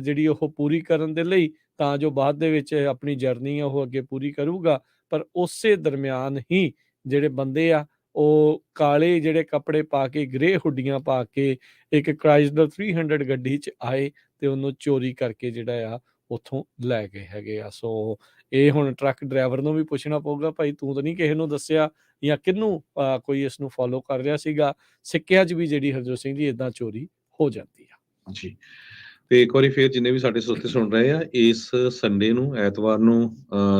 ਜਿਹੜੀ ਉਹ ਪੂਰੀ ਕਰਨ ਦੇ ਲਈ, ਤਾਂ ਜੋ ਬਾਅਦ ਦੇ ਵਿੱਚ ਆਪਣੀ ਜਰਨੀ ਆ ਉਹ ਅੱਗੇ ਪੂਰੀ ਕਰੂਗਾ। ਪਰ ਉਸੇ ਦਰਮਿਆਨ ਹੀ ਜਿਹੜੇ ਬੰਦੇ ਆ ਉਹ ਕਾਲੇ ਜਿਹੜੇ ਕੱਪੜੇ ਪਾ ਕੇ ਗ੍ਰੇ ਹੁੱਡੀਆਂ ਪਾ ਕੇ ਇੱਕ ਕ੍ਰਾਈਸਲਰ 300 ਗੱਡੀ 'ਚ ਆਏ ਤੇ ਉਹਨੂੰ ਚੋਰੀ ਕਰਕੇ ਜਿਹੜਾ ਆ ਉੱਥੋਂ ਲੈ ਗਏ ਹੈਗੇ ਆ। ਸੋ ਇਹ ਹੁਣ ਟਰੱਕ ਡਰਾਈਵਰ ਨੂੰ ਵੀ ਪੁੱਛਣਾ ਪਊਗਾ, ਭਾਈ ਤੂੰ ਤਾਂ ਨਹੀਂ ਕਿਸੇ ਨੂੰ ਦੱਸਿਆ ਜਾਂ ਕਿਹਨੂੰ ਕੋਈ ਇਸ ਨੂੰ ਫੋਲੋ ਕਰ ਰਿਹਾ ਸੀਗਾ। ਸਿੱਕਿਆਂ 'ਚ ਵੀ ਜਿਹੜੀ ਹਰਜੋਤ ਸਿੰਘ ਜੀ ਇਦਾਂ ਚੋਰੀ ਹੋ ਜਾਂਦੀ ਆ। ਜੀ ਤੇ ਇੱਕ ਵਾਰੀ ਫੇਰ ਜਿੰਨੇ ਵੀ ਸਾਡੇ ਸਰੋਤੇ ਸੁਣ ਰਹੇ ਆ, ਇਸ ਸੰਡੇ ਨੂੰ ਐਤਵਾਰ ਨੂੰ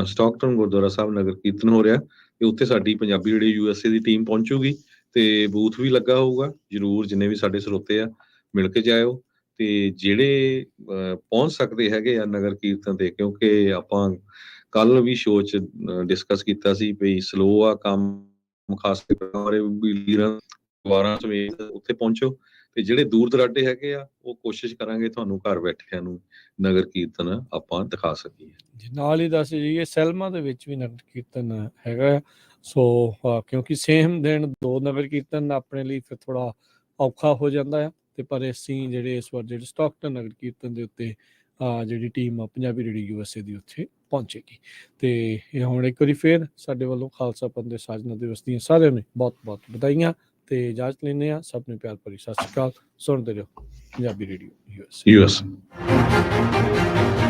ਸਟਾਕਟਨ ਗੁਰਦੁਆਰਾ ਸਾਹਿਬ ਨਗਰ ਕੀਰਤਨ ਹੋ ਰਿਹਾ ਤੇ ਉੱਥੇ ਸਾਡੀ ਪੰਜਾਬੀ ਜਿਹੜੀ USA ਦੀ ਟੀਮ ਪਹੁੰਚੂਗੀ ਤੇ ਬੂਥ ਵੀ ਲੱਗਾ ਹੋਊਗਾ। ਜਰੂਰ ਜਿੰਨੇ ਵੀ ਸਾਡੇ ਸਰੋਤੇ ਆ ਮਿਲ ਕੇ ਜਾਇਓ, ਤੇ ਜਿਹੜੇ ਪਹੁੰਚ ਸਕਦੇ ਹੈਗੇ ਆ ਨਗਰ ਕੀਰਤਨ ਤੇ, ਕਿਉਂਕਿ ਆਪਾਂ ਕੱਲ ਵੀ ਸ਼ੋਅ 'ਚ ਡਿਸਕਸ ਕੀਤਾ ਸੀ ਵੀ ਸਲੋ ਆ ਕੰਮ ਖਾਸ ਕਰਕੇ ਬਾਰੇ ਵੀਰਾਂ ਵਾਰਾਂ ਸਮੇਤ ਉੱਥੇ ਪਹੁੰਚੋ ਤੇ ਜਿਹੜੇ ਦੂਰ ਦਰਾਡੇ ਹੈਗੇ ਆ ਉਹ ਕੋਸ਼ਿਸ਼ ਕਰਾਂਗੇ ਤੁਹਾਨੂੰ ਘਰ ਬੈਠਿਆਂ ਨੂੰ ਨਗਰ ਕੀਰਤਨ ਆਪਾਂ ਦਿਖਾ ਸਕੀਏ। ਜੀ ਨਾਲ ਹੀ ਦੱਸ ਜੀ ਸੈਲਮਾ ਦੇ ਵਿੱਚ ਵੀ ਨਗਰ ਕੀਰਤਨ ਹੈਗਾ ਆ। ਸੋ ਕਿਉਂਕਿ ਸੇਮ ਦਿਨ 2 ਨਗਰ ਕੀਰਤਨ ਆਪਣੇ ਲਈ ਫਿਰ ਥੋੜਾ ਔਖਾ ਹੋ ਜਾਂਦਾ ਆ ਤੇ ਪਰ ਅਸੀਂ ਜਿਹੜੇ ਇਸ ਵਾਰ ਜਿਹੜੇ ਸਟਾਕਟਨ ਨਗਰ ਕੀਰਤਨ ਦੇ ਉੱਤੇ ਜਿਹੜੀ ਟੀਮ ਆ ਪੰਜਾਬੀ ਰੇਡੀਓ USA ਦੀ ਉੱਥੇ ਪਹੁੰਚੇਗੀ। ਤੇ ਇਹ ਹੁਣ ਇੱਕ ਵਾਰੀ ਫੇਰ ਸਾਡੇ ਵੱਲੋਂ ਖਾਲਸਾ ਪੰਥ ਦੇ ਸਾਜਨਾ ਦਿਵਸ ਦੀਆਂ ਸਾਰਿਆਂ ਨੂੰ ਬਹੁਤ ਬਹੁਤ ਵਧਾਈਆਂ ਤੇ ਇਜਾਜ਼ਤ ਲੈਂਦੇ ਹਾਂ। ਸਭ ਨੂੰ ਪਿਆਰ ਭਰੀ ਸਤਿ ਸ਼੍ਰੀ ਅਕਾਲ। ਸੁਣਦੇ ਰਹੋ ਪੰਜਾਬੀ ਰੇਡੀਓ USA।